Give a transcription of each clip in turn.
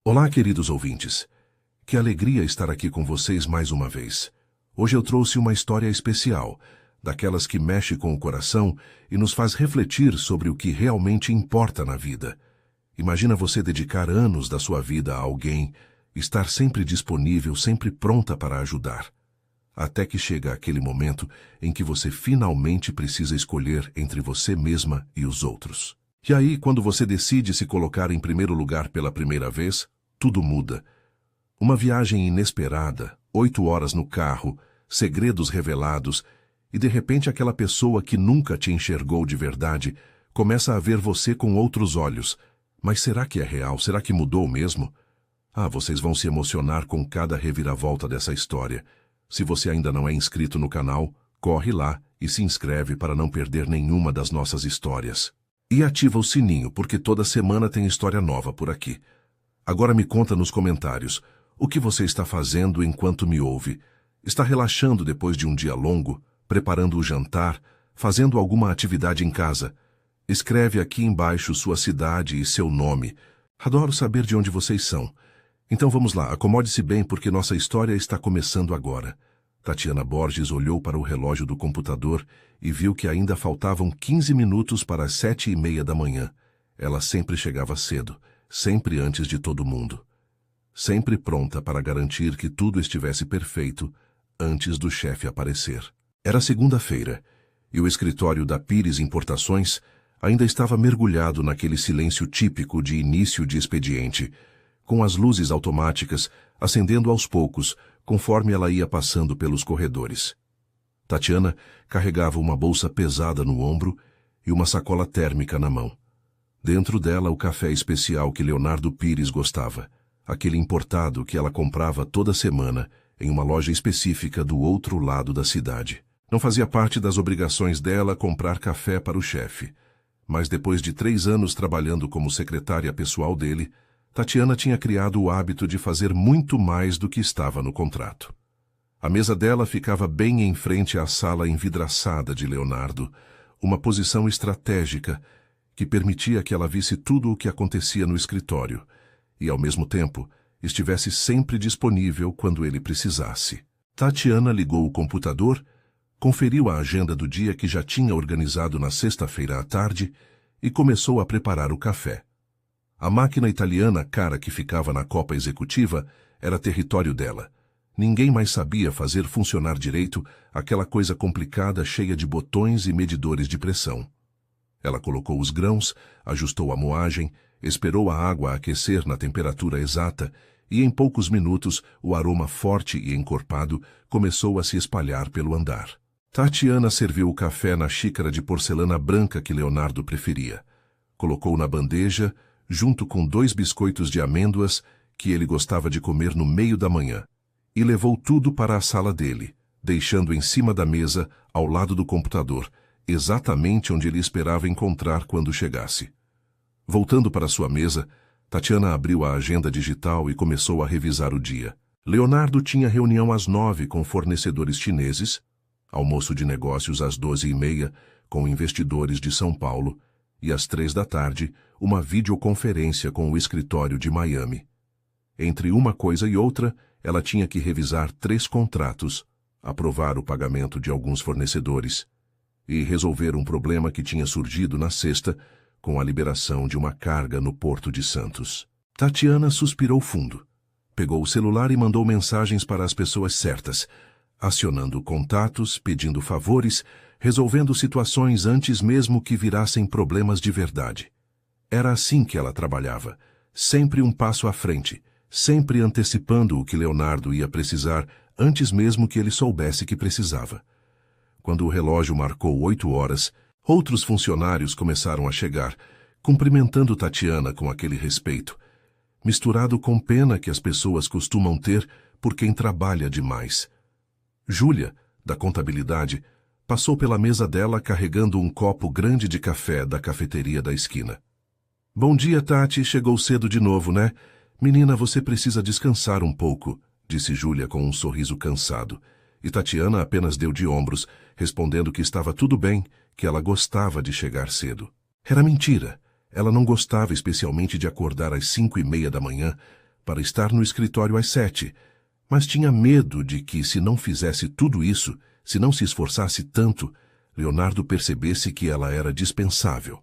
Olá, queridos ouvintes. Que alegria estar aqui com vocês mais uma vez. Hoje eu trouxe uma história especial, daquelas que mexe com o coração e nos faz refletir sobre o que realmente importa na vida. Imagina você dedicar anos da sua vida a alguém, estar sempre disponível, sempre pronta para ajudar. Até que chega aquele momento em que você finalmente precisa escolher entre você mesma e os outros. E aí, quando você decide se colocar em primeiro lugar pela primeira vez, tudo muda. Uma viagem inesperada, 8 horas no carro, segredos revelados, e de repente aquela pessoa que nunca te enxergou de verdade começa a ver você com outros olhos. Mas será que é real? Será que mudou mesmo? Vocês vão se emocionar com cada reviravolta dessa história. Se você ainda não é inscrito no canal, corre lá e se inscreve para não perder nenhuma das nossas histórias. E ativa o sininho, porque toda semana tem história nova por aqui. Agora me conta nos comentários, o que você está fazendo enquanto me ouve? Está relaxando depois de um dia longo? Preparando o jantar? Fazendo alguma atividade em casa? Escreve aqui embaixo sua cidade e seu nome. Adoro saber de onde vocês são. Então vamos lá, acomode-se bem porque nossa história está começando agora. Tatiana Borges olhou para o relógio do computador e viu que ainda faltavam 15 minutos para as 7:30 da manhã. Ela sempre chegava cedo, sempre antes de todo mundo. Sempre pronta para garantir que tudo estivesse perfeito antes do chefe aparecer. Era segunda-feira e o escritório da Pires Importações ainda estava mergulhado naquele silêncio típico de início de expediente, com as luzes automáticas acendendo aos poucos, conforme ela ia passando pelos corredores. Tatiana carregava uma bolsa pesada no ombro e uma sacola térmica na mão. Dentro dela o café especial que Leonardo Pires gostava, aquele importado que ela comprava toda semana em uma loja específica do outro lado da cidade. Não fazia parte das obrigações dela comprar café para o chefe, mas depois de 3 anos trabalhando como secretária pessoal dele, Tatiana tinha criado o hábito de fazer muito mais do que estava no contrato. A mesa dela ficava bem em frente à sala envidraçada de Leonardo, uma posição estratégica que permitia que ela visse tudo o que acontecia no escritório e, ao mesmo tempo, estivesse sempre disponível quando ele precisasse. Tatiana ligou o computador, conferiu a agenda do dia que já tinha organizado na sexta-feira à tarde e começou a preparar o café. A máquina italiana cara que ficava na copa executiva era território dela. Ninguém mais sabia fazer funcionar direito aquela coisa complicada cheia de botões e medidores de pressão. Ela colocou os grãos, ajustou a moagem, esperou a água aquecer na temperatura exata e em poucos minutos o aroma forte e encorpado começou a se espalhar pelo andar. Tatiana serviu o café na xícara de porcelana branca que Leonardo preferia. Colocou na bandeja, junto com 2 biscoitos de amêndoas que ele gostava de comer no meio da manhã, e levou tudo para a sala dele, deixando em cima da mesa, ao lado do computador, exatamente onde ele esperava encontrar quando chegasse. Voltando para sua mesa, Tatiana abriu a agenda digital e começou a revisar o dia. Leonardo tinha reunião às 9 com fornecedores chineses, almoço de negócios às 12:30 com investidores de São Paulo, e às 3 da tarde, uma videoconferência com o escritório de Miami. Entre uma coisa e outra, ela tinha que revisar 3 contratos, aprovar o pagamento de alguns fornecedores e resolver um problema que tinha surgido na sexta com a liberação de uma carga no Porto de Santos. Tatiana suspirou fundo, pegou o celular e mandou mensagens para as pessoas certas, acionando contatos, pedindo favores, resolvendo situações antes mesmo que virassem problemas de verdade. Era assim que ela trabalhava, sempre um passo à frente, sempre antecipando o que Leonardo ia precisar antes mesmo que ele soubesse que precisava. Quando o relógio marcou 8 horas, outros funcionários começaram a chegar, cumprimentando Tatiana com aquele respeito, misturado com pena que as pessoas costumam ter por quem trabalha demais. Júlia, da contabilidade, passou pela mesa dela carregando um copo grande de café da cafeteria da esquina. "Bom dia, Tati. Chegou cedo de novo, né? Menina, você precisa descansar um pouco", disse Júlia com um sorriso cansado. E Tatiana apenas deu de ombros, respondendo que estava tudo bem, que ela gostava de chegar cedo. Era mentira. Ela não gostava especialmente de acordar às 5:30 da manhã, para estar no escritório às 7, mas tinha medo de que, se não fizesse tudo isso, se não se esforçasse tanto, Leonardo percebesse que ela era dispensável.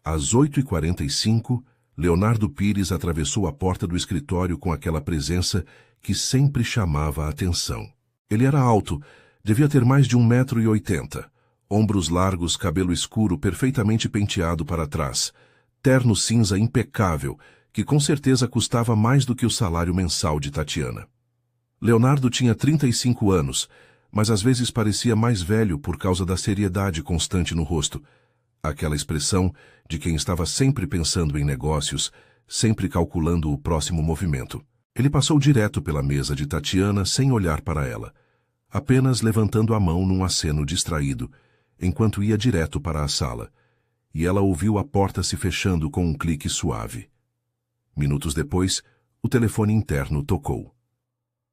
Às 8h45, Leonardo Pires atravessou a porta do escritório com aquela presença que sempre chamava a atenção. Ele era alto, devia ter mais de 1,80 m, ombros largos, cabelo escuro perfeitamente penteado para trás, terno cinza impecável, que com certeza custava mais do que o salário mensal de Tatiana. Leonardo tinha 35 anos, mas às vezes parecia mais velho por causa da seriedade constante no rosto, aquela expressão de quem estava sempre pensando em negócios, sempre calculando o próximo movimento. Ele passou direto pela mesa de Tatiana sem olhar para ela, apenas levantando a mão num aceno distraído, enquanto ia direto para a sala, e ela ouviu a porta se fechando com um clique suave. Minutos depois, o telefone interno tocou.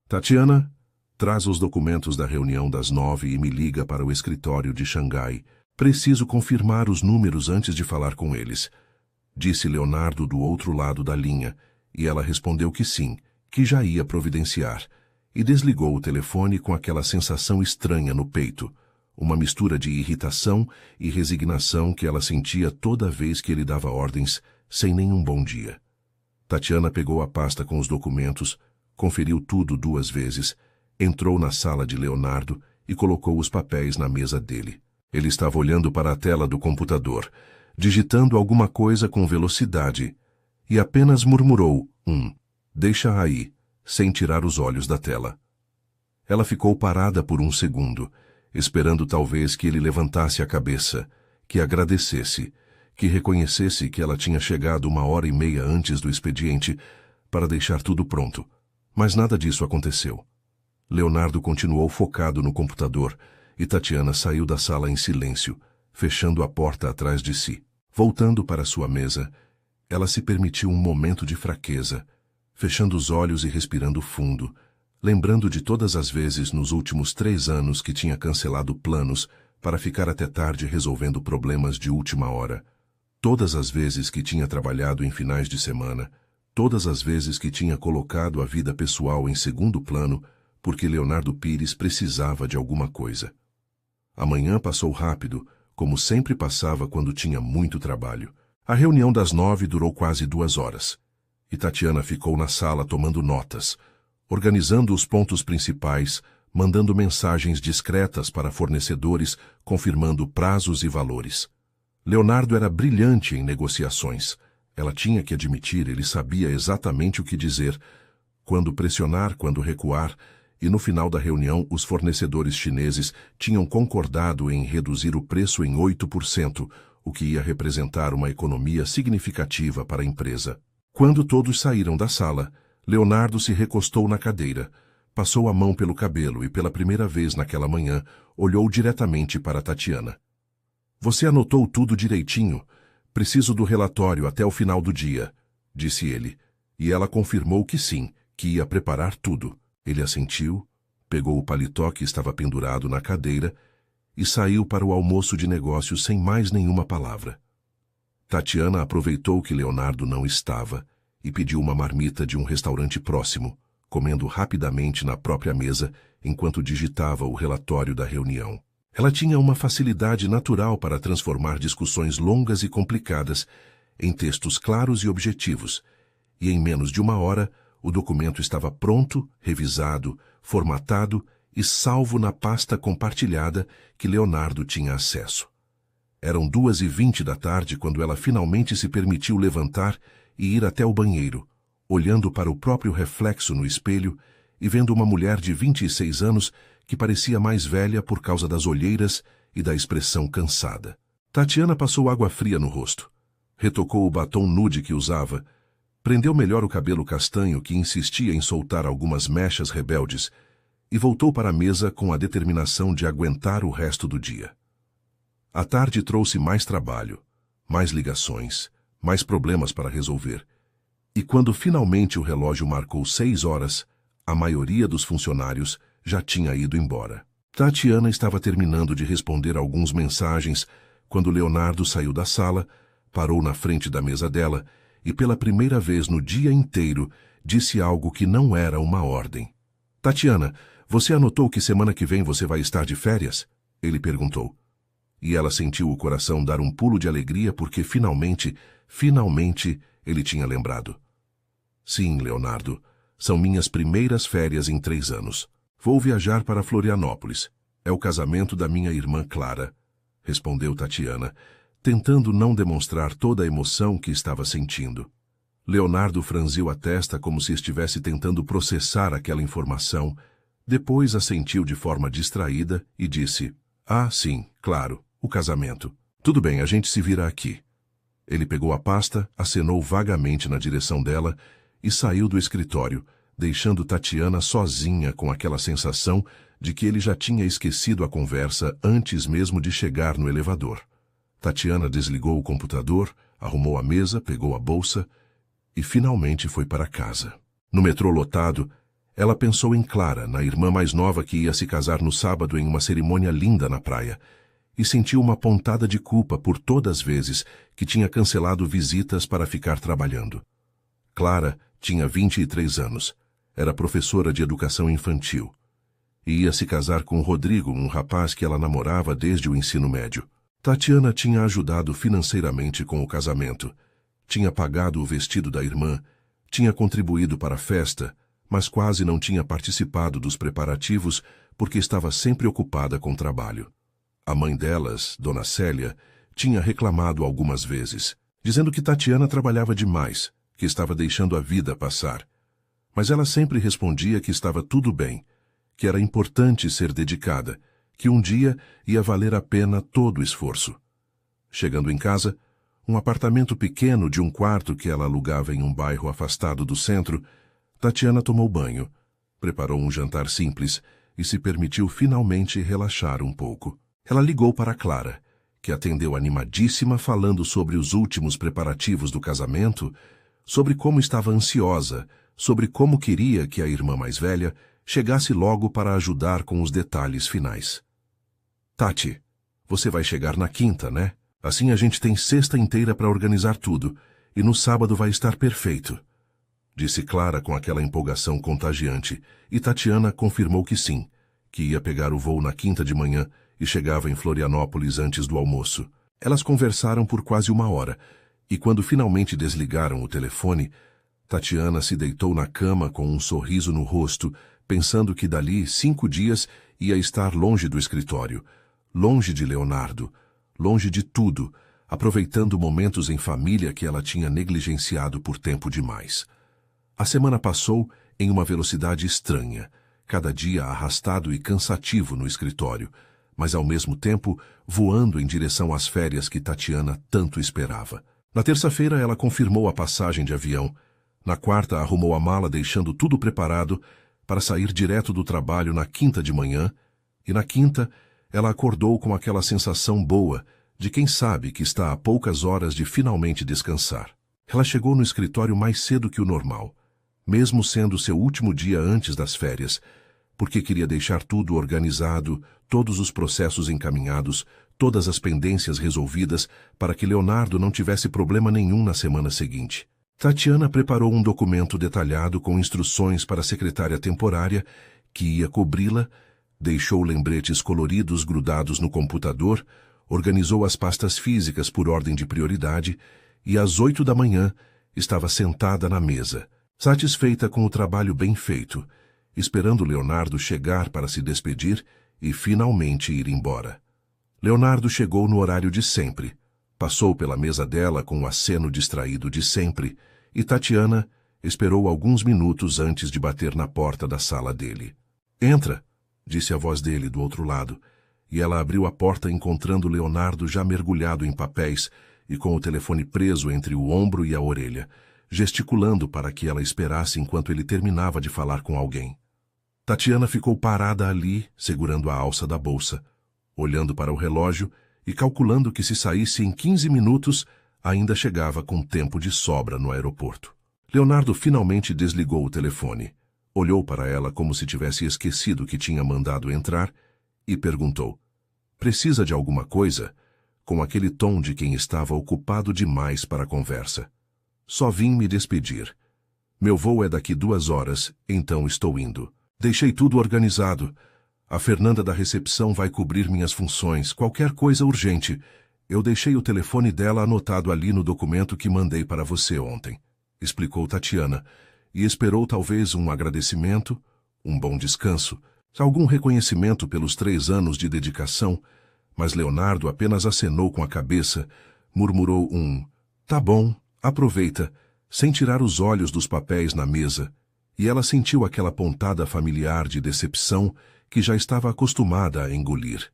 Tatiana, traz os documentos da reunião das 9 e me liga para o escritório de Xangai. Preciso confirmar os números antes de falar com eles, disse Leonardo do outro lado da linha, e ela respondeu que sim, que já ia providenciar, e desligou o telefone com aquela sensação estranha no peito, uma mistura de irritação e resignação que ela sentia toda vez que ele dava ordens, sem nenhum bom dia. Tatiana pegou a pasta com os documentos, conferiu tudo 2 vezes, entrou na sala de Leonardo e colocou os papéis na mesa dele. Ele estava olhando para a tela do computador, digitando alguma coisa com velocidade, e apenas murmurou deixa aí, sem tirar os olhos da tela. Ela ficou parada por um segundo, esperando talvez que ele levantasse a cabeça, que agradecesse, que reconhecesse que ela tinha chegado 1h30 antes do expediente para deixar tudo pronto. Mas nada disso aconteceu. Leonardo continuou focado no computador e Tatiana saiu da sala em silêncio, fechando a porta atrás de si. Voltando para sua mesa, ela se permitiu um momento de fraqueza, fechando os olhos e respirando fundo, lembrando de todas as vezes nos últimos 3 anos que tinha cancelado planos para ficar até tarde resolvendo problemas de última hora, todas as vezes que tinha trabalhado em finais de semana, todas as vezes que tinha colocado a vida pessoal em segundo plano porque Leonardo Pires precisava de alguma coisa. A manhã passou rápido, como sempre passava quando tinha muito trabalho. A reunião das 9 durou quase 2 horas, e Tatiana ficou na sala tomando notas, organizando os pontos principais, mandando mensagens discretas para fornecedores, confirmando prazos e valores. Leonardo era brilhante em negociações. Ela tinha que admitir, ele sabia exatamente o que dizer, quando pressionar, quando recuar, e no final da reunião os fornecedores chineses tinham concordado em reduzir o preço em 8%, o que ia representar uma economia significativa para a empresa. Quando todos saíram da sala, Leonardo se recostou na cadeira, passou a mão pelo cabelo e pela primeira vez naquela manhã olhou diretamente para Tatiana. Você anotou tudo direitinho? Preciso do relatório até o final do dia, disse ele, e ela confirmou que sim, que ia preparar tudo. Ele assentiu, pegou o paletó que estava pendurado na cadeira e saiu para o almoço de negócios sem mais nenhuma palavra. Tatiana aproveitou que Leonardo não estava e pediu uma marmita de um restaurante próximo, comendo rapidamente na própria mesa enquanto digitava o relatório da reunião. Ela tinha uma facilidade natural para transformar discussões longas e complicadas em textos claros e objetivos, e em menos de 1 hora o documento estava pronto, revisado, formatado e salvo na pasta compartilhada que Leonardo tinha acesso. Eram 2h20 da tarde quando ela finalmente se permitiu levantar e ir até o banheiro, olhando para o próprio reflexo no espelho e vendo uma mulher de 26 anos que parecia mais velha por causa das olheiras e da expressão cansada. Tatiana passou água fria no rosto, retocou o batom nude que usava, prendeu melhor o cabelo castanho que insistia em soltar algumas mechas rebeldes e voltou para a mesa com a determinação de aguentar o resto do dia. A tarde trouxe mais trabalho, mais ligações, mais problemas para resolver. E quando finalmente o relógio marcou 6 horas, a maioria dos funcionários já tinha ido embora. Tatiana estava terminando de responder algumas mensagens quando Leonardo saiu da sala, parou na frente da mesa dela e pela primeira vez no dia inteiro disse algo que não era uma ordem. Tatiana, você anotou que semana que vem você vai estar de férias? Ele perguntou. E ela sentiu o coração dar um pulo de alegria porque finalmente ele tinha lembrado. Sim, Leonardo, são minhas primeiras férias em 3 anos. Vou viajar para Florianópolis. É o casamento da minha irmã Clara, respondeu Tatiana, tentando não demonstrar toda a emoção que estava sentindo. Leonardo franziu a testa como se estivesse tentando processar aquela informação, depois assentiu de forma distraída e disse, ah, sim, claro, o casamento. Tudo bem, a gente se vira aqui. Ele pegou a pasta, acenou vagamente na direção dela e saiu do escritório, deixando Tatiana sozinha com aquela sensação de que ele já tinha esquecido a conversa antes mesmo de chegar no elevador. Tatiana desligou o computador, arrumou a mesa, pegou a bolsa e finalmente foi para casa. No metrô lotado, ela pensou em Clara, na irmã mais nova que ia se casar no sábado em uma cerimônia linda na praia, e sentiu uma pontada de culpa por todas as vezes que tinha cancelado visitas para ficar trabalhando. Clara tinha 23 anos, era professora de educação infantil, e ia se casar com Rodrigo, um rapaz que ela namorava desde o ensino médio. Tatiana tinha ajudado financeiramente com o casamento, tinha pagado o vestido da irmã, tinha contribuído para a festa, mas quase não tinha participado dos preparativos porque estava sempre ocupada com trabalho. A mãe delas, Dona Célia, tinha reclamado algumas vezes, dizendo que Tatiana trabalhava demais, que estava deixando a vida passar. Mas ela sempre respondia que estava tudo bem, que era importante ser dedicada, que um dia ia valer a pena todo o esforço. Chegando em casa, um apartamento pequeno de um quarto que ela alugava em um bairro afastado do centro, Tatiana tomou banho, preparou um jantar simples e se permitiu finalmente relaxar um pouco. Ela ligou para Clara, que atendeu animadíssima falando sobre os últimos preparativos do casamento, sobre como estava ansiosa, sobre como queria que a irmã mais velha chegasse logo para ajudar com os detalhes finais. Tati, você vai chegar na quinta, né? Assim a gente tem sexta inteira para organizar tudo, e no sábado vai estar perfeito, disse Clara com aquela empolgação contagiante, e Tatiana confirmou que sim, que ia pegar o voo na quinta de manhã e chegava em Florianópolis antes do almoço. Elas conversaram por quase 1 hora, e quando finalmente desligaram o telefone, Tatiana se deitou na cama com um sorriso no rosto, pensando que dali 5 dias ia estar longe do escritório, longe de Leonardo, longe de tudo, aproveitando momentos em família que ela tinha negligenciado por tempo demais. A semana passou em uma velocidade estranha, cada dia arrastado e cansativo no escritório, mas ao mesmo tempo voando em direção às férias que Tatiana tanto esperava. Na terça-feira ela confirmou a passagem de avião, na quarta arrumou a mala deixando tudo preparado para sair direto do trabalho na quinta de manhã, e na quinta ela acordou com aquela sensação boa de quem sabe que está a poucas horas de finalmente descansar. Ela chegou no escritório mais cedo que o normal, mesmo sendo seu último dia antes das férias, porque queria deixar tudo organizado, todos os processos encaminhados, todas as pendências resolvidas para que Leonardo não tivesse problema nenhum na semana seguinte. Tatiana preparou um documento detalhado com instruções para a secretária temporária, que ia cobri-la, deixou lembretes coloridos grudados no computador, organizou as pastas físicas por ordem de prioridade e às 8 da manhã estava sentada na mesa, satisfeita com o trabalho bem feito, esperando Leonardo chegar para se despedir e finalmente ir embora. Leonardo chegou no horário de sempre, passou pela mesa dela com o aceno distraído de sempre e Tatiana esperou alguns minutos antes de bater na porta da sala dele. Entra, disse a voz dele do outro lado, e ela abriu a porta encontrando Leonardo já mergulhado em papéis e com o telefone preso entre o ombro e a orelha, gesticulando para que ela esperasse enquanto ele terminava de falar com alguém. Tatiana ficou parada ali, segurando a alça da bolsa, olhando para o relógio e calculando que se saísse em 15 minutos, ainda chegava com tempo de sobra no aeroporto. Leonardo finalmente desligou o telefone, olhou para ela como se tivesse esquecido que tinha mandado entrar e perguntou, "Precisa de alguma coisa?", com aquele tom de quem estava ocupado demais para a conversa. "Só vim me despedir. Meu voo é daqui 2 horas, então estou indo. Deixei tudo organizado. A Fernanda da recepção vai cobrir minhas funções, qualquer coisa urgente. Eu deixei o telefone dela anotado ali no documento que mandei para você ontem, explicou Tatiana, e esperou talvez um agradecimento, um bom descanso, algum reconhecimento pelos 3 anos de dedicação, mas Leonardo apenas acenou com a cabeça, murmurou um "tá bom, aproveita", sem tirar os olhos dos papéis na mesa, e ela sentiu aquela pontada familiar de decepção que já estava acostumada a engolir.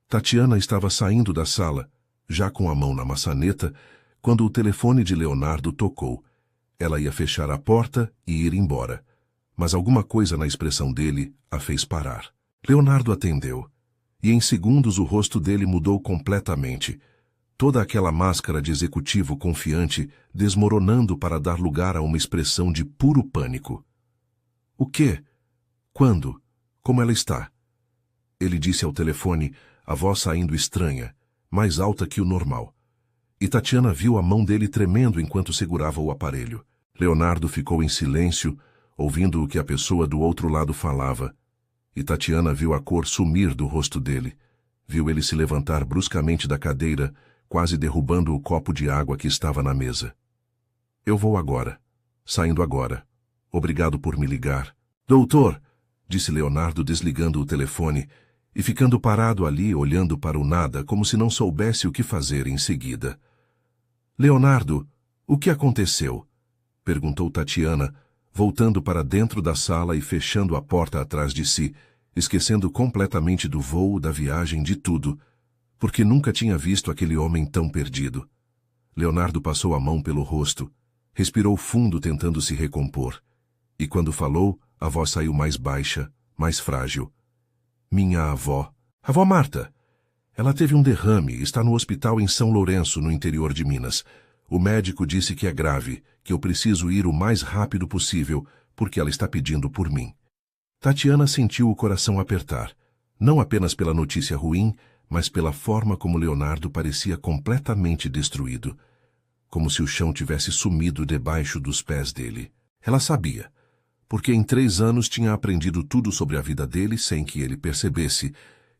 Tatiana estava saindo da sala, já com a mão na maçaneta, quando o telefone de Leonardo tocou. Ela ia fechar a porta e ir embora, mas alguma coisa na expressão dele a fez parar. Leonardo atendeu, e em segundos o rosto dele mudou completamente, toda aquela máscara de executivo confiante desmoronando para dar lugar a uma expressão de puro pânico. "O quê? Quando? Como ela está?" Ele disse ao telefone, a voz saindo estranha, mais alta que o normal. E Tatiana viu a mão dele tremendo enquanto segurava o aparelho. Leonardo ficou em silêncio, ouvindo o que a pessoa do outro lado falava. E Tatiana viu a cor sumir do rosto dele. Viu ele se levantar bruscamente da cadeira, quase derrubando o copo de água que estava na mesa. "Eu vou agora. Saindo agora. Obrigado por me ligar." "Doutor!" disse Leonardo desligando o telefone e ficando parado ali olhando para o nada como se não soubesse o que fazer em seguida. "Leonardo, o que aconteceu?" perguntou Tatiana, voltando para dentro da sala e fechando a porta atrás de si, esquecendo completamente do voo, da viagem, de tudo, porque nunca tinha visto aquele homem tão perdido. Leonardo passou a mão pelo rosto, respirou fundo tentando se recompor, e quando falou, a voz saiu mais baixa, mais frágil. "Minha avó, avó Marta. Ela teve um derrame e está no hospital em São Lourenço, no interior de Minas. O médico disse que é grave, que eu preciso ir o mais rápido possível, porque ela está pedindo por mim." Tatiana sentiu o coração apertar, não apenas pela notícia ruim, mas pela forma como Leonardo parecia completamente destruído, como se o chão tivesse sumido debaixo dos pés dele. Ela sabia, porque em 3 anos tinha aprendido tudo sobre a vida dele sem que ele percebesse,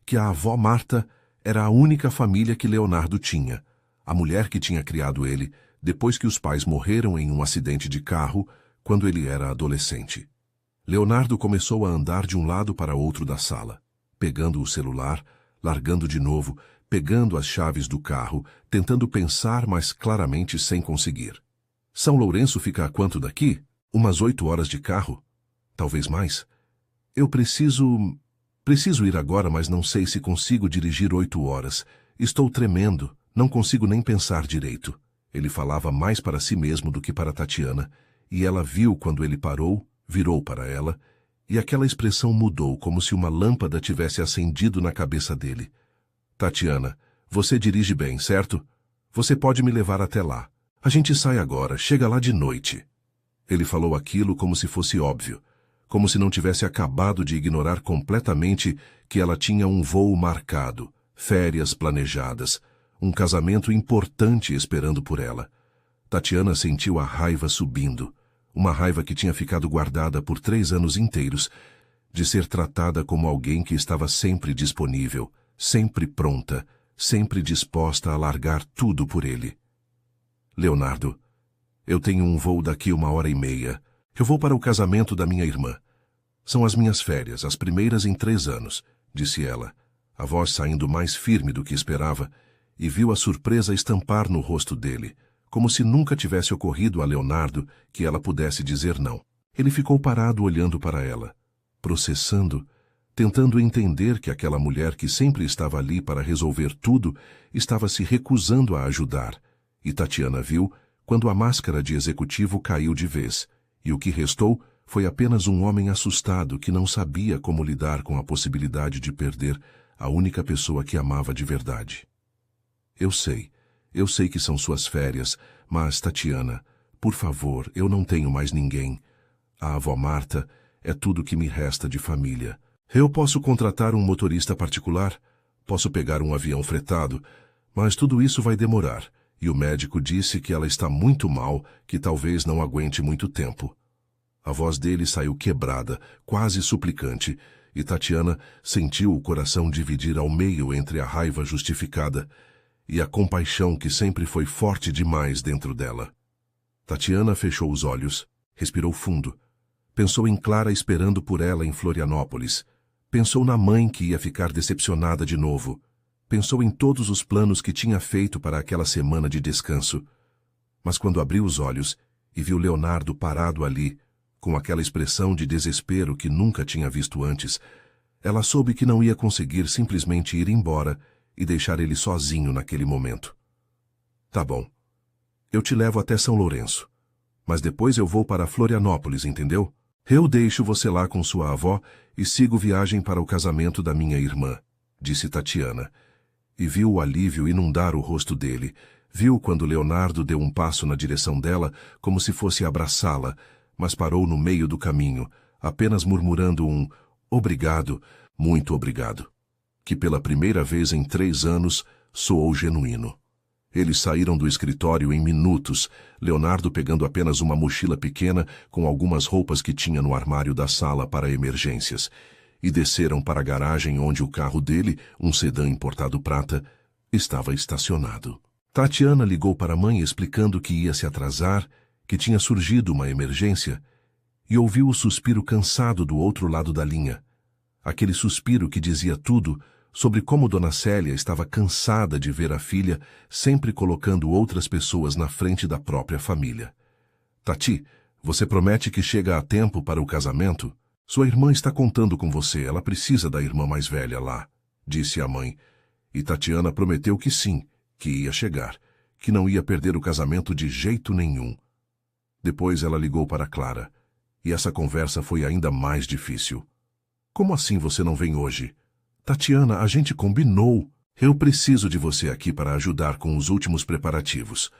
que a avó Marta era a única família que Leonardo tinha, a mulher que tinha criado ele depois que os pais morreram em um acidente de carro quando ele era adolescente. Leonardo começou a andar de um lado para outro da sala, pegando o celular, largando de novo, pegando as chaves do carro, tentando pensar mais claramente sem conseguir. São Lourenço fica a quanto daqui? Umas 8 horas de carro? Talvez mais. Eu preciso ir agora, mas não sei se consigo dirigir 8 horas. Estou tremendo, não consigo nem pensar direito. Ele falava mais para si mesmo do que para Tatiana, e ela viu quando ele parou, virou para ela, e aquela expressão mudou como se uma lâmpada tivesse acendido na cabeça dele. "Tatiana, você dirige bem, certo? Você pode me levar até lá. A gente sai agora, chega lá de noite." Ele falou aquilo como se fosse óbvio, como se não tivesse acabado de ignorar completamente que ela tinha um voo marcado, férias planejadas, um casamento importante esperando por ela. Tatiana sentiu a raiva subindo, uma raiva que tinha ficado guardada por 3 anos inteiros, de ser tratada como alguém que estava sempre disponível, sempre pronta, sempre disposta a largar tudo por ele. "Leonardo, eu tenho um voo daqui 1h30. Eu vou para o casamento da minha irmã. São as minhas férias, as primeiras em 3 anos, disse ela, a voz saindo mais firme do que esperava, e viu a surpresa estampar no rosto dele, como se nunca tivesse ocorrido a Leonardo que ela pudesse dizer não. Ele ficou parado olhando para ela, processando, tentando entender que aquela mulher que sempre estava ali para resolver tudo estava se recusando a ajudar, e Tatiana viu quando a máscara de executivo caiu de vez, e o que restou foi apenas um homem assustado que não sabia como lidar com a possibilidade de perder a única pessoa que amava de verdade. Eu sei que são suas férias, mas, Tatiana, por favor, eu não tenho mais ninguém. A avó Marta é tudo que me resta de família. Eu posso contratar um motorista particular, posso pegar um avião fretado, mas tudo isso vai demorar, e o médico disse que ela está muito mal, que talvez não aguente muito tempo. A voz dele saiu quebrada, quase suplicante, e Tatiana sentiu o coração dividir ao meio entre a raiva justificada e a compaixão que sempre foi forte demais dentro dela. Tatiana fechou os olhos, respirou fundo. Pensou em Clara esperando por ela em Florianópolis. Pensou na mãe que ia ficar decepcionada de novo. Pensou em todos os planos que tinha feito para aquela semana de descanso. Mas quando abriu os olhos e viu Leonardo parado ali, com aquela expressão de desespero que nunca tinha visto antes, ela soube que não ia conseguir simplesmente ir embora e deixar ele sozinho naquele momento. Tá bom. Eu te levo até São Lourenço. Mas depois eu vou para Florianópolis, entendeu? Eu deixo você lá com sua avó e sigo viagem para o casamento da minha irmã, disse Tatiana. E viu o alívio inundar o rosto dele. Viu quando Leonardo deu um passo na direção dela, como se fosse abraçá-la, mas parou no meio do caminho, apenas murmurando um obrigado, muito obrigado, que pela primeira vez em 3 anos soou genuíno. Eles saíram do escritório em minutos, Leonardo pegando apenas uma mochila pequena com algumas roupas que tinha no armário da sala para emergências, e desceram para a garagem onde o carro dele, um sedã importado prata, estava estacionado. Tatiana ligou para a mãe explicando que ia se atrasar, que tinha surgido uma emergência, e ouviu o suspiro cansado do outro lado da linha. Aquele suspiro que dizia tudo sobre como Dona Célia estava cansada de ver a filha sempre colocando outras pessoas na frente da própria família. Tati, você promete que chega a tempo para o casamento? Sua irmã está contando com você, ela precisa da irmã mais velha lá, disse a mãe. E Tatiana prometeu que sim, que ia chegar, que não ia perder o casamento de jeito nenhum. Depois ela ligou para Clara, e essa conversa foi ainda mais difícil. Como assim você não vem hoje? Tatiana, a gente combinou. Eu preciso de você aqui para ajudar com os últimos preparativos.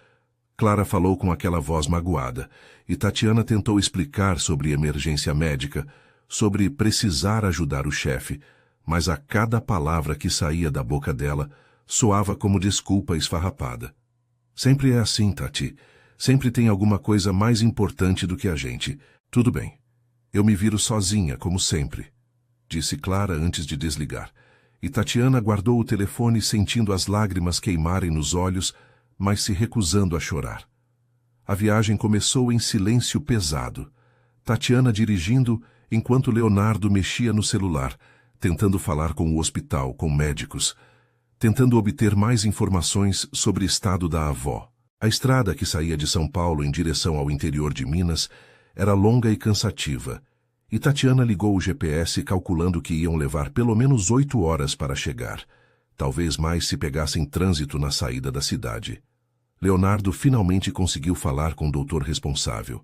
Clara falou com aquela voz magoada, e Tatiana tentou explicar sobre emergência médica, sobre precisar ajudar o chefe, mas a cada palavra que saía da boca dela soava como desculpa esfarrapada. Sempre é assim, Tati. Sempre tem alguma coisa mais importante do que a gente. Tudo bem. Eu me viro sozinha, como sempre, disse Clara antes de desligar. E Tatiana guardou o telefone sentindo as lágrimas queimarem nos olhos, mas se recusando a chorar. A viagem começou em silêncio pesado. Tatiana dirigindo enquanto Leonardo mexia no celular, tentando falar com o hospital, com médicos, tentando obter mais informações sobre o estado da avó. A estrada que saía de São Paulo em direção ao interior de Minas era longa e cansativa, e Tatiana ligou o GPS calculando que iam levar pelo menos 8 horas para chegar, talvez mais se pegassem trânsito na saída da cidade. Leonardo finalmente conseguiu falar com o doutor responsável,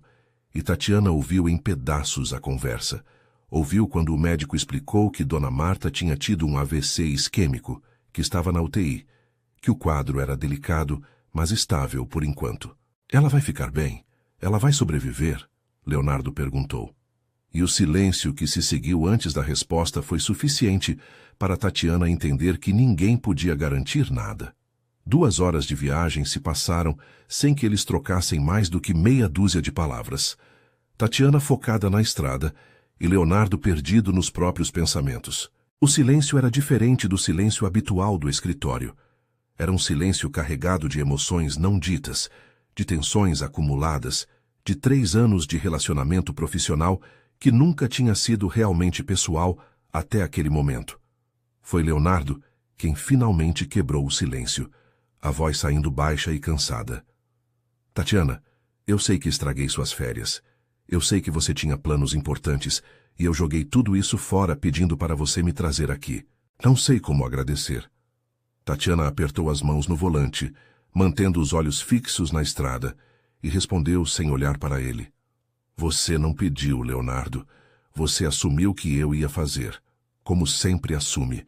e Tatiana ouviu em pedaços a conversa. Ouviu quando o médico explicou que Dona Marta tinha tido um AVC isquêmico, que estava na UTI, que o quadro era delicado, mas estável por enquanto. Ela vai ficar bem? Ela vai sobreviver? Leonardo perguntou. E o silêncio que se seguiu antes da resposta foi suficiente para Tatiana entender que ninguém podia garantir nada. 2 horas de viagem se passaram sem que eles trocassem mais do que meia dúzia de palavras. Tatiana focada na estrada e Leonardo perdido nos próprios pensamentos. O silêncio era diferente do silêncio habitual do escritório. Era um silêncio carregado de emoções não ditas, de tensões acumuladas, de 3 anos de relacionamento profissional que nunca tinha sido realmente pessoal até aquele momento. Foi Leonardo quem finalmente quebrou o silêncio, a voz saindo baixa e cansada. Tatiana, eu sei que estraguei suas férias. Eu sei que você tinha planos importantes e eu joguei tudo isso fora pedindo para você me trazer aqui. Não sei como agradecer. Tatiana apertou as mãos no volante, mantendo os olhos fixos na estrada, e respondeu sem olhar para ele. Você não pediu, Leonardo. Você assumiu que eu ia fazer, como sempre assume.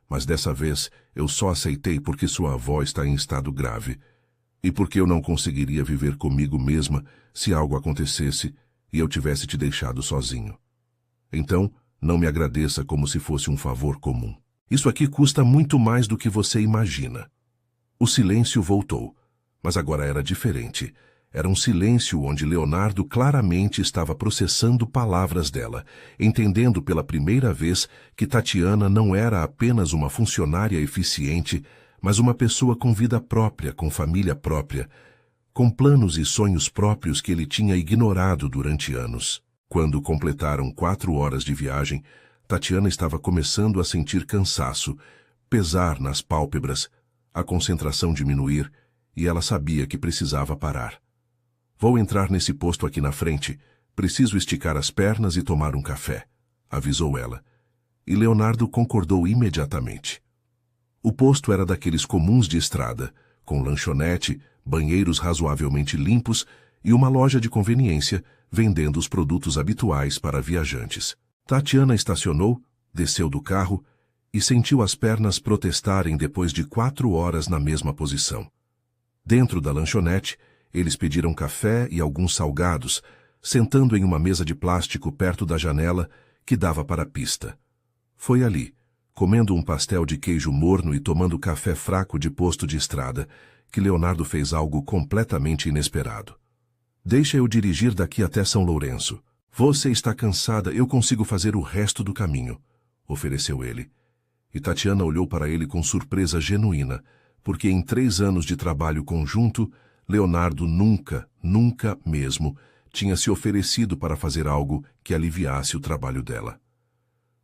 Mas dessa vez eu só aceitei porque sua avó está em estado grave. E porque eu não conseguiria viver comigo mesma se algo acontecesse e eu tivesse te deixado sozinho. Então, não me agradeça como se fosse um favor comum. Isso aqui custa muito mais do que você imagina. O silêncio voltou, mas agora era diferente. Era um silêncio onde Leonardo claramente estava processando palavras dela, entendendo pela primeira vez que Tatiana não era apenas uma funcionária eficiente, mas uma pessoa com vida própria, com família própria, com planos e sonhos próprios que ele tinha ignorado durante anos. Quando completaram 4 horas de viagem, Tatiana estava começando a sentir cansaço, pesar nas pálpebras, a concentração diminuir, e ela sabia que precisava parar. Vou entrar nesse posto aqui na frente. Preciso esticar as pernas e tomar um café, avisou ela. E Leonardo concordou imediatamente. O posto era daqueles comuns de estrada, com lanchonete, banheiros razoavelmente limpos e uma loja de conveniência vendendo os produtos habituais para viajantes. Tatiana estacionou, desceu do carro e sentiu as pernas protestarem depois de 4 horas na mesma posição. Dentro da lanchonete, eles pediram café e alguns salgados, sentando em uma mesa de plástico perto da janela que dava para a pista. Foi ali, comendo um pastel de queijo morno e tomando café fraco de posto de estrada, que Leonardo fez algo completamente inesperado. Deixa eu dirigir daqui até São Lourenço. Você está cansada, eu consigo fazer o resto do caminho, ofereceu ele. E Tatiana olhou para ele com surpresa genuína, porque em 3 anos de trabalho conjunto, Leonardo nunca mesmo, tinha se oferecido para fazer algo que aliviasse o trabalho dela.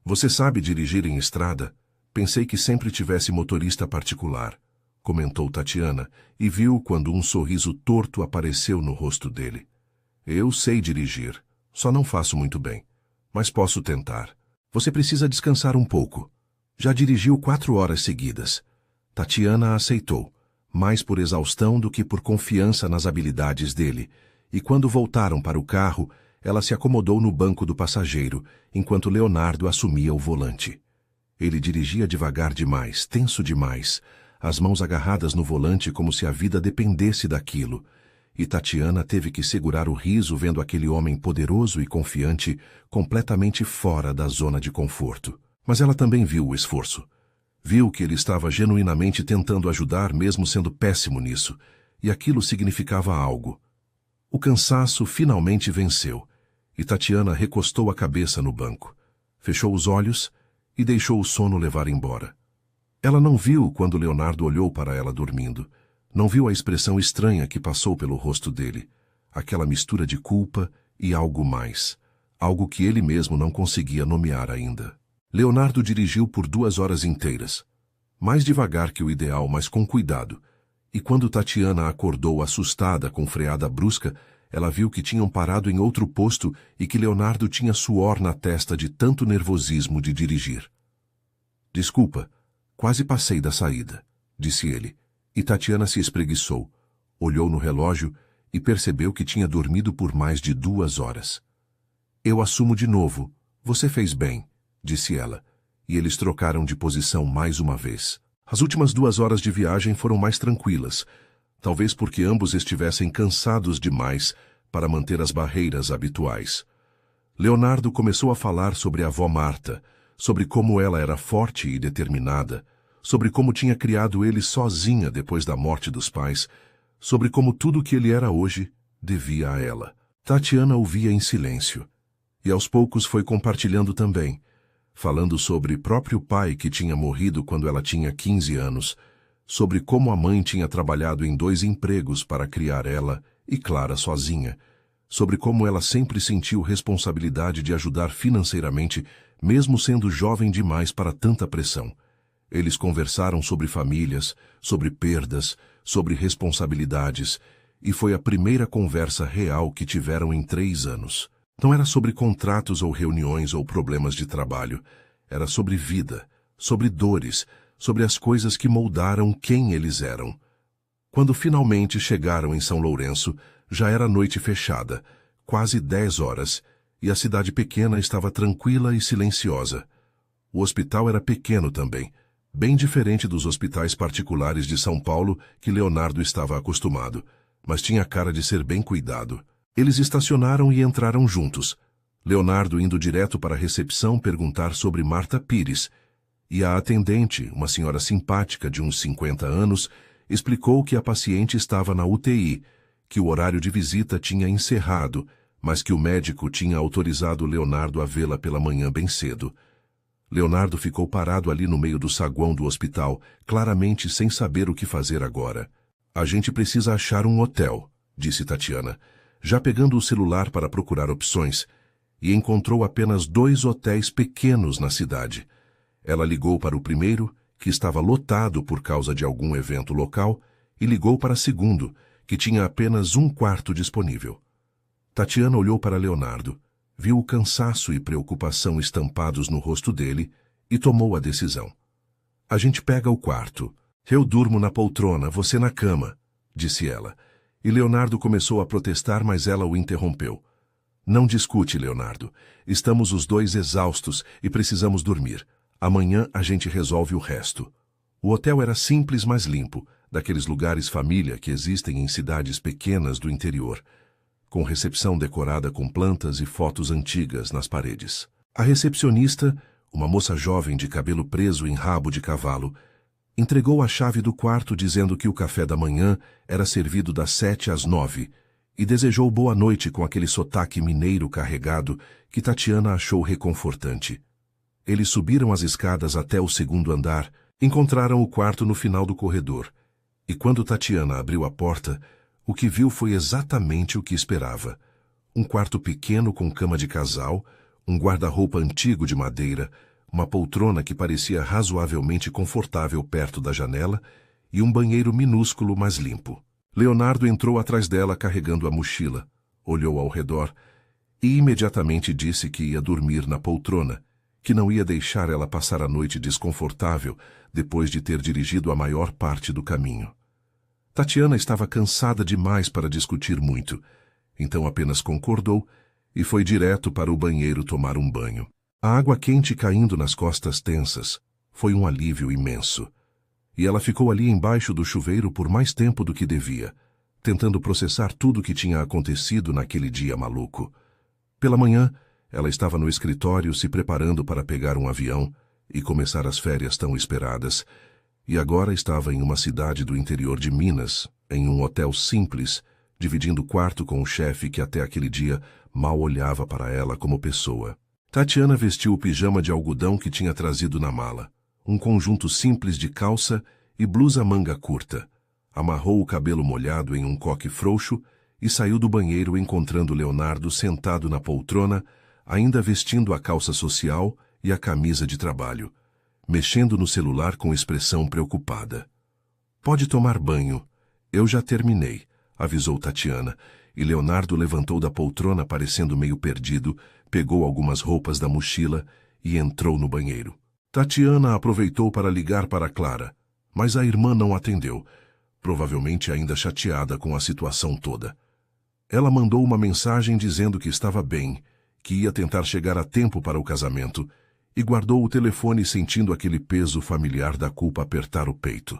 Você sabe dirigir em estrada? Pensei que sempre tivesse motorista particular, comentou Tatiana, e viu quando um sorriso torto apareceu no rosto dele. Eu sei dirigir, só não faço muito bem, mas posso tentar. Você precisa descansar um pouco. Já dirigiu 4 horas seguidas. Tatiana aceitou, mais por exaustão do que por confiança nas habilidades dele, e quando voltaram para o carro, ela se acomodou no banco do passageiro, enquanto Leonardo assumia o volante. Ele dirigia devagar demais, tenso demais, as mãos agarradas no volante como se a vida dependesse daquilo, e Tatiana teve que segurar o riso vendo aquele homem poderoso e confiante completamente fora da zona de conforto. Mas ela também viu o esforço. Viu que ele estava genuinamente tentando ajudar mesmo sendo péssimo nisso, e aquilo significava algo. O cansaço finalmente venceu, e Tatiana recostou a cabeça no banco, fechou os olhos e deixou o sono levar embora. Ela não viu quando Leonardo olhou para ela dormindo, não viu a expressão estranha que passou pelo rosto dele, aquela mistura de culpa e algo mais, algo que ele mesmo não conseguia nomear ainda. Leonardo dirigiu por 2 horas inteiras, mais devagar que o ideal, mas com cuidado, e quando Tatiana acordou assustada com freada brusca, ela viu que tinham parado em outro posto e que Leonardo tinha suor na testa de tanto nervosismo de dirigir. Desculpa, quase passei da saída, disse ele, e Tatiana se espreguiçou, olhou no relógio e percebeu que tinha dormido por mais de 2 horas. Eu assumo de novo, você fez bem, disse ela, e eles trocaram de posição mais uma vez. As últimas 2 horas de viagem foram mais tranquilas, talvez porque ambos estivessem cansados demais para manter as barreiras habituais. Leonardo começou a falar sobre a avó Marta, sobre como ela era forte e determinada, sobre como tinha criado ele sozinha depois da morte dos pais, sobre como tudo o que ele era hoje devia a ela. Tatiana ouvia em silêncio, e aos poucos foi compartilhando também, falando sobre próprio pai que tinha morrido quando ela tinha 15 anos, sobre como a mãe tinha trabalhado em 2 empregos para criar ela e Clara sozinha, sobre como ela sempre sentiu responsabilidade de ajudar financeiramente, mesmo sendo jovem demais para tanta pressão. Eles conversaram sobre famílias, sobre perdas, sobre responsabilidades, e foi a primeira conversa real que tiveram em 3 anos. Não era sobre contratos ou reuniões ou problemas de trabalho. Era sobre vida, sobre dores, sobre as coisas que moldaram quem eles eram. Quando finalmente chegaram em São Lourenço, já era noite fechada, quase 10 horas, e a cidade pequena estava tranquila e silenciosa. O hospital era pequeno também, bem diferente dos hospitais particulares de São Paulo que Leonardo estava acostumado, mas tinha cara de ser bem cuidado. Eles estacionaram e entraram juntos, Leonardo indo direto para a recepção perguntar sobre Marta Pires, e a atendente, uma senhora simpática de uns 50 anos, explicou que a paciente estava na UTI, que o horário de visita tinha encerrado, mas que o médico tinha autorizado Leonardo a vê-la pela manhã bem cedo. Leonardo ficou parado ali no meio do saguão do hospital, claramente sem saber o que fazer agora. A gente precisa achar um hotel, disse Tatiana, já pegando o celular para procurar opções, e encontrou apenas 2 hotéis pequenos na cidade. Ela ligou para o primeiro, que estava lotado por causa de algum evento local, e ligou para o segundo, que tinha apenas um quarto disponível. Tatiana olhou para Leonardo, viu o cansaço e preocupação estampados no rosto dele e tomou a decisão. A gente pega o quarto. Eu durmo na poltrona, você na cama, disse ela. E Leonardo começou a protestar, mas ela o interrompeu. Não discute, Leonardo. Estamos os 2 exaustos e precisamos dormir. Amanhã a gente resolve o resto. O hotel era simples, mas limpo, daqueles lugares família que existem em cidades pequenas do interior, com recepção decorada com plantas e fotos antigas nas paredes. A recepcionista, uma moça jovem de cabelo preso em rabo de cavalo, entregou a chave do quarto dizendo que o café da manhã era servido das 7 às 9 e desejou boa noite com aquele sotaque mineiro carregado que Tatiana achou reconfortante. Eles subiram as escadas até o 2º andar, encontraram o quarto no final do corredor, e quando Tatiana abriu a porta, o que viu foi exatamente o que esperava. Um quarto pequeno com cama de casal, um guarda-roupa antigo de madeira, uma poltrona que parecia razoavelmente confortável perto da janela e um banheiro minúsculo, mas limpo. Leonardo entrou atrás dela carregando a mochila, olhou ao redor e imediatamente disse que ia dormir na poltrona, que não ia deixar ela passar a noite desconfortável depois de ter dirigido a maior parte do caminho. Tatiana estava cansada demais para discutir muito, então apenas concordou e foi direto para o banheiro tomar um banho. A água quente caindo nas costas tensas foi um alívio imenso. E ela ficou ali embaixo do chuveiro por mais tempo do que devia, tentando processar tudo o que tinha acontecido naquele dia maluco. Pela manhã, ela estava no escritório se preparando para pegar um avião e começar as férias tão esperadas, e agora estava em uma cidade do interior de Minas, em um hotel simples, dividindo quarto com um chefe que até aquele dia mal olhava para ela como pessoa. Tatiana vestiu o pijama de algodão que tinha trazido na mala, um conjunto simples de calça e blusa manga curta. Amarrou o cabelo molhado em um coque frouxo e saiu do banheiro encontrando Leonardo sentado na poltrona, ainda vestindo a calça social e a camisa de trabalho, mexendo no celular com expressão preocupada. Pode tomar banho. Eu já terminei, avisou Tatiana, e Leonardo levantou da poltrona parecendo meio perdido, pegou algumas roupas da mochila e entrou no banheiro. Tatiana aproveitou para ligar para Clara, mas a irmã não atendeu, provavelmente ainda chateada com a situação toda. Ela mandou uma mensagem dizendo que estava bem, que ia tentar chegar a tempo para o casamento, e guardou o telefone sentindo aquele peso familiar da culpa apertar o peito.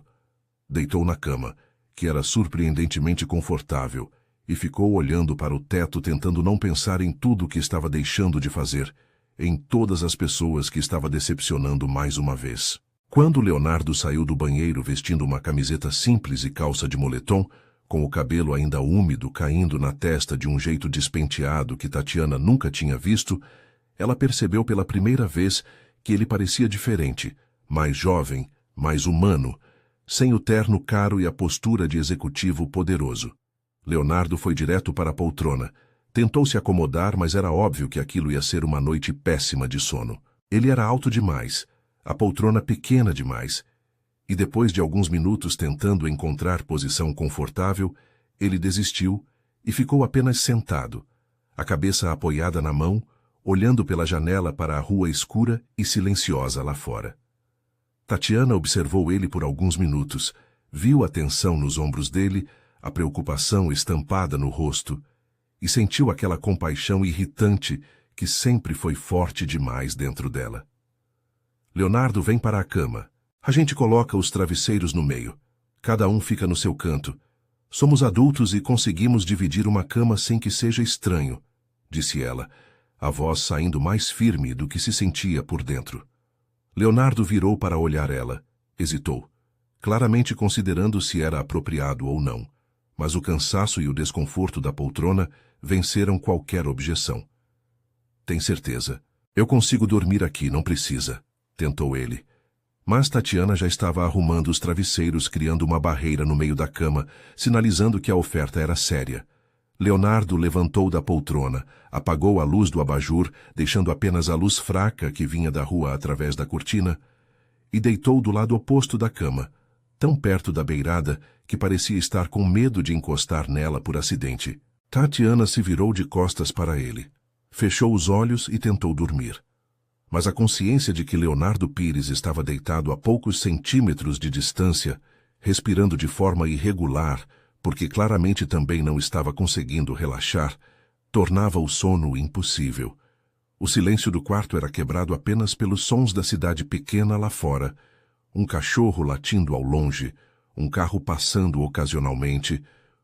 Deitou na cama, que era surpreendentemente confortável, e ficou olhando para o teto tentando não pensar em tudo o que estava deixando de fazer, em todas as pessoas que estava decepcionando mais uma vez. Quando Leonardo saiu do banheiro vestindo uma camiseta simples e calça de moletom, com o cabelo ainda úmido caindo na testa de um jeito despenteado que Tatiana nunca tinha visto, ela percebeu pela primeira vez que ele parecia diferente, mais jovem, mais humano, sem o terno caro e a postura de executivo poderoso. Leonardo foi direto para a poltrona. Tentou se acomodar, mas era óbvio que aquilo ia ser uma noite péssima de sono. Ele era alto demais, a poltrona pequena demais, e depois de alguns minutos tentando encontrar posição confortável, ele desistiu e ficou apenas sentado, a cabeça apoiada na mão, olhando pela janela para a rua escura e silenciosa lá fora. Tatiana observou ele por alguns minutos, viu a tensão nos ombros dele, a preocupação estampada no rosto, e sentiu aquela compaixão irritante que sempre foi forte demais dentro dela. Leonardo vem para a cama. A gente coloca os travesseiros no meio. Cada um fica no seu canto. Somos adultos e conseguimos dividir uma cama sem que seja estranho, disse ela, a voz saindo mais firme do que se sentia por dentro. Leonardo virou para olhar ela. Hesitou, claramente considerando se era apropriado ou não. mas o cansaço e o desconforto da poltrona venceram qualquer objeção. Tem certeza? Eu consigo dormir aqui, não precisa, tentou ele. Mas Tatiana já estava arrumando os travesseiros, criando uma barreira no meio da cama, sinalizando que a oferta era séria. Leonardo levantou da poltrona, apagou a luz do abajur, deixando apenas a luz fraca que vinha da rua através da cortina, e deitou do lado oposto da cama, tão perto da beirada que parecia estar com medo de encostar nela por acidente. Tatiana se virou de costas para ele, fechou os olhos e tentou dormir. Mas a consciência de que Leonardo Pires estava deitado a poucos centímetros de distância, respirando de forma irregular, porque claramente também não estava conseguindo relaxar, tornava o sono impossível. O silêncio do quarto era quebrado apenas pelos sons da cidade pequena lá fora, um cachorro latindo ao longe, um carro passando ocasionalmente,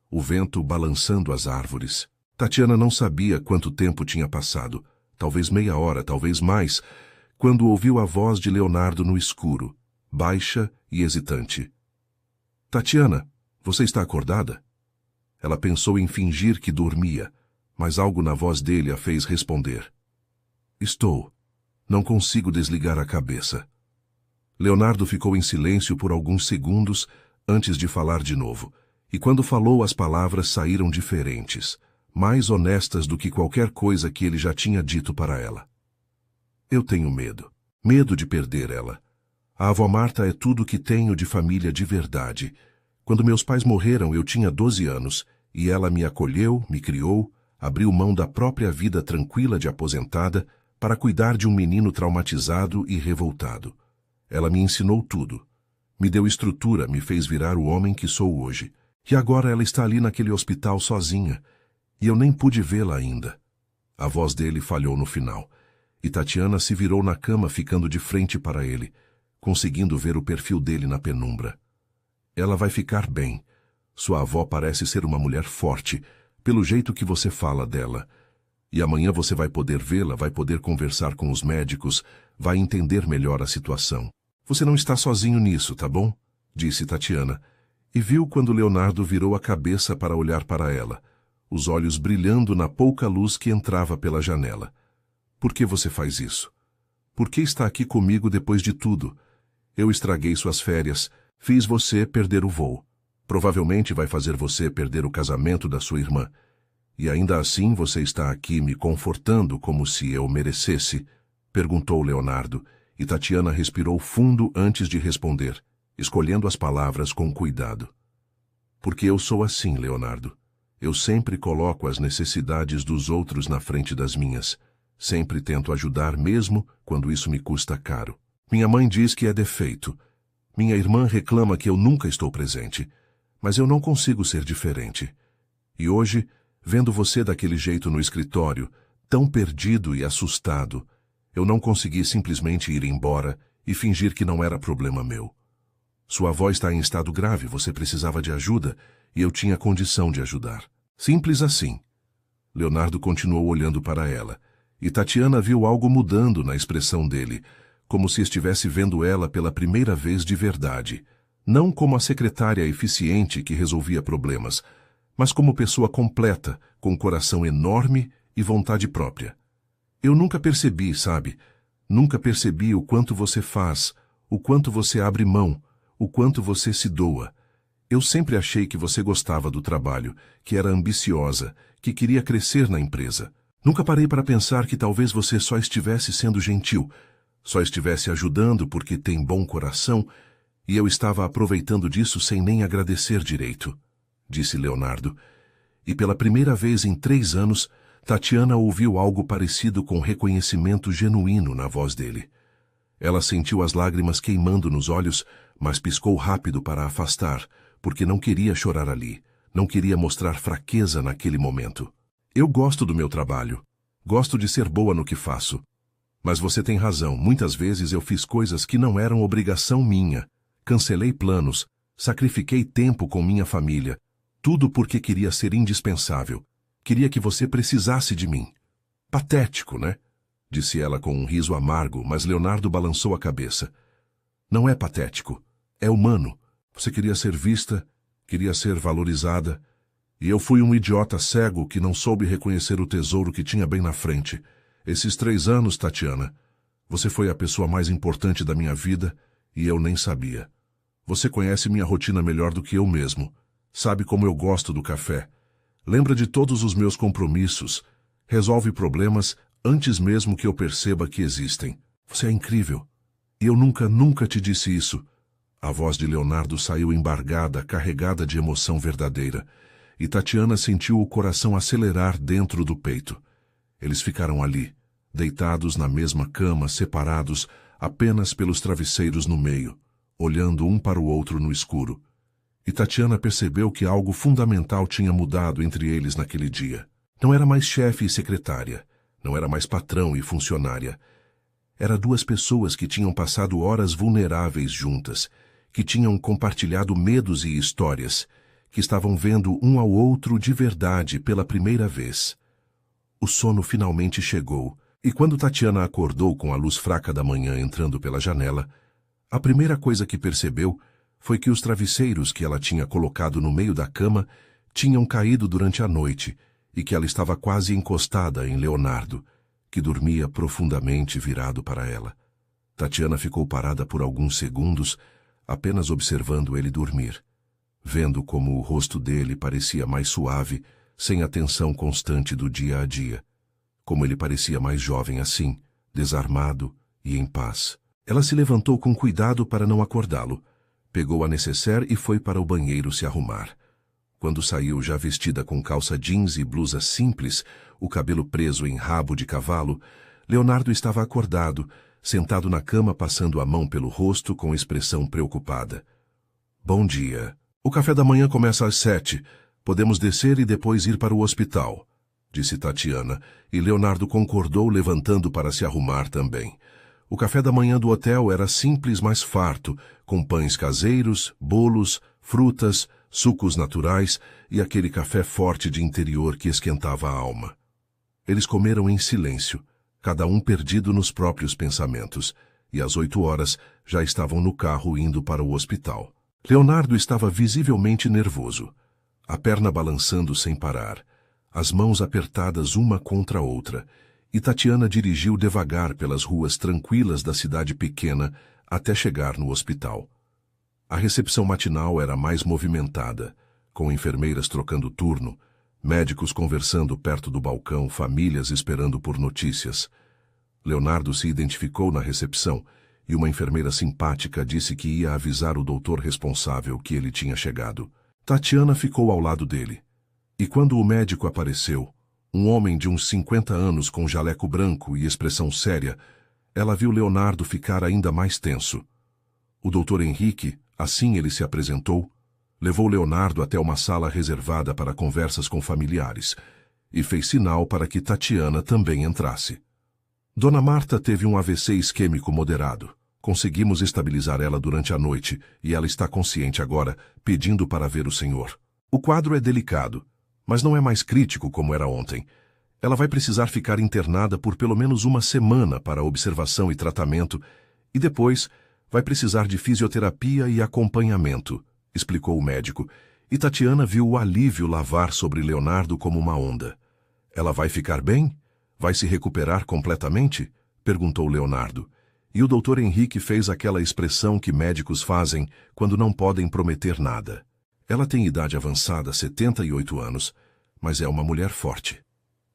o vento balançando as árvores. Tatiana não sabia quanto tempo tinha passado, talvez meia hora, talvez mais, quando ouviu a voz de Leonardo no escuro, baixa e hesitante. Tatiana, você está acordada? Ela pensou em fingir que dormia, mas algo na voz dele a fez responder. Estou. Não consigo desligar a cabeça. Leonardo ficou em silêncio por alguns segundos antes de falar de novo, e quando falou as palavras saíram diferentes, mais honestas do que qualquer coisa que ele já tinha dito para ela. Eu tenho medo. Medo de perder ela. A avó Marta é tudo que tenho de família de verdade. Quando meus pais morreram, eu tinha 12 anos, e ela me acolheu, me criou, abriu mão da própria vida tranquila de aposentada para cuidar de um menino traumatizado e revoltado. Ela me ensinou tudo. Me deu estrutura, me fez virar o homem que sou hoje. E agora ela está ali naquele hospital sozinha, e eu nem pude vê-la ainda. A voz dele falhou no final, e Tatiana se virou na cama ficando de frente para ele, conseguindo ver o perfil dele na penumbra. Ela vai ficar bem. Sua avó parece ser uma mulher forte, pelo jeito que você fala dela. E amanhã você vai poder vê-la, vai poder conversar com os médicos, vai entender melhor a situação. Você não está sozinho nisso, tá bom? Disse Tatiana, e viu quando Leonardo virou a cabeça para olhar para ela, os olhos brilhando na pouca luz que entrava pela janela. Por que você faz isso? Por que está aqui comigo depois de tudo? Eu estraguei suas férias, fiz você perder o voo. Provavelmente vai fazer você perder o casamento da sua irmã. E ainda assim você está aqui me confortando como se eu merecesse? Perguntou Leonardo, e Tatiana respirou fundo antes de responder, escolhendo as palavras com cuidado. Porque eu sou assim, Leonardo. Eu sempre coloco as necessidades dos outros na frente das minhas. Sempre tento ajudar mesmo quando isso me custa caro. Minha mãe diz que é defeito. Minha irmã reclama que eu nunca estou presente. Mas eu não consigo ser diferente. E hoje, vendo você daquele jeito no escritório, tão perdido e assustado, eu não consegui simplesmente ir embora e fingir que não era problema meu. Sua avó está em estado grave, você precisava de ajuda, e eu tinha condição de ajudar. Simples assim. Leonardo continuou olhando para ela, e Tatiana viu algo mudando na expressão dele, como se estivesse vendo ela pela primeira vez de verdade, não como a secretária eficiente que resolvia problemas, mas como pessoa completa, com coração enorme e vontade própria. Eu nunca percebi, sabe? Nunca percebi o quanto você faz, o quanto você abre mão, o quanto você se doa. Eu sempre achei que você gostava do trabalho, que era ambiciosa, que queria crescer na empresa. Nunca parei para pensar que talvez você só estivesse sendo gentil, só estivesse ajudando porque tem bom coração, e eu estava aproveitando disso sem nem agradecer direito, disse Leonardo. E pela primeira vez em 3 anos, Tatiana ouviu algo parecido com reconhecimento genuíno na voz dele. Ela sentiu as lágrimas queimando nos olhos, mas piscou rápido para afastar, porque não queria chorar ali, não queria mostrar fraqueza naquele momento. Eu gosto do meu trabalho. Gosto de ser boa no que faço. Mas você tem razão, muitas vezes eu fiz coisas que não eram obrigação minha. Cancelei planos, sacrifiquei tempo com minha família. Tudo porque queria ser indispensável. Queria que você precisasse de mim. Patético, né? Disse ela com um riso amargo, mas Leonardo balançou a cabeça. Não é patético. É humano. Você queria ser vista, queria ser valorizada, E eu fui um idiota cego que não soube reconhecer o tesouro que tinha bem na frente. Esses 3 anos, Tatiana, você foi a pessoa mais importante da minha vida e eu nem sabia. Você conhece minha rotina melhor do que eu mesmo. Sabe como eu gosto do café. Lembra de todos os meus compromissos. Resolve problemas antes mesmo que eu perceba que existem. Você é incrível. E eu nunca te disse isso. A voz de Leonardo saiu embargada, carregada de emoção verdadeira. E Tatiana sentiu o coração acelerar dentro do peito. Eles ficaram ali, deitados na mesma cama, separados apenas pelos travesseiros no meio, olhando um para o outro no escuro. E Tatiana percebeu que algo fundamental tinha mudado entre eles naquele dia. Não era mais chefe e secretária, não era mais patrão e funcionária. Era 2 pessoas que tinham passado horas vulneráveis juntas, que tinham compartilhado medos e histórias, que estavam vendo um ao outro de verdade pela primeira vez. O sono finalmente chegou, e quando Tatiana acordou com a luz fraca da manhã entrando pela janela, a primeira coisa que percebeu foi que os travesseiros que ela tinha colocado no meio da cama tinham caído durante a noite e que ela estava quase encostada em Leonardo, que dormia profundamente virado para ela. Tatiana ficou parada por alguns segundos, apenas observando ele dormir, vendo como o rosto dele parecia mais suave, sem a tensão constante do dia a dia. Como ele parecia mais jovem assim, desarmado e em paz. Ela se levantou com cuidado para não acordá-lo, pegou a nécessaire e foi para o banheiro se arrumar. Quando saiu já vestida com calça jeans e blusa simples, o cabelo preso em rabo de cavalo, Leonardo estava acordado, sentado na cama passando a mão pelo rosto com expressão preocupada. Bom dia. O café da manhã começa às 7. Podemos descer e depois ir para o hospital, disse Tatiana, e Leonardo concordou levantando para se arrumar também. O café da manhã do hotel era simples, mas farto, com pães caseiros, bolos, frutas, sucos naturais e aquele café forte de interior que esquentava a alma. Eles comeram em silêncio, cada um perdido nos próprios pensamentos, e às 8 horas já estavam no carro indo para o hospital. Leonardo estava visivelmente nervoso, a perna balançando sem parar, as mãos apertadas uma contra a outra, e Tatiana dirigiu devagar pelas ruas tranquilas da cidade pequena até chegar no hospital. A recepção matinal era mais movimentada, com enfermeiras trocando turno, médicos conversando perto do balcão, famílias esperando por notícias. Leonardo se identificou na recepção e uma enfermeira simpática disse que ia avisar o doutor responsável que ele tinha chegado. Tatiana ficou ao lado dele. E quando o médico apareceu, um homem de uns 50 anos com jaleco branco e expressão séria, ela viu Leonardo ficar ainda mais tenso. O doutor Henrique, assim ele se apresentou, levou Leonardo até uma sala reservada para conversas com familiares e fez sinal para que Tatiana também entrasse. Dona Marta teve um AVC isquêmico moderado. Conseguimos estabilizar ela durante a noite e ela está consciente agora, pedindo para ver o senhor. O quadro é delicado, mas não é mais crítico como era ontem. Ela vai precisar ficar internada por pelo menos 1 semana para observação e tratamento e depois vai precisar de fisioterapia e acompanhamento, explicou o médico, e Tatiana viu o alívio lavar sobre Leonardo como uma onda. Ela vai ficar bem? Vai se recuperar completamente? Perguntou Leonardo. E o doutor Henrique fez aquela expressão que médicos fazem quando não podem prometer nada. Ela tem idade avançada, 78 anos, mas é uma mulher forte.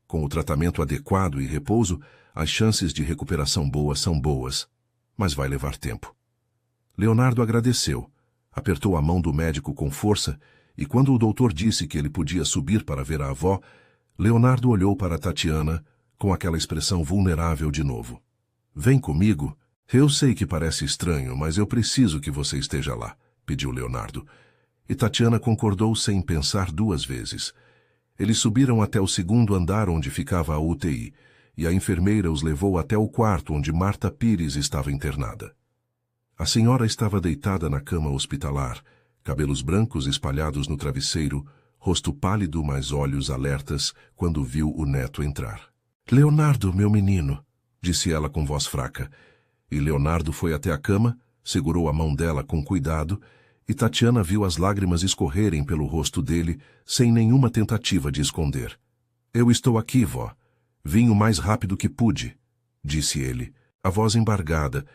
Com o tratamento adequado e repouso, as chances de recuperação boas são boas, mas vai levar tempo. Leonardo agradeceu, apertou a mão do médico com força e quando o doutor disse que ele podia subir para ver a avó, Leonardo olhou para Tatiana com aquela expressão vulnerável de novo. Vem comigo? Eu sei que parece estranho, mas eu preciso que você esteja lá, pediu Leonardo. E Tatiana concordou sem pensar 2 vezes. Eles subiram até o 2º andar onde ficava a UTI, e a enfermeira os levou até o quarto onde Marta Pires estava internada. A senhora estava deitada na cama hospitalar, cabelos brancos espalhados no travesseiro, rosto pálido, mas olhos alertas quando viu o neto entrar. Leonardo, meu menino, disse ela com voz fraca, e Leonardo foi até a cama, segurou a mão dela com cuidado E Tatiana viu as lágrimas escorrerem pelo rosto dele, sem nenhuma tentativa de esconder. Eu estou aqui, vó. Vim o mais rápido que pude, disse ele, a voz embargada,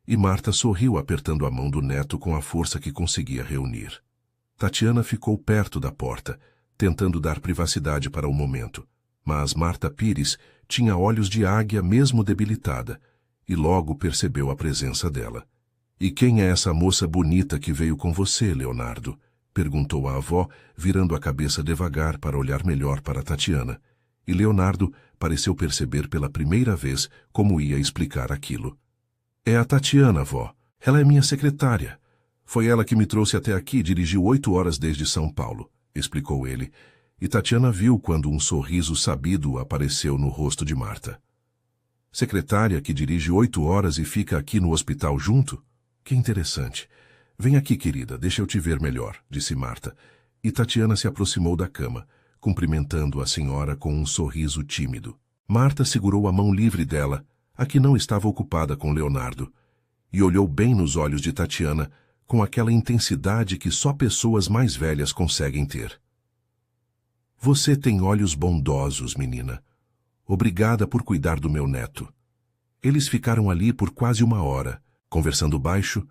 e Marta sorriu apertando a mão do neto com a força que conseguia reunir. Tatiana ficou perto da porta, tentando dar privacidade para o momento, mas Marta Pires tinha olhos de águia mesmo debilitada, e logo percebeu a presença dela. E quem é essa moça bonita que veio com você, Leonardo? Perguntou a avó, virando a cabeça devagar para olhar melhor para Tatiana. E Leonardo pareceu perceber pela primeira vez como ia explicar aquilo. É a Tatiana, vó. Ela é minha secretária. Foi ela que me trouxe até aqui e dirigiu 8 horas desde São Paulo, explicou ele. E Tatiana viu quando um sorriso sabido apareceu no rosto de Marta. Secretária que dirige 8 horas e fica aqui no hospital junto? Que interessante. Vem aqui, querida, deixa eu te ver melhor, disse Marta. E Tatiana se aproximou da cama, cumprimentando a senhora com um sorriso tímido. Marta segurou a mão livre dela, a que não estava ocupada com Leonardo, e olhou bem nos olhos de Tatiana com aquela intensidade que só pessoas mais velhas conseguem ter. Você tem olhos bondosos, menina. Obrigada por cuidar do meu neto. Eles ficaram ali por quase 1 hora, conversando baixo,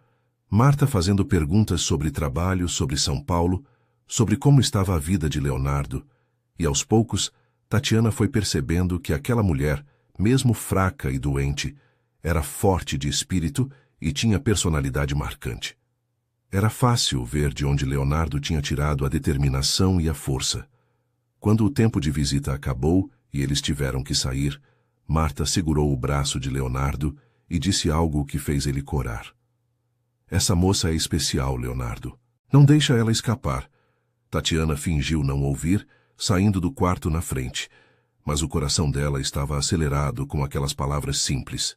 Marta fazendo perguntas sobre trabalho, sobre São Paulo, sobre como estava a vida de Leonardo, e aos poucos, Tatiana foi percebendo que aquela mulher, mesmo fraca e doente, era forte de espírito e tinha personalidade marcante. Era fácil ver de onde Leonardo tinha tirado a determinação e a força. Quando o tempo de visita acabou e eles tiveram que sair, Marta segurou o braço de Leonardo e disse algo que fez ele corar. Essa moça é especial, Leonardo. Não deixa ela escapar. Tatiana fingiu não ouvir, saindo do quarto na frente, mas o coração dela estava acelerado com aquelas palavras simples.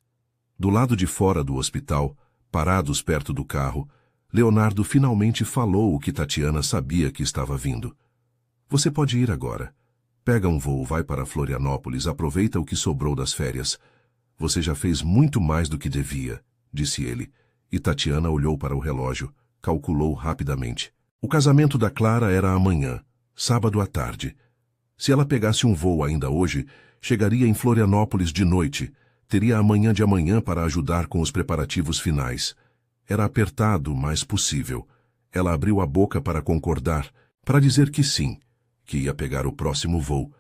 Do lado de fora do hospital, parados perto do carro, Leonardo finalmente falou o que Tatiana sabia que estava vindo. Você pode ir agora. Pega um voo, vai para Florianópolis, aproveita o que sobrou das férias. Você já fez muito mais do que devia, disse ele, e Tatiana olhou para o relógio, calculou rapidamente. O casamento da Clara era amanhã, sábado à tarde. Se ela pegasse um voo ainda hoje, chegaria em Florianópolis de noite, teria a manhã de amanhã para ajudar com os preparativos finais. Era apertado, mas possível. Ela abriu a boca para concordar, para dizer que sim, que ia pegar o próximo voo.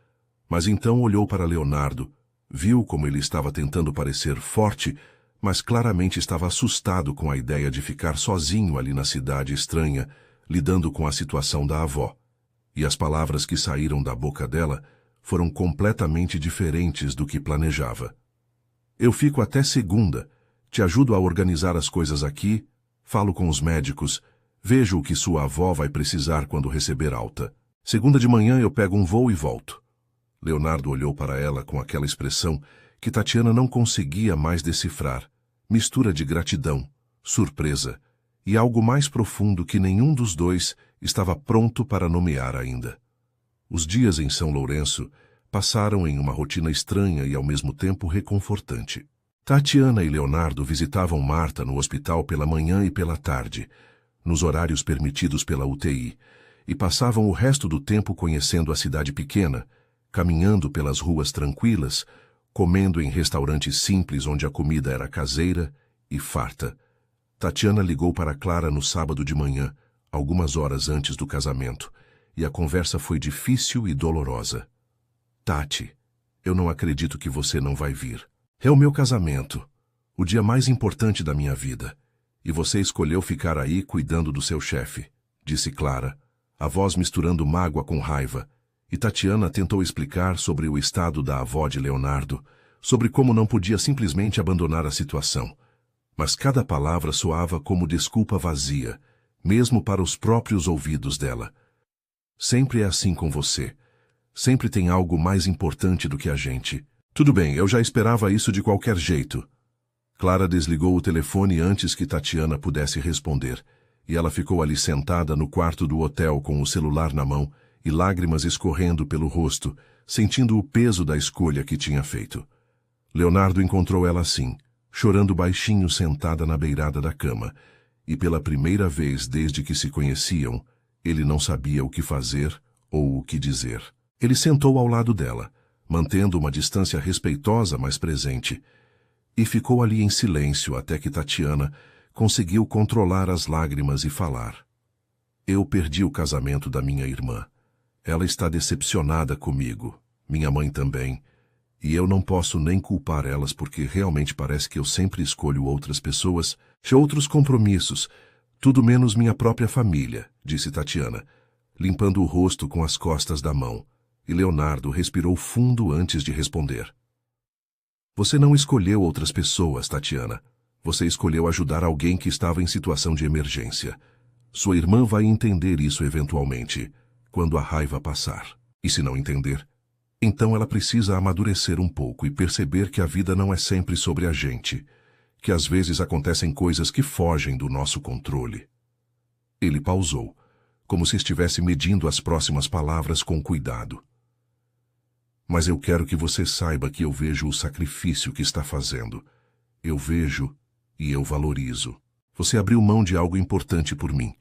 Mas então olhou para Leonardo, viu como ele estava tentando parecer forte, mas claramente estava assustado com a ideia de ficar sozinho ali na cidade estranha, lidando com a situação da avó. E as palavras que saíram da boca dela foram completamente diferentes do que planejava. Eu fico até segunda, te ajudo a organizar as coisas aqui, falo com os médicos, vejo o que sua avó vai precisar quando receber alta. Segunda de manhã eu pego um voo e volto. Leonardo olhou para ela com aquela expressão que Tatiana não conseguia mais decifrar, mistura de gratidão, surpresa e algo mais profundo que nenhum dos dois estava pronto para nomear ainda. Os dias em São Lourenço passaram em uma rotina estranha e ao mesmo tempo reconfortante. Tatiana e Leonardo visitavam Marta no hospital pela manhã e pela tarde, nos horários permitidos pela UTI, e passavam o resto do tempo conhecendo a cidade pequena, caminhando pelas ruas tranquilas, comendo em restaurantes simples onde a comida era caseira e farta. Tatiana ligou para Clara no sábado de manhã, algumas horas antes do casamento, e a conversa foi difícil e dolorosa. Tati, eu não acredito que você não vai vir. É o meu casamento, o dia mais importante da minha vida, e você escolheu ficar aí cuidando do seu chefe, disse Clara, a voz misturando mágoa com raiva, e Tatiana tentou explicar sobre o estado da avó de Leonardo, sobre como não podia simplesmente abandonar a situação. Mas cada palavra soava como desculpa vazia, mesmo para os próprios ouvidos dela. Sempre é assim com você. Sempre tem algo mais importante do que a gente. Tudo bem, eu já esperava isso de qualquer jeito. Clara desligou o telefone antes que Tatiana pudesse responder, e ela ficou ali sentada no quarto do hotel com o celular na mão e lágrimas escorrendo pelo rosto, sentindo o peso da escolha que tinha feito. Leonardo encontrou ela assim, chorando baixinho sentada na beirada da cama, e pela primeira vez desde que se conheciam, ele não sabia o que fazer ou o que dizer. Ele sentou ao lado dela, mantendo uma distância respeitosa, mas presente, e ficou ali em silêncio até que Tatiana conseguiu controlar as lágrimas e falar. Eu perdi o casamento da minha irmã. Ela está decepcionada comigo, minha mãe também, e eu não posso nem culpar elas porque realmente parece que eu sempre escolho outras pessoas, outros compromissos, tudo menos minha própria família, disse Tatiana, limpando o rosto com as costas da mão, e Leonardo respirou fundo antes de responder. Você não escolheu outras pessoas, Tatiana. Você escolheu ajudar alguém que estava em situação de emergência. Sua irmã vai entender isso eventualmente, quando a raiva passar. E se não entender, então ela precisa amadurecer um pouco e perceber que a vida não é sempre sobre a gente, que às vezes acontecem coisas que fogem do nosso controle. Ele pausou, como se estivesse medindo as próximas palavras com cuidado. Mas eu quero que você saiba que eu vejo o sacrifício que está fazendo. Eu vejo e eu valorizo. Você abriu mão de algo importante por mim,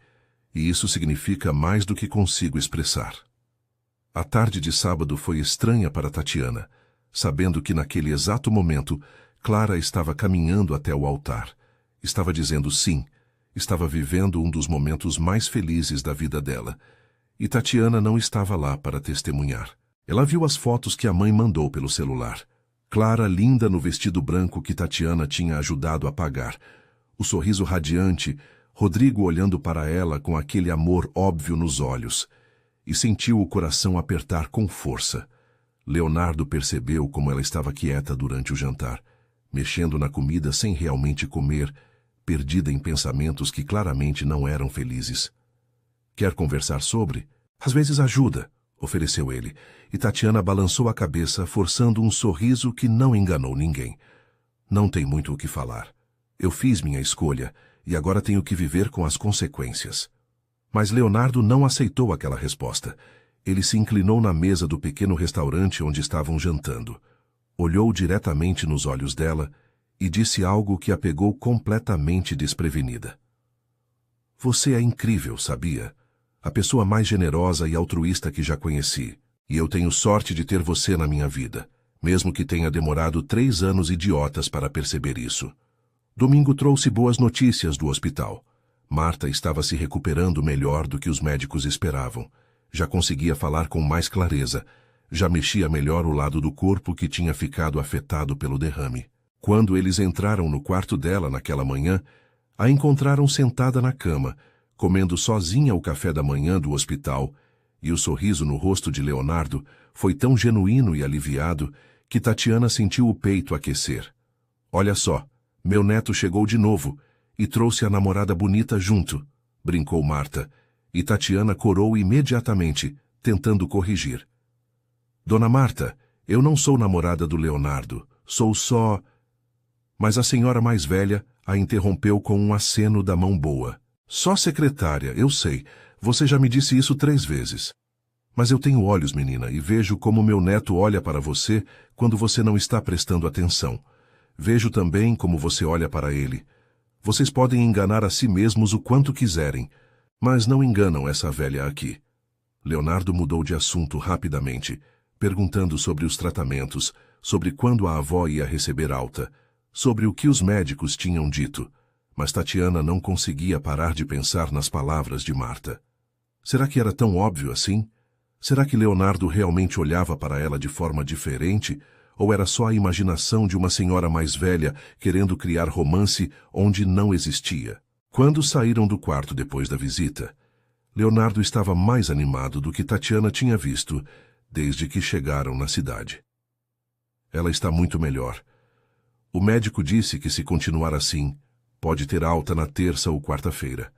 e isso significa mais do que consigo expressar. A tarde de sábado foi estranha para Tatiana, sabendo que naquele exato momento Clara estava caminhando até o altar. Estava dizendo sim, estava vivendo um dos momentos mais felizes da vida dela, e Tatiana não estava lá para testemunhar. Ela viu as fotos que a mãe mandou pelo celular. Clara linda no vestido branco que Tatiana tinha ajudado a pagar, o sorriso radiante, Rodrigo olhando para ela com aquele amor óbvio nos olhos, e sentiu o coração apertar com força. Leonardo percebeu como ela estava quieta durante o jantar, mexendo na comida sem realmente comer, perdida em pensamentos que claramente não eram felizes. Quer conversar sobre? Às vezes ajuda, ofereceu ele, e Tatiana balançou a cabeça, forçando um sorriso que não enganou ninguém. Não tem muito o que falar. Eu fiz minha escolha, e agora tenho que viver com as consequências. Mas Leonardo não aceitou aquela resposta. Ele se inclinou na mesa do pequeno restaurante onde estavam jantando. Olhou diretamente nos olhos dela e disse algo que a pegou completamente desprevenida. Você é incrível, sabia? A pessoa mais generosa e altruísta que já conheci. E eu tenho sorte de ter você na minha vida, mesmo que tenha demorado 3 anos idiotas para perceber isso. Domingo trouxe boas notícias do hospital. Marta estava se recuperando melhor do que os médicos esperavam. Já conseguia falar com mais clareza. Já mexia melhor o lado do corpo que tinha ficado afetado pelo derrame. Quando eles entraram no quarto dela naquela manhã, a encontraram sentada na cama, comendo sozinha o café da manhã do hospital, e o sorriso no rosto de Leonardo foi tão genuíno e aliviado que Tatiana sentiu o peito aquecer. Olha só, meu neto chegou de novo e trouxe a namorada bonita junto, brincou Marta, e Tatiana corou imediatamente, tentando corrigir. Dona Marta, eu não sou namorada do Leonardo, sou só... Mas a senhora mais velha a interrompeu com um aceno da mão boa. Só secretária, eu sei, você já me disse isso 3 vezes. Mas eu tenho olhos, menina, e vejo como meu neto olha para você quando você não está prestando atenção. Vejo também como você olha para ele. Vocês podem enganar a si mesmos o quanto quiserem, mas não enganam essa velha aqui. Leonardo mudou de assunto rapidamente, perguntando sobre os tratamentos, sobre quando a avó ia receber alta, sobre o que os médicos tinham dito, mas Tatiana não conseguia parar de pensar nas palavras de Marta. Será que era tão óbvio assim? Será que Leonardo realmente olhava para ela de forma diferente, ou era só a imaginação de uma senhora mais velha querendo criar romance onde não existia? Quando saíram do quarto depois da visita, Leonardo estava mais animado do que Tatiana tinha visto desde que chegaram na cidade. Ela está muito melhor. O médico disse que se continuar assim, pode ter alta na terça ou quarta-feira.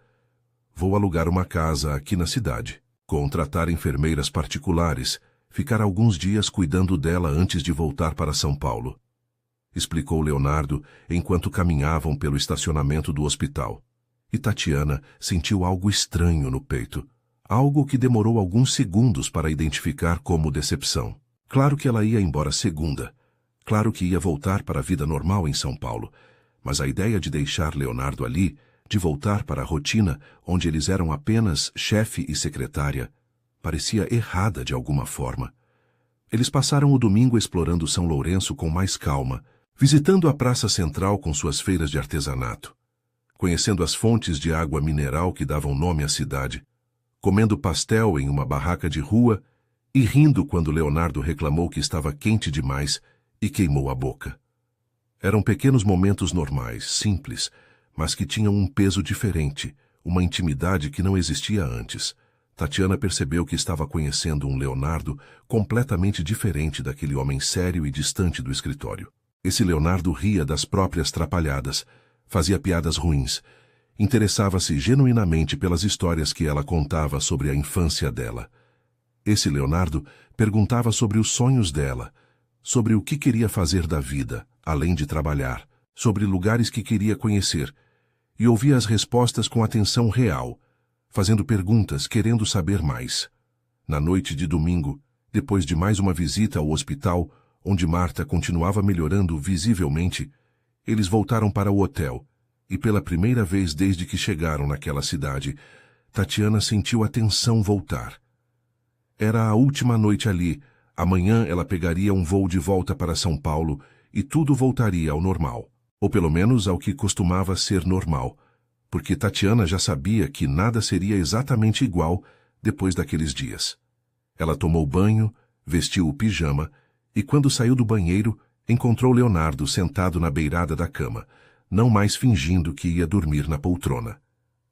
Vou alugar uma casa aqui na cidade, contratar enfermeiras particulares, ficar alguns dias cuidando dela antes de voltar para São Paulo, explicou Leonardo enquanto caminhavam pelo estacionamento do hospital. E Tatiana sentiu algo estranho no peito, algo que demorou alguns segundos para identificar como decepção. Claro que ela ia embora segunda, claro que ia voltar para a vida normal em São Paulo, mas a ideia de deixar Leonardo ali, de voltar para a rotina onde eles eram apenas chefe e secretária, parecia errada de alguma forma. Eles passaram o domingo explorando São Lourenço com mais calma, visitando a praça central com suas feiras de artesanato, conhecendo as fontes de água mineral que davam nome à cidade, comendo pastel em uma barraca de rua e rindo quando Leonardo reclamou que estava quente demais e queimou a boca. Eram pequenos momentos normais, simples, mas que tinham um peso diferente, uma intimidade que não existia antes. Tatiana percebeu que estava conhecendo um Leonardo completamente diferente daquele homem sério e distante do escritório. Esse Leonardo ria das próprias trapalhadas, fazia piadas ruins, interessava-se genuinamente pelas histórias que ela contava sobre a infância dela. Esse Leonardo perguntava sobre os sonhos dela, sobre o que queria fazer da vida, além de trabalhar, sobre lugares que queria conhecer, e ouvia as respostas com atenção real, fazendo perguntas, querendo saber mais. Na noite de domingo, depois de mais uma visita ao hospital, onde Marta continuava melhorando visivelmente, eles voltaram para o hotel, e pela primeira vez desde que chegaram naquela cidade, Tatiana sentiu a tensão voltar. Era a última noite ali, amanhã ela pegaria um voo de volta para São Paulo e tudo voltaria ao normal, ou pelo menos ao que costumava ser normal, porque Tatiana já sabia que nada seria exatamente igual depois daqueles dias. Ela tomou banho, vestiu o pijama e, quando saiu do banheiro, encontrou Leonardo sentado na beirada da cama, não mais fingindo que ia dormir na poltrona,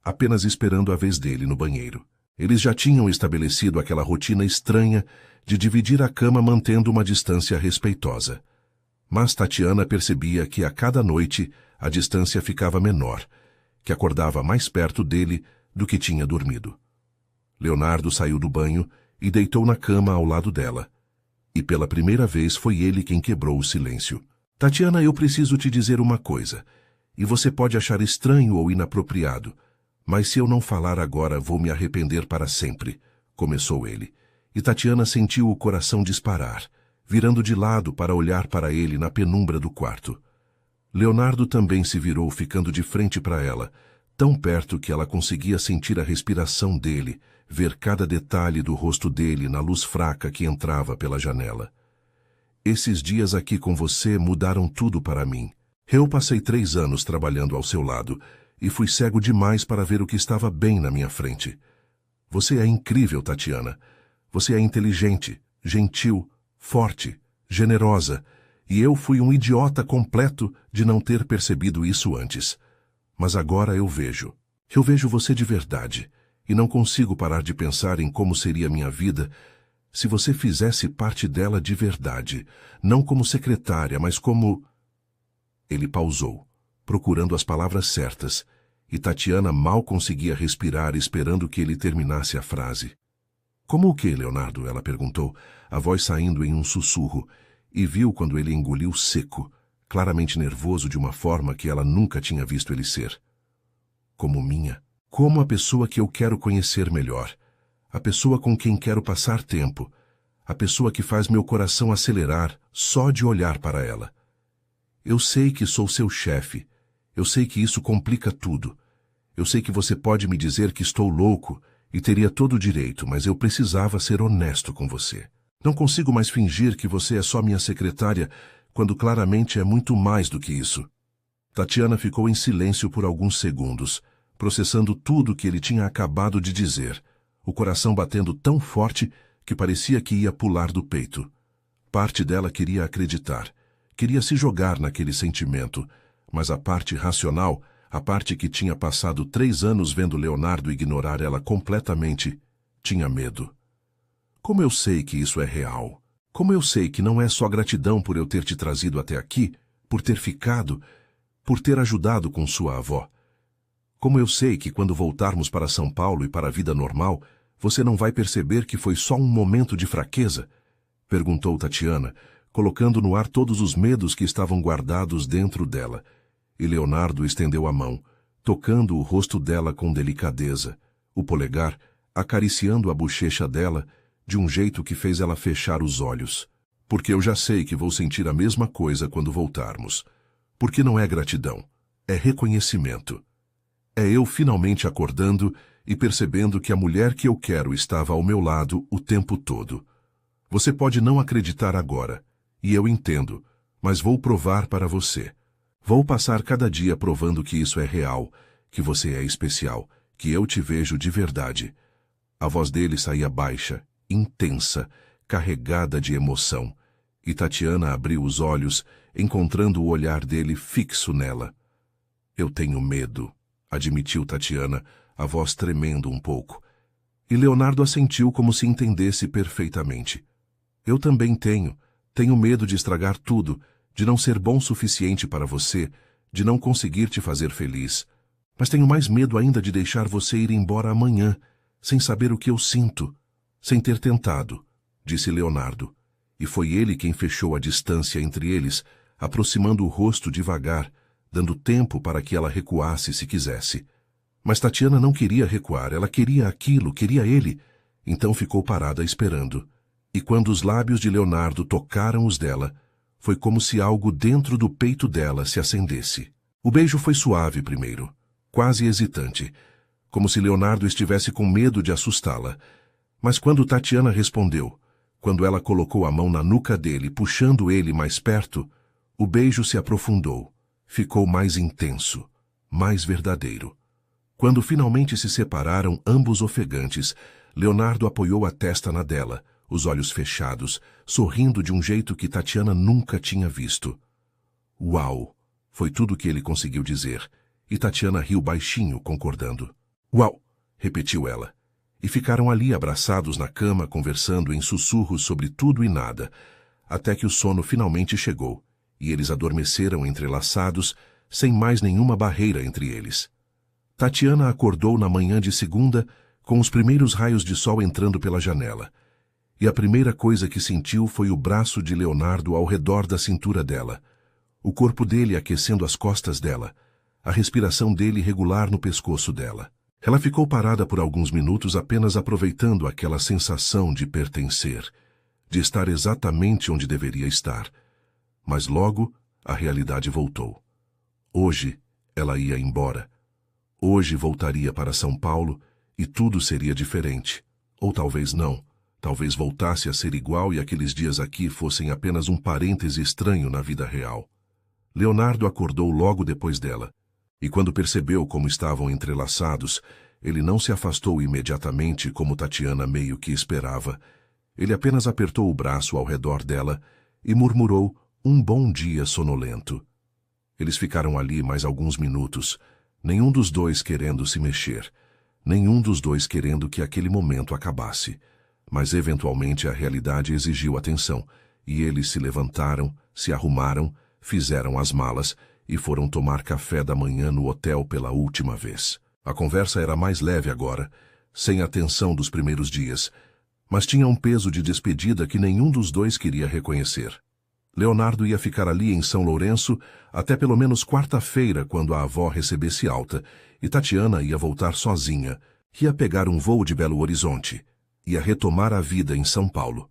apenas esperando a vez dele no banheiro. Eles já tinham estabelecido aquela rotina estranha de dividir a cama mantendo uma distância respeitosa. Mas Tatiana percebia que a cada noite a distância ficava menor, que acordava mais perto dele do que tinha dormido. Leonardo saiu do banho e deitou na cama ao lado dela. E pela primeira vez foi ele quem quebrou o silêncio. Tatiana, eu preciso te dizer uma coisa, e você pode achar estranho ou inapropriado, mas se eu não falar agora vou me arrepender para sempre, começou ele. E Tatiana sentiu o coração disparar, virando de lado para olhar para ele na penumbra do quarto. Leonardo também se virou, ficando de frente para ela, tão perto que ela conseguia sentir a respiração dele, ver cada detalhe do rosto dele na luz fraca que entrava pela janela. Esses dias aqui com você mudaram tudo para mim. Eu passei 3 anos trabalhando ao seu lado e fui cego demais para ver o que estava bem na minha frente. Você é incrível, Tatiana. Você é inteligente, gentil, forte, generosa, e eu fui um idiota completo de não ter percebido isso antes. Mas agora eu vejo. Eu vejo você de verdade, e não consigo parar de pensar em como seria minha vida se você fizesse parte dela de verdade, não como secretária, mas como... Ele pausou, procurando as palavras certas, e Tatiana mal conseguia respirar esperando que ele terminasse a frase. Como o quê, Leonardo? Ela perguntou, a voz saindo em um sussurro, e viu quando ele engoliu seco, claramente nervoso de uma forma que ela nunca tinha visto ele ser. Como minha. Como a pessoa que eu quero conhecer melhor. A pessoa com quem quero passar tempo. A pessoa que faz meu coração acelerar só de olhar para ela. Eu sei que sou seu chefe. Eu sei que isso complica tudo. Eu sei que você pode me dizer que estou louco e teria todo o direito, mas eu precisava ser honesto com você. Não consigo mais fingir que você é só minha secretária, quando claramente é muito mais do que isso. Tatiana ficou em silêncio por alguns segundos, processando tudo que ele tinha acabado de dizer, o coração batendo tão forte que parecia que ia pular do peito. Parte dela queria acreditar, queria se jogar naquele sentimento, mas a parte racional, a parte que tinha passado 3 anos vendo Leonardo ignorar ela completamente, tinha medo. Como eu sei que isso é real? Como eu sei que não é só gratidão por eu ter te trazido até aqui, por ter ficado, por ter ajudado com sua avó? Como eu sei que quando voltarmos para São Paulo e para a vida normal, você não vai perceber que foi só um momento de fraqueza? Perguntou Tatiana, colocando no ar todos os medos que estavam guardados dentro dela. E Leonardo estendeu a mão, tocando o rosto dela com delicadeza, o polegar acariciando a bochecha dela, de um jeito que fez ela fechar os olhos. Porque eu já sei que vou sentir a mesma coisa quando voltarmos. Porque não é gratidão, é reconhecimento. É eu finalmente acordando e percebendo que a mulher que eu quero estava ao meu lado o tempo todo. Você pode não acreditar agora, e eu entendo, mas vou provar para você. Vou passar cada dia provando que isso é real, que você é especial, que eu te vejo de verdade. A voz dele saía baixa, intensa, carregada de emoção, e Tatiana abriu os olhos, encontrando o olhar dele fixo nela. Eu tenho medo, admitiu Tatiana, a voz tremendo um pouco. E Leonardo assentiu como se entendesse perfeitamente. Eu também tenho medo de estragar tudo, de não ser bom o suficiente para você, de não conseguir te fazer feliz. Mas tenho mais medo ainda de deixar você ir embora amanhã, sem saber o que eu sinto, sem ter tentado, disse Leonardo. E foi ele quem fechou a distância entre eles, aproximando o rosto devagar, dando tempo para que ela recuasse se quisesse. Mas Tatiana não queria recuar, ela queria aquilo, queria ele. Então ficou parada esperando. E quando os lábios de Leonardo tocaram os dela, foi como se algo dentro do peito dela se acendesse. O beijo foi suave primeiro, quase hesitante, como se Leonardo estivesse com medo de assustá-la. Mas quando Tatiana respondeu, quando ela colocou a mão na nuca dele, puxando ele mais perto, o beijo se aprofundou, ficou mais intenso, mais verdadeiro. Quando finalmente se separaram, ambos ofegantes, Leonardo apoiou a testa na dela, os olhos fechados, sorrindo de um jeito que Tatiana nunca tinha visto. Uau! Foi tudo o que ele conseguiu dizer, e Tatiana riu baixinho, concordando. Uau! Repetiu ela. E ficaram ali abraçados na cama, conversando em sussurros sobre tudo e nada, até que o sono finalmente chegou, e eles adormeceram entrelaçados, sem mais nenhuma barreira entre eles. Tatiana acordou na manhã de segunda, com os primeiros raios de sol entrando pela janela. E a primeira coisa que sentiu foi o braço de Leonardo ao redor da cintura dela, o corpo dele aquecendo as costas dela, a respiração dele regular no pescoço dela. Ela ficou parada por alguns minutos apenas aproveitando aquela sensação de pertencer, de estar exatamente onde deveria estar. Mas logo a realidade voltou. Hoje ela ia embora. Hoje voltaria para São Paulo e tudo seria diferente. Ou talvez não. Talvez voltasse a ser igual e aqueles dias aqui fossem apenas um parêntese estranho na vida real. Leonardo acordou logo depois dela. E quando percebeu como estavam entrelaçados, ele não se afastou imediatamente como Tatiana meio que esperava. Ele apenas apertou o braço ao redor dela e murmurou um bom dia sonolento. Eles ficaram ali mais alguns minutos, nenhum dos dois querendo se mexer, nenhum dos dois querendo que aquele momento acabasse. Mas eventualmente a realidade exigiu atenção, e eles se levantaram, se arrumaram, fizeram as malas e foram tomar café da manhã no hotel pela última vez. A conversa era mais leve agora, sem a tensão dos primeiros dias, mas tinha um peso de despedida que nenhum dos dois queria reconhecer. Leonardo ia ficar ali em São Lourenço até pelo menos quarta-feira, quando a avó recebesse alta, e Tatiana ia voltar sozinha, ia pegar um voo de Belo Horizonte, ia retomar a vida em São Paulo.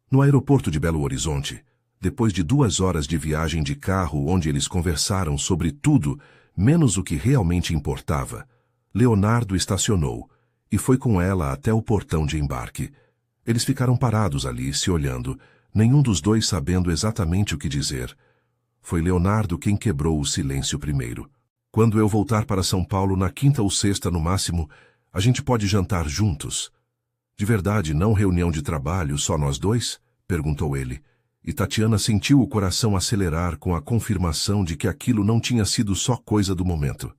No aeroporto de Belo Horizonte, depois de 2 horas de viagem de carro onde eles conversaram sobre tudo, menos o que realmente importava, Leonardo estacionou e foi com ela até o portão de embarque. Eles ficaram parados ali, se olhando, nenhum dos dois sabendo exatamente o que dizer. Foi Leonardo quem quebrou o silêncio primeiro. Quando eu voltar para São Paulo na quinta ou sexta no máximo, a gente pode jantar juntos. De verdade, não reunião de trabalho, só nós dois? Perguntou ele. E Tatiana sentiu o coração acelerar com a confirmação de que aquilo não tinha sido só coisa do momento.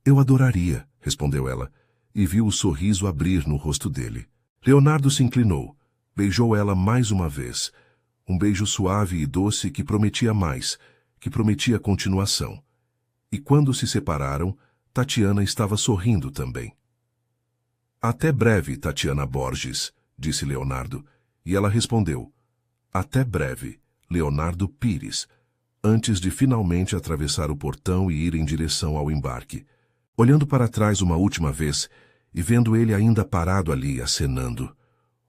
Eu adoraria, respondeu ela, e viu o sorriso abrir no rosto dele. Leonardo se inclinou, beijou ela mais uma vez, um beijo suave e doce que prometia mais, que prometia continuação. E quando se separaram, Tatiana estava sorrindo também. Até breve, Tatiana Borges, disse Leonardo, e ela respondeu, até breve, Leonardo Pires, antes de finalmente atravessar o portão e ir em direção ao embarque. Olhando para trás uma última vez e vendo ele ainda parado ali, acenando.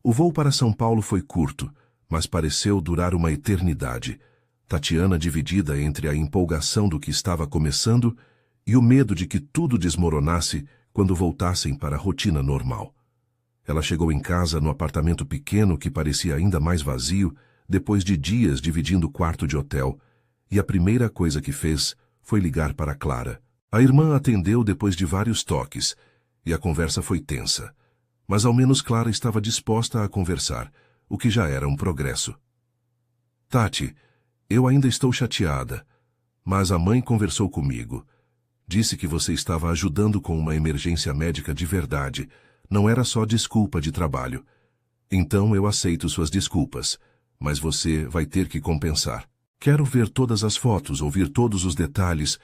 O voo para São Paulo foi curto, mas pareceu durar uma eternidade. Tatiana dividida entre a empolgação do que estava começando e o medo de que tudo desmoronasse quando voltassem para a rotina normal. Ela chegou em casa no apartamento pequeno que parecia ainda mais vazio depois de dias dividindo o quarto de hotel, e a primeira coisa que fez foi ligar para Clara. A irmã atendeu depois de vários toques, e a conversa foi tensa. Mas ao menos Clara estava disposta a conversar, o que já era um progresso. Tati, eu ainda estou chateada, mas a mãe conversou comigo. Disse que você estava ajudando com uma emergência médica de verdade, não era só desculpa de trabalho. Então eu aceito suas desculpas, mas você vai ter que compensar. Quero ver todas as fotos, ouvir todos os detalhes,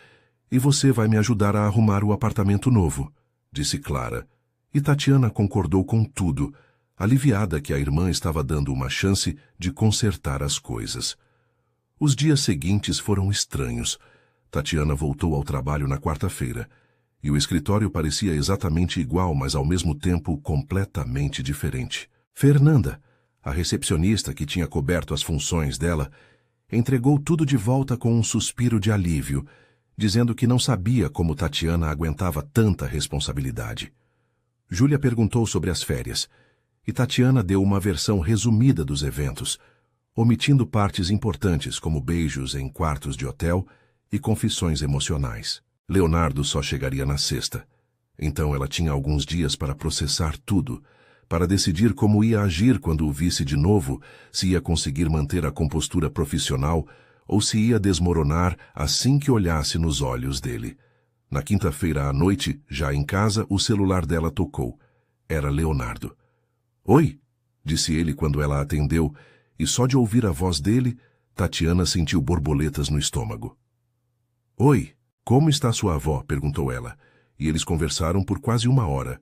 e você vai me ajudar a arrumar o apartamento novo, disse Clara. E Tatiana concordou com tudo, aliviada que a irmã estava dando uma chance de consertar as coisas. Os dias seguintes foram estranhos. Tatiana voltou ao trabalho na quarta-feira, e o escritório parecia exatamente igual, mas ao mesmo tempo completamente diferente. Fernanda, a recepcionista que tinha coberto as funções dela, entregou tudo de volta com um suspiro de alívio, dizendo que não sabia como Tatiana aguentava tanta responsabilidade. Júlia perguntou sobre as férias, e Tatiana deu uma versão resumida dos eventos, omitindo partes importantes como beijos em quartos de hotel e confissões emocionais. Leonardo só chegaria na sexta, então ela tinha alguns dias para processar tudo, para decidir como ia agir quando o visse de novo, se ia conseguir manter a compostura profissional ou se ia desmoronar assim que olhasse nos olhos dele. Na quinta-feira à noite, já em casa, o celular dela tocou. Era Leonardo. Oi, disse ele quando ela atendeu, e só de ouvir a voz dele, Tatiana sentiu borboletas no estômago. Oi, como está sua avó? Perguntou ela, e eles conversaram por quase 1 hora.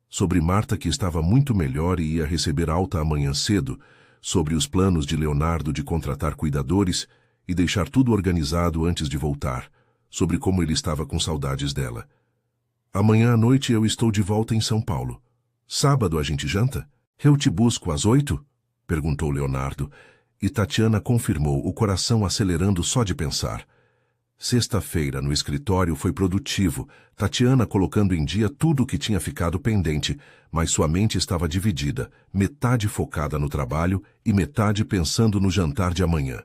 Sobre Marta, que estava muito melhor e ia receber alta amanhã cedo, sobre os planos de Leonardo de contratar cuidadores e deixar tudo organizado antes de voltar, sobre como ele estava com saudades dela. Amanhã à noite eu estou de volta em São Paulo. Sábado a gente janta? Eu te busco às 8? Perguntou Leonardo, e Tatiana confirmou, o coração acelerando só de pensar. Sexta-feira, no escritório, foi produtivo, Tatiana colocando em dia tudo o que tinha ficado pendente, mas sua mente estava dividida, metade focada no trabalho e metade pensando no jantar de amanhã.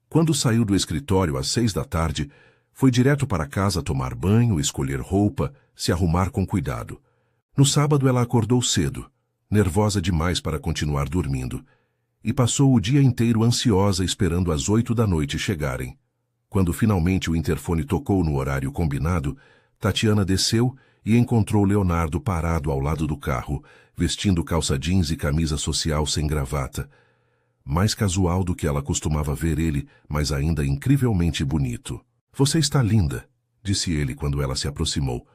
Quando saiu do escritório às 6 da tarde, foi direto para casa tomar banho, escolher roupa, se arrumar com cuidado. No sábado ela acordou cedo, nervosa demais para continuar dormindo, e passou o dia inteiro ansiosa esperando as 8 da noite chegarem. Quando finalmente o interfone tocou no horário combinado, Tatiana desceu e encontrou Leonardo parado ao lado do carro, vestindo calça jeans e camisa social sem gravata. Mais casual do que ela costumava ver ele, mas ainda incrivelmente bonito. Você está linda, disse ele quando ela se aproximou,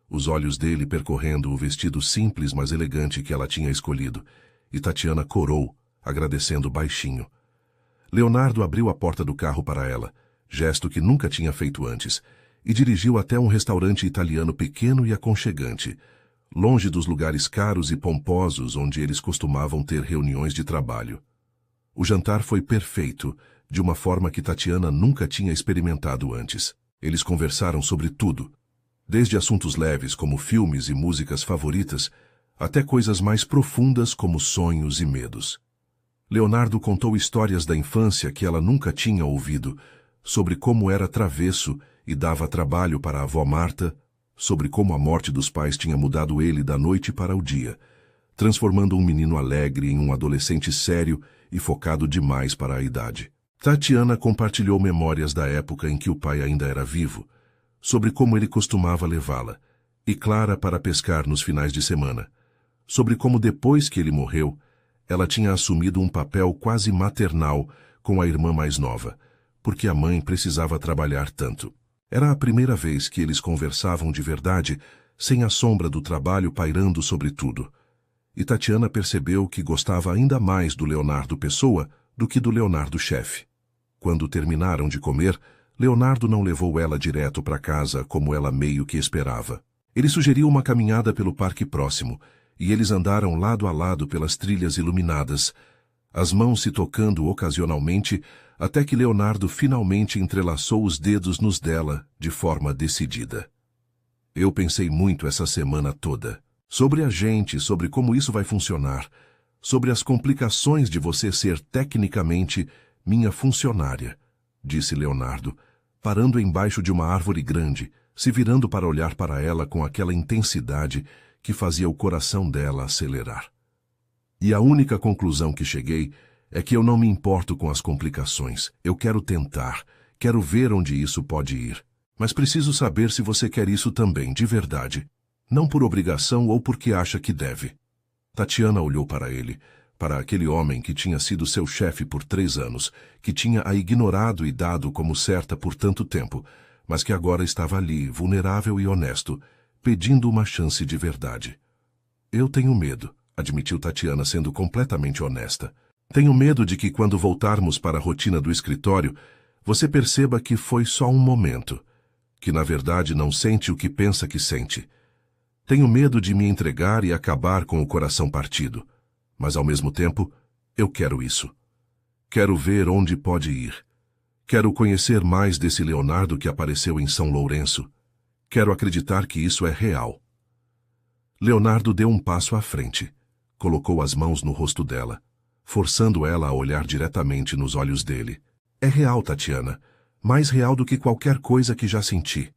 os olhos dele percorrendo o vestido simples mas elegante que ela tinha escolhido, e Tatiana corou, agradecendo baixinho. Leonardo abriu a porta do carro para ela, gesto que nunca tinha feito antes, e dirigiu até um restaurante italiano pequeno e aconchegante, longe dos lugares caros e pomposos onde eles costumavam ter reuniões de trabalho. O jantar foi perfeito, de uma forma que Tatiana nunca tinha experimentado antes. Eles conversaram sobre tudo, desde assuntos leves como filmes e músicas favoritas, até coisas mais profundas como sonhos e medos. Leonardo contou histórias da infância que ela nunca tinha ouvido, sobre como era travesso e dava trabalho para a avó Marta, sobre como a morte dos pais tinha mudado ele da noite para o dia, transformando um menino alegre em um adolescente sério e focado demais para a idade. Tatiana compartilhou memórias da época em que o pai ainda era vivo, sobre como ele costumava levá-la, e Clara para pescar nos finais de semana, sobre como depois que ele morreu, ela tinha assumido um papel quase maternal com a irmã mais nova, porque a mãe precisava trabalhar tanto. Era a primeira vez que eles conversavam de verdade, sem a sombra do trabalho pairando sobre tudo. E Tatiana percebeu que gostava ainda mais do Leonardo pessoa do que do Leonardo chefe. Quando terminaram de comer, Leonardo não levou ela direto para casa como ela meio que esperava. Ele sugeriu uma caminhada pelo parque próximo, e eles andaram lado a lado pelas trilhas iluminadas, as mãos se tocando ocasionalmente, até que Leonardo finalmente entrelaçou os dedos nos dela de forma decidida. Eu pensei muito essa semana toda. Sobre a gente, sobre como isso vai funcionar. Sobre as complicações de você ser tecnicamente minha funcionária, disse Leonardo, parando embaixo de uma árvore grande, se virando para olhar para ela com aquela intensidade que fazia o coração dela acelerar. E a única conclusão que cheguei é que eu não me importo com as complicações. Eu quero tentar, quero ver onde isso pode ir. Mas preciso saber se você quer isso também, de verdade. Não por obrigação ou porque acha que deve. Tatiana olhou para ele, para aquele homem que tinha sido seu chefe por 3 anos, que tinha a ignorado e dado como certa por tanto tempo, mas que agora estava ali, vulnerável e honesto, pedindo uma chance de verdade. Eu tenho medo, admitiu Tatiana sendo completamente honesta. Tenho medo de que quando voltarmos para a rotina do escritório, você perceba que foi só um momento, que na verdade não sente o que pensa que sente. Tenho medo de me entregar e acabar com o coração partido, mas ao mesmo tempo, eu quero isso. Quero ver onde pode ir. Quero conhecer mais desse Leonardo que apareceu em São Lourenço. Quero acreditar que isso é real. Leonardo deu um passo à frente, colocou as mãos no rosto dela, forçando ela a olhar diretamente nos olhos dele. É real, Tatiana, mais real do que qualquer coisa que já senti.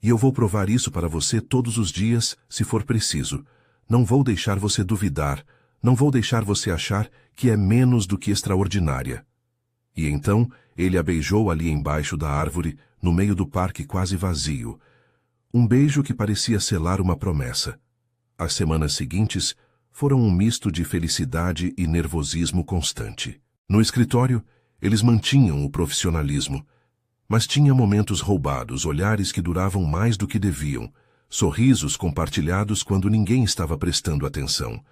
E eu vou provar isso para você todos os dias, se for preciso. Não vou deixar você duvidar, não vou deixar você achar que é menos do que extraordinária. E então, ele a beijou ali embaixo da árvore, no meio do parque quase vazio. Um beijo que parecia selar uma promessa. As semanas seguintes foram um misto de felicidade e nervosismo constante. No escritório, eles mantinham o profissionalismo, mas tinha momentos roubados, olhares que duravam mais do que deviam, sorrisos compartilhados quando ninguém estava prestando atenção.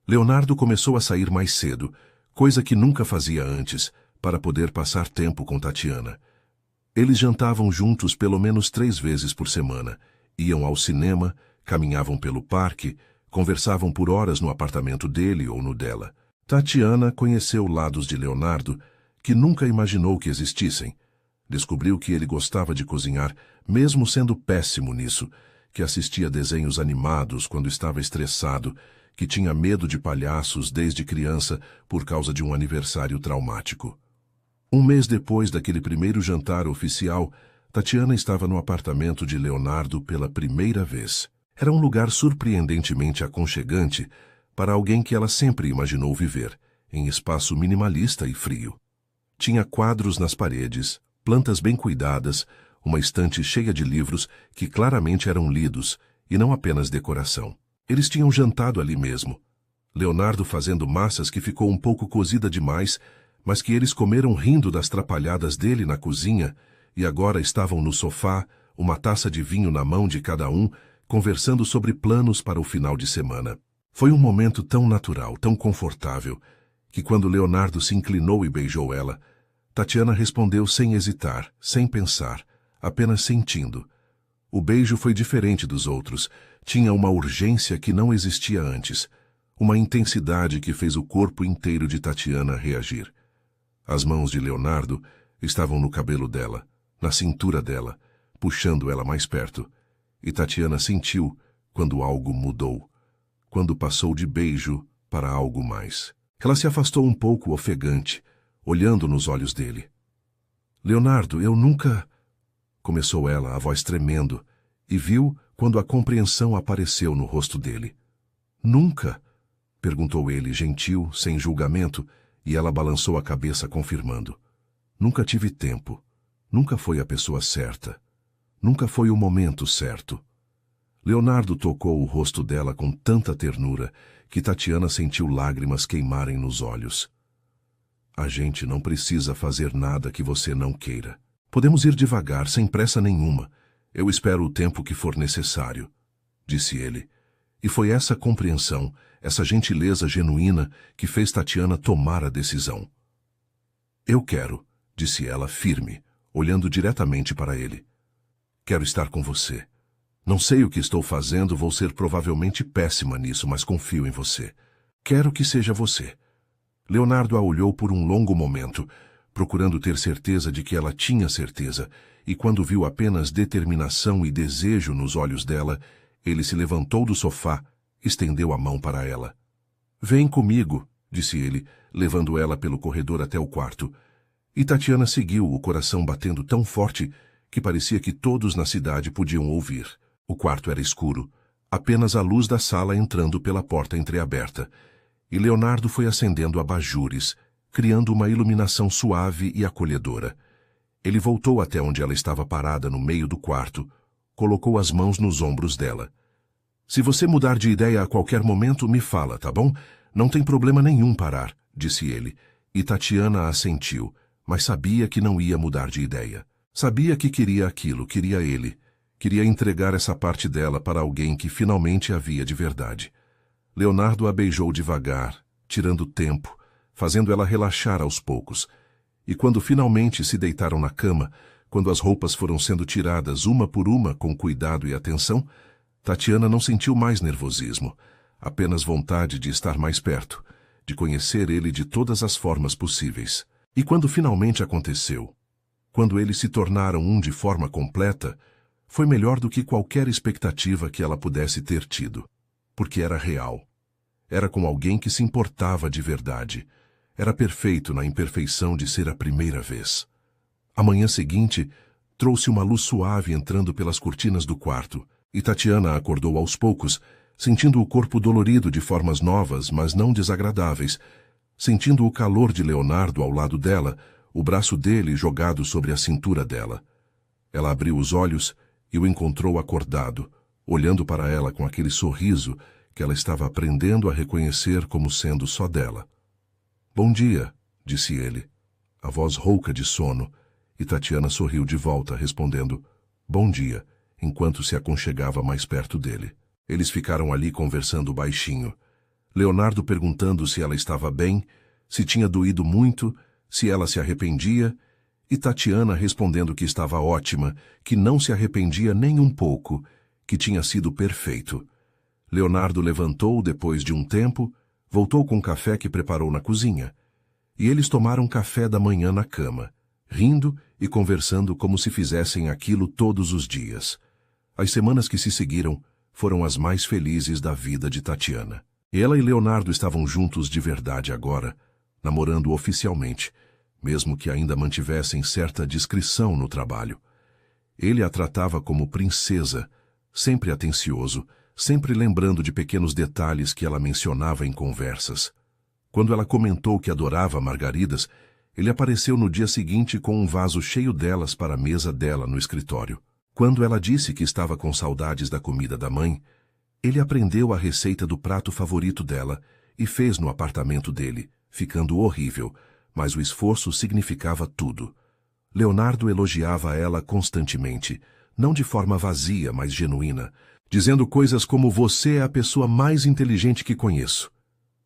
Leonardo começou a sair mais cedo, coisa que nunca fazia antes, para poder passar tempo com Tatiana. Eles jantavam juntos pelo menos 3 vezes por semana, iam ao cinema, caminhavam pelo parque, conversavam por horas no apartamento dele ou no dela. Tatiana conheceu lados de Leonardo que nunca imaginou que existissem. Descobriu que ele gostava de cozinhar, mesmo sendo péssimo nisso, que assistia desenhos animados quando estava estressado, que tinha medo de palhaços desde criança por causa de um aniversário traumático. Um mês depois daquele primeiro jantar oficial, Tatiana estava no apartamento de Leonardo pela primeira vez. Era um lugar surpreendentemente aconchegante para alguém que ela sempre imaginou viver, em espaço minimalista e frio. Tinha quadros nas paredes, plantas bem cuidadas, uma estante cheia de livros que claramente eram lidos e não apenas decoração. Eles tinham jantado ali mesmo. Leonardo fazendo massas que ficou um pouco cozida demais, mas que eles comeram rindo das trapalhadas dele na cozinha e agora estavam no sofá, uma taça de vinho na mão de cada um, conversando sobre planos para o final de semana. Foi um momento tão natural, tão confortável, que quando Leonardo se inclinou e beijou ela, Tatiana respondeu sem hesitar, sem pensar, apenas sentindo. O beijo foi diferente dos outros, tinha uma urgência que não existia antes, uma intensidade que fez o corpo inteiro de Tatiana reagir. As mãos de Leonardo estavam no cabelo dela, na cintura dela, puxando ela mais perto, e Tatiana sentiu quando algo mudou, quando passou de beijo para algo mais. Ela se afastou um pouco ofegante, olhando nos olhos dele. Leonardo, eu nunca... Começou ela, a voz tremendo, e viu quando a compreensão apareceu no rosto dele. Nunca? Perguntou ele, gentil, sem julgamento, e ela balançou a cabeça confirmando. Nunca tive tempo. Nunca foi a pessoa certa. Nunca foi o momento certo. Leonardo tocou o rosto dela com tanta ternura que Tatiana sentiu lágrimas queimarem nos olhos. A gente não precisa fazer nada que você não queira. Podemos ir devagar, sem pressa nenhuma. Eu espero o tempo que for necessário, disse ele. E foi essa compreensão, essa gentileza genuína que fez Tatiana tomar a decisão. Eu quero, disse ela firme, olhando diretamente para ele. Quero estar com você. Não sei o que estou fazendo, vou ser provavelmente péssima nisso, mas confio em você. Quero que seja você. Leonardo a olhou por um longo momento, procurando ter certeza de que ela tinha certeza, e quando viu apenas determinação e desejo nos olhos dela, ele se levantou do sofá, estendeu a mão para ela. "Vem comigo", disse ele, levando ela pelo corredor até o quarto. E Tatiana seguiu, o coração batendo tão forte que parecia que todos na cidade podiam ouvir. O quarto era escuro, apenas a luz da sala entrando pela porta entreaberta, e Leonardo foi acendendo abajures, criando uma iluminação suave e acolhedora. Ele voltou até onde ela estava parada no meio do quarto, colocou as mãos nos ombros dela. "Se você mudar de ideia a qualquer momento, me fala, tá bom? Não tem problema nenhum parar", disse ele, e Tatiana assentiu, mas sabia que não ia mudar de ideia. Sabia que queria aquilo, queria ele. Queria entregar essa parte dela para alguém que finalmente havia de verdade. Leonardo a beijou devagar, tirando tempo, fazendo ela relaxar aos poucos. E quando finalmente se deitaram na cama, quando as roupas foram sendo tiradas uma por uma com cuidado e atenção, Tatiana não sentiu mais nervosismo, apenas vontade de estar mais perto, de conhecer ele de todas as formas possíveis. E quando finalmente aconteceu, quando eles se tornaram um de forma completa, foi melhor do que qualquer expectativa que ela pudesse ter tido, porque era real. Era com alguém que se importava de verdade. Era perfeito na imperfeição de ser a primeira vez. A manhã seguinte trouxe uma luz suave entrando pelas cortinas do quarto, e Tatiana acordou aos poucos, sentindo o corpo dolorido de formas novas, mas não desagradáveis, sentindo o calor de Leonardo ao lado dela, o braço dele jogado sobre a cintura dela. Ela abriu os olhos e o encontrou acordado, olhando para ela com aquele sorriso que ela estava aprendendo a reconhecer como sendo só dela. "Bom dia", disse ele, a voz rouca de sono, e Tatiana sorriu de volta, respondendo "Bom dia", enquanto se aconchegava mais perto dele. Eles ficaram ali conversando baixinho. Leonardo perguntando se ela estava bem, se tinha doído muito, se ela se arrependia, e Tatiana respondendo que estava ótima, que não se arrependia nem um pouco, que tinha sido perfeito. Leonardo levantou depois de um tempo, voltou com o café que preparou na cozinha, e eles tomaram café da manhã na cama, rindo e conversando como se fizessem aquilo todos os dias. As semanas que se seguiram foram as mais felizes da vida de Tatiana. Ela e Leonardo estavam juntos de verdade agora, namorando oficialmente, mesmo que ainda mantivessem certa discrição no trabalho. Ele a tratava como princesa, sempre atencioso, sempre lembrando de pequenos detalhes que ela mencionava em conversas. Quando ela comentou que adorava margaridas, ele apareceu no dia seguinte com um vaso cheio delas para a mesa dela no escritório. Quando ela disse que estava com saudades da comida da mãe, ele aprendeu a receita do prato favorito dela e fez no apartamento dele, ficando horrível, mas o esforço significava tudo. Leonardo elogiava ela constantemente, não de forma vazia, mas genuína, dizendo coisas como "você é a pessoa mais inteligente que conheço",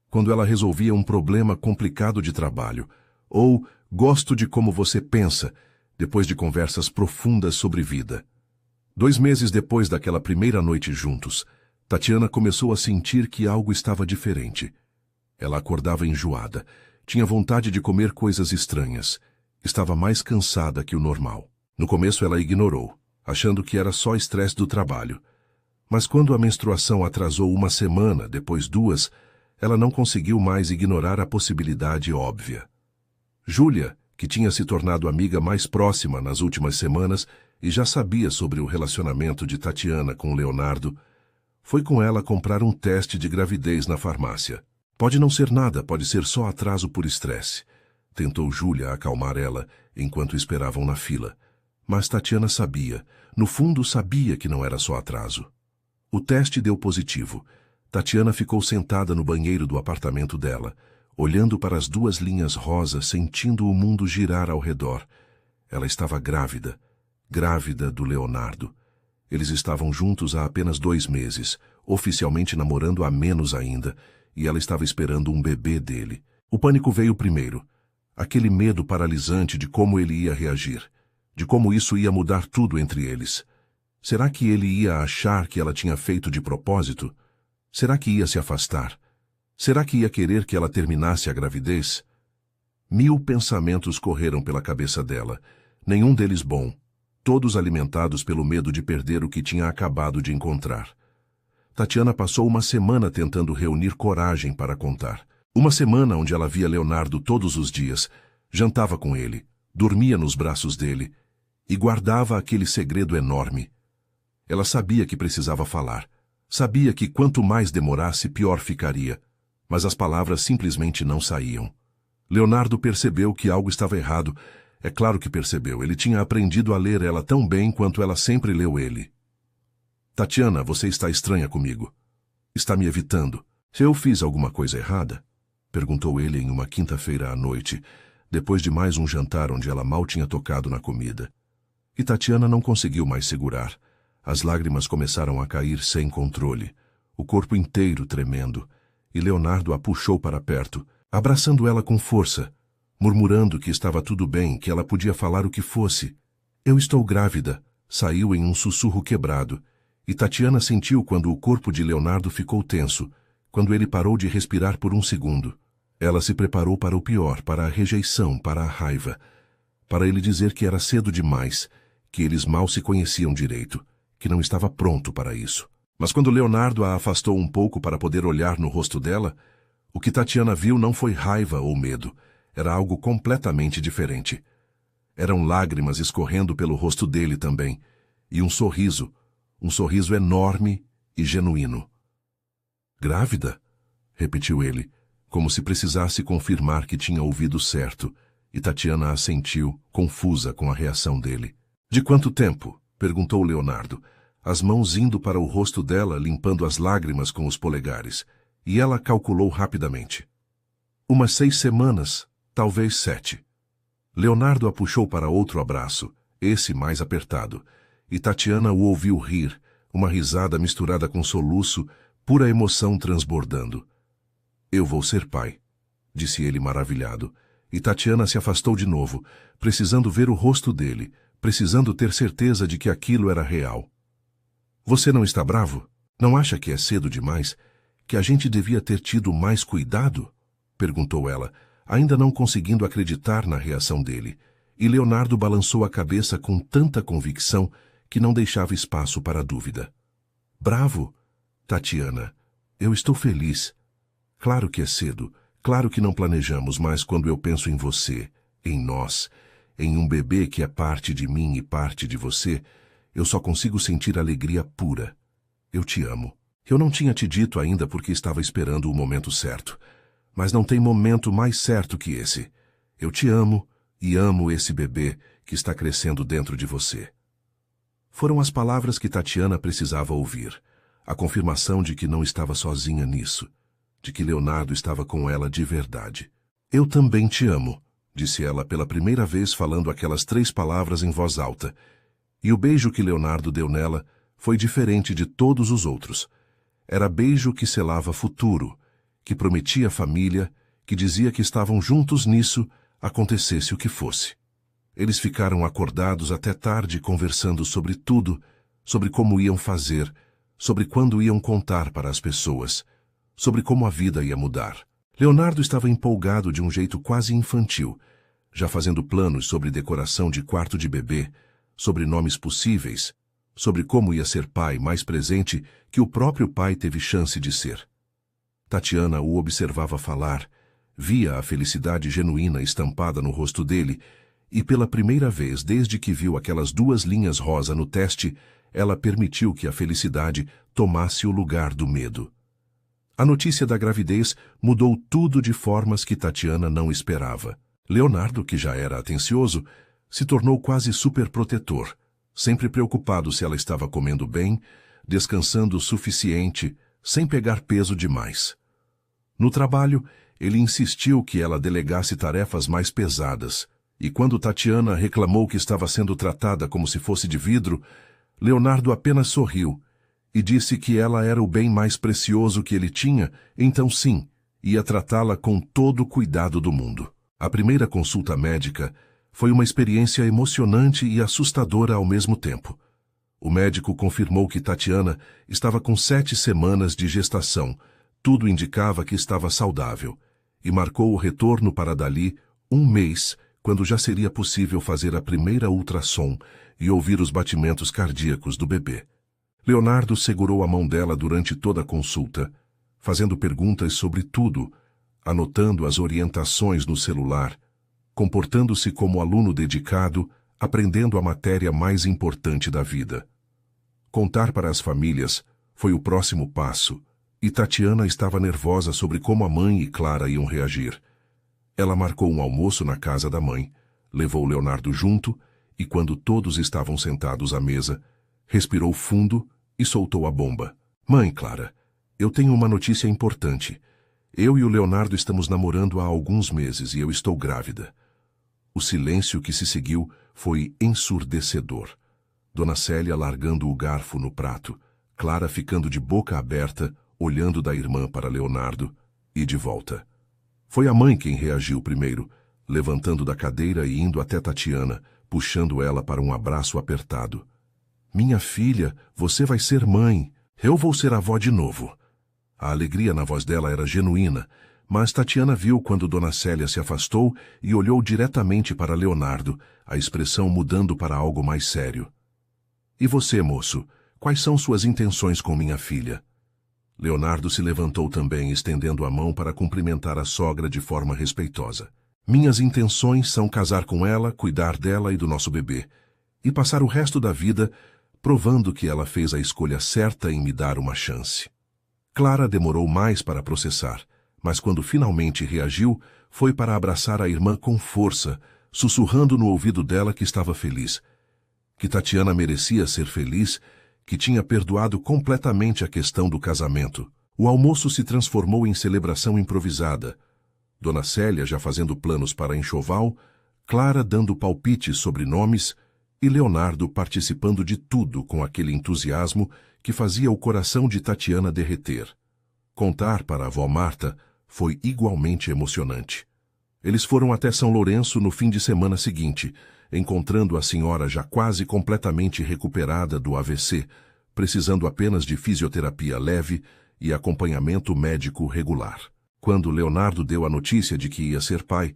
quando ela resolvia um problema complicado de trabalho, ou "gosto de como você pensa", depois de conversas profundas sobre vida. 2 meses depois daquela primeira noite juntos, Tatiana começou a sentir que algo estava diferente. Ela acordava enjoada, tinha vontade de comer coisas estranhas, estava mais cansada que o normal. No começo ela ignorou, achando que era só estresse do trabalho. Mas quando a menstruação atrasou 1 semana, depois 2, ela não conseguiu mais ignorar a possibilidade óbvia. Júlia, que tinha se tornado amiga mais próxima nas últimas semanas e já sabia sobre o relacionamento de Tatiana com Leonardo, foi com ela comprar um teste de gravidez na farmácia. "Pode não ser nada, pode ser só atraso por estresse", tentou Júlia acalmar ela enquanto esperavam na fila. Mas Tatiana sabia, no fundo sabia que não era só atraso. O teste deu positivo. Tatiana ficou sentada no banheiro do apartamento dela, olhando para as 2 linhas rosas, sentindo o mundo girar ao redor. Ela estava grávida, grávida do Leonardo. Eles estavam juntos há apenas 2 meses, oficialmente namorando há menos ainda, e ela estava esperando um bebê dele. O pânico veio primeiro, aquele medo paralisante de como ele ia reagir, de como isso ia mudar tudo entre eles. Será que ele ia achar que ela tinha feito de propósito? Será que ia se afastar? Será que ia querer que ela terminasse a gravidez? 1000 pensamentos correram pela cabeça dela, nenhum deles bom. todos alimentados pelo medo de perder o que tinha acabado de encontrar. Tatiana passou uma semana tentando reunir coragem para contar. Uma semana onde ela via Leonardo todos os dias, jantava com ele, dormia nos braços dele e guardava aquele segredo enorme. Ela sabia que precisava falar. Sabia que quanto mais demorasse, pior ficaria. Mas as palavras simplesmente não saíam. Leonardo percebeu que algo estava errado. É claro que percebeu. Ele tinha aprendido a ler ela tão bem quanto ela sempre leu ele. Tatiana, você está estranha comigo. Está me evitando. Se eu fiz alguma coisa errada? Perguntou ele em uma quinta-feira à noite, depois de mais um jantar onde ela mal tinha tocado na comida. E Tatiana não conseguiu mais segurar. As lágrimas começaram a cair sem controle, o corpo inteiro tremendo, e Leonardo a puxou para perto, abraçando ela com força, murmurando que estava tudo bem, que ela podia falar o que fosse. Eu estou grávida, saiu em um sussurro quebrado, e Tatiana sentiu quando o corpo de Leonardo ficou tenso, quando ele parou de respirar por um segundo. Ela se preparou para o pior, para a rejeição, para a raiva, para ele dizer que era cedo demais, que eles mal se conheciam direito, que não estava pronto para isso. Mas quando Leonardo a afastou um pouco para poder olhar no rosto dela, o que Tatiana viu não foi raiva ou medo, era algo completamente diferente. Eram lágrimas escorrendo pelo rosto dele também, e um sorriso enorme e genuíno. Grávida? Repetiu ele, como se precisasse confirmar que tinha ouvido certo, e Tatiana assentiu, confusa com a reação dele. De quanto tempo? Perguntou Leonardo, as mãos indo para o rosto dela, limpando as lágrimas com os polegares, e ela calculou rapidamente. Umas 6 semanas, talvez 7. Leonardo a puxou para outro abraço, esse mais apertado, e Tatiana o ouviu rir, uma risada misturada com soluço, pura emoção transbordando. Eu vou ser pai, disse ele maravilhado, e Tatiana se afastou de novo, precisando ver o rosto dele, precisando ter certeza de que aquilo era real. Você não está bravo? Não acha que é cedo demais? Que a gente devia ter tido mais cuidado? Perguntou ela, ainda não conseguindo acreditar na reação dele, e Leonardo balançou a cabeça com tanta convicção que não deixava espaço para dúvida. Bravo? Tatiana, eu estou feliz. Claro que é cedo, claro que não planejamos, mas quando eu penso em você, em nós, em um bebê que é parte de mim e parte de você, eu só consigo sentir alegria pura. Eu te amo. Eu não tinha te dito ainda porque estava esperando o momento certo. Mas não tem momento mais certo que esse. Eu te amo e amo esse bebê que está crescendo dentro de você. Foram as palavras que Tatiana precisava ouvir. A confirmação de que não estava sozinha nisso. De que Leonardo estava com ela de verdade. Eu também te amo, disse ela pela primeira vez falando aquelas 3 palavras em voz alta. E o beijo que Leonardo deu nela foi diferente de todos os outros. Era beijo que selava futuro, que prometia família, que dizia que estavam juntos nisso, acontecesse o que fosse. Eles ficaram acordados até tarde conversando sobre tudo, sobre como iam fazer, sobre quando iam contar para as pessoas, sobre como a vida ia mudar. Leonardo estava empolgado de um jeito quase infantil, já fazendo planos sobre decoração de quarto de bebê, sobre nomes possíveis, sobre como ia ser pai mais presente que o próprio pai teve chance de ser. Tatiana o observava falar, via a felicidade genuína estampada no rosto dele, e pela primeira vez desde que viu aquelas 2 linhas rosa no teste, ela permitiu que a felicidade tomasse o lugar do medo. A notícia da gravidez mudou tudo de formas que Tatiana não esperava. Leonardo, que já era atencioso, se tornou quase superprotetor, sempre preocupado se ela estava comendo bem, descansando o suficiente, sem pegar peso demais. No trabalho, ele insistiu que ela delegasse tarefas mais pesadas, e quando Tatiana reclamou que estava sendo tratada como se fosse de vidro, Leonardo apenas sorriu e disse que ela era o bem mais precioso que ele tinha, então sim, ia tratá-la com todo o cuidado do mundo. A primeira consulta médica foi uma experiência emocionante e assustadora ao mesmo tempo. O médico confirmou que Tatiana estava com 7 semanas de gestação, tudo indicava que estava saudável, e marcou o retorno para dali 1 mês, quando já seria possível fazer a primeira ultrassom e ouvir os batimentos cardíacos do bebê. Leonardo segurou a mão dela durante toda a consulta, fazendo perguntas sobre tudo, anotando as orientações no celular, comportando-se como aluno dedicado, aprendendo a matéria mais importante da vida. Contar para as famílias foi o próximo passo, e Tatiana estava nervosa sobre como a mãe e Clara iam reagir. Ela marcou um almoço na casa da mãe, levou Leonardo junto e, quando todos estavam sentados à mesa, respirou fundo e soltou a bomba. Mãe, Clara, eu tenho uma notícia importante. Eu e o Leonardo estamos namorando há alguns meses e eu estou grávida. O silêncio que se seguiu foi ensurdecedor. Dona Célia largando o garfo no prato, Clara ficando de boca aberta, olhando da irmã para Leonardo e de volta. Foi a mãe quem reagiu primeiro, levantando da cadeira e indo até Tatiana, puxando ela para um abraço apertado. Minha filha, você vai ser mãe. Eu vou ser avó de novo. A alegria na voz dela era genuína, mas Tatiana viu quando Dona Célia se afastou e olhou diretamente para Leonardo, a expressão mudando para algo mais sério. E você, moço, quais são suas intenções com minha filha? Leonardo se levantou também, estendendo a mão para cumprimentar a sogra de forma respeitosa. Minhas intenções são casar com ela, cuidar dela e do nosso bebê, e passar o resto da vida provando que ela fez a escolha certa em me dar uma chance. Clara demorou mais para processar, mas quando finalmente reagiu, foi para abraçar a irmã com força, sussurrando no ouvido dela que estava feliz, que Tatiana merecia ser feliz, que tinha perdoado completamente a questão do casamento. O almoço se transformou em celebração improvisada. Dona Célia já fazendo planos para enxoval, Clara dando palpites sobre nomes e Leonardo participando de tudo com aquele entusiasmo que fazia o coração de Tatiana derreter. Contar para a avó Marta foi igualmente emocionante. Eles foram até São Lourenço no fim de semana seguinte, encontrando a senhora já quase completamente recuperada do AVC, precisando apenas de fisioterapia leve e acompanhamento médico regular. Quando Leonardo deu a notícia de que ia ser pai,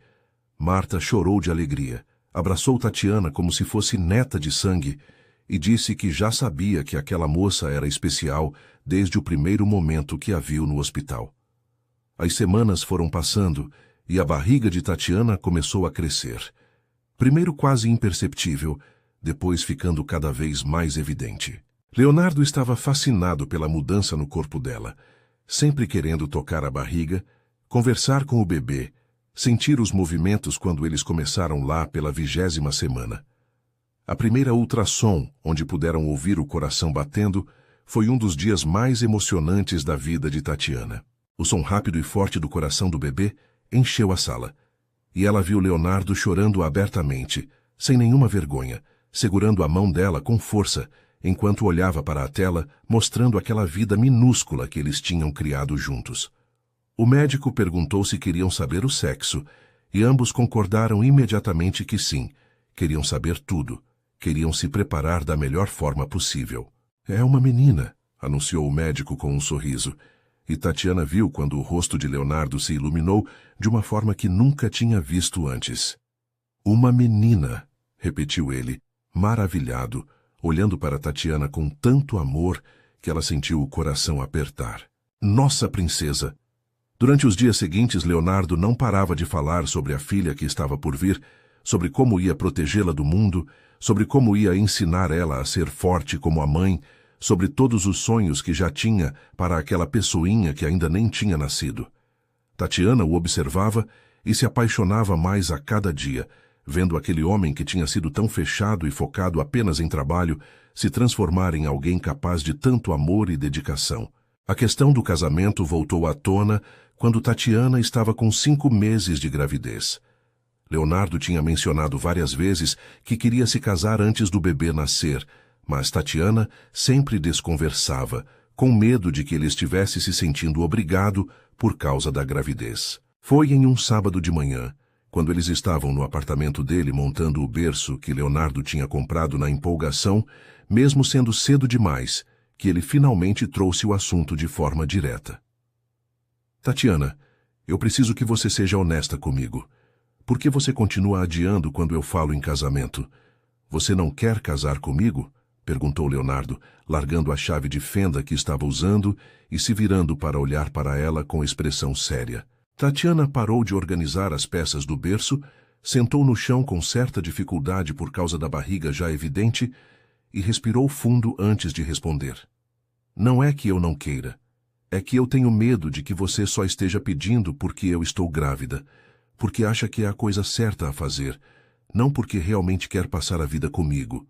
Marta chorou de alegria, abraçou Tatiana como se fosse neta de sangue e disse que já sabia que aquela moça era especial desde o primeiro momento que a viu no hospital. As semanas foram passando e a barriga de Tatiana começou a crescer. Primeiro quase imperceptível, depois ficando cada vez mais evidente. Leonardo estava fascinado pela mudança no corpo dela, sempre querendo tocar a barriga, conversar com o bebê, sentir os movimentos quando eles começaram lá pela 20ª semana. A primeira ultrassom, onde puderam ouvir o coração batendo, foi um dos dias mais emocionantes da vida de Tatiana. O som rápido e forte do coração do bebê encheu a sala, e ela viu Leonardo chorando abertamente, sem nenhuma vergonha, segurando a mão dela com força, enquanto olhava para a tela, mostrando aquela vida minúscula que eles tinham criado juntos. O médico perguntou se queriam saber o sexo, e ambos concordaram imediatamente que sim, queriam saber tudo, queriam se preparar da melhor forma possível. É uma menina, anunciou o médico com um sorriso, e Tatiana viu quando o rosto de Leonardo se iluminou de uma forma que nunca tinha visto antes. Uma menina, repetiu ele, maravilhado, olhando para Tatiana com tanto amor que ela sentiu o coração apertar. Nossa princesa! Durante os dias seguintes, Leonardo não parava de falar sobre a filha que estava por vir, sobre como ia protegê-la do mundo, sobre como ia ensinar ela a ser forte como a mãe, sobre todos os sonhos que já tinha para aquela pessoinha que ainda nem tinha nascido. Tatiana o observava e se apaixonava mais a cada dia, vendo aquele homem que tinha sido tão fechado e focado apenas em trabalho se transformar em alguém capaz de tanto amor e dedicação. A questão do casamento voltou à tona quando Tatiana estava com 5 meses de gravidez. Leonardo tinha mencionado várias vezes que queria se casar antes do bebê nascer, mas Tatiana sempre desconversava, com medo de que ele estivesse se sentindo obrigado por causa da gravidez. Foi em um sábado de manhã, quando eles estavam no apartamento dele montando o berço que Leonardo tinha comprado na empolgação, mesmo sendo cedo demais, que ele finalmente trouxe o assunto de forma direta. Tatiana, eu preciso que você seja honesta comigo. Por que você continua adiando quando eu falo em casamento? Você não quer casar comigo? Perguntou Leonardo, largando a chave de fenda que estava usando e se virando para olhar para ela com expressão séria. Tatiana parou de organizar as peças do berço, sentou no chão com certa dificuldade por causa da barriga já evidente e respirou fundo antes de responder. Não é que eu não queira. É que eu tenho medo de que você só esteja pedindo porque eu estou grávida, porque acha que é a coisa certa a fazer, não porque realmente quer passar a vida comigo.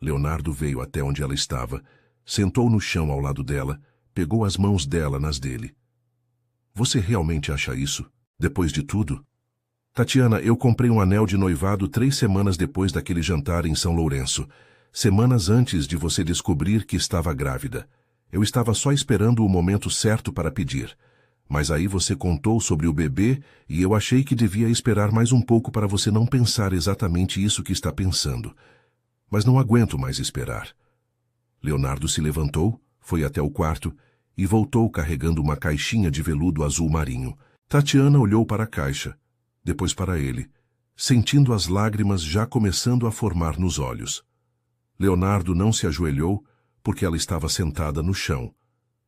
Leonardo veio até onde ela estava, sentou no chão ao lado dela, pegou as mãos dela nas dele. Você realmente acha isso? Depois de tudo? Tatiana, eu comprei um anel de noivado 3 semanas depois daquele jantar em São Lourenço, semanas antes de você descobrir que estava grávida. Eu estava só esperando o momento certo para pedir. Mas aí você contou sobre o bebê e eu achei que devia esperar mais um pouco para você não pensar exatamente isso que está pensando. Mas não aguento mais esperar. Leonardo se levantou, foi até o quarto e voltou carregando uma caixinha de veludo azul marinho. Tatiana olhou para a caixa, depois para ele, sentindo as lágrimas já começando a formar nos olhos. Leonardo não se ajoelhou porque ela estava sentada no chão.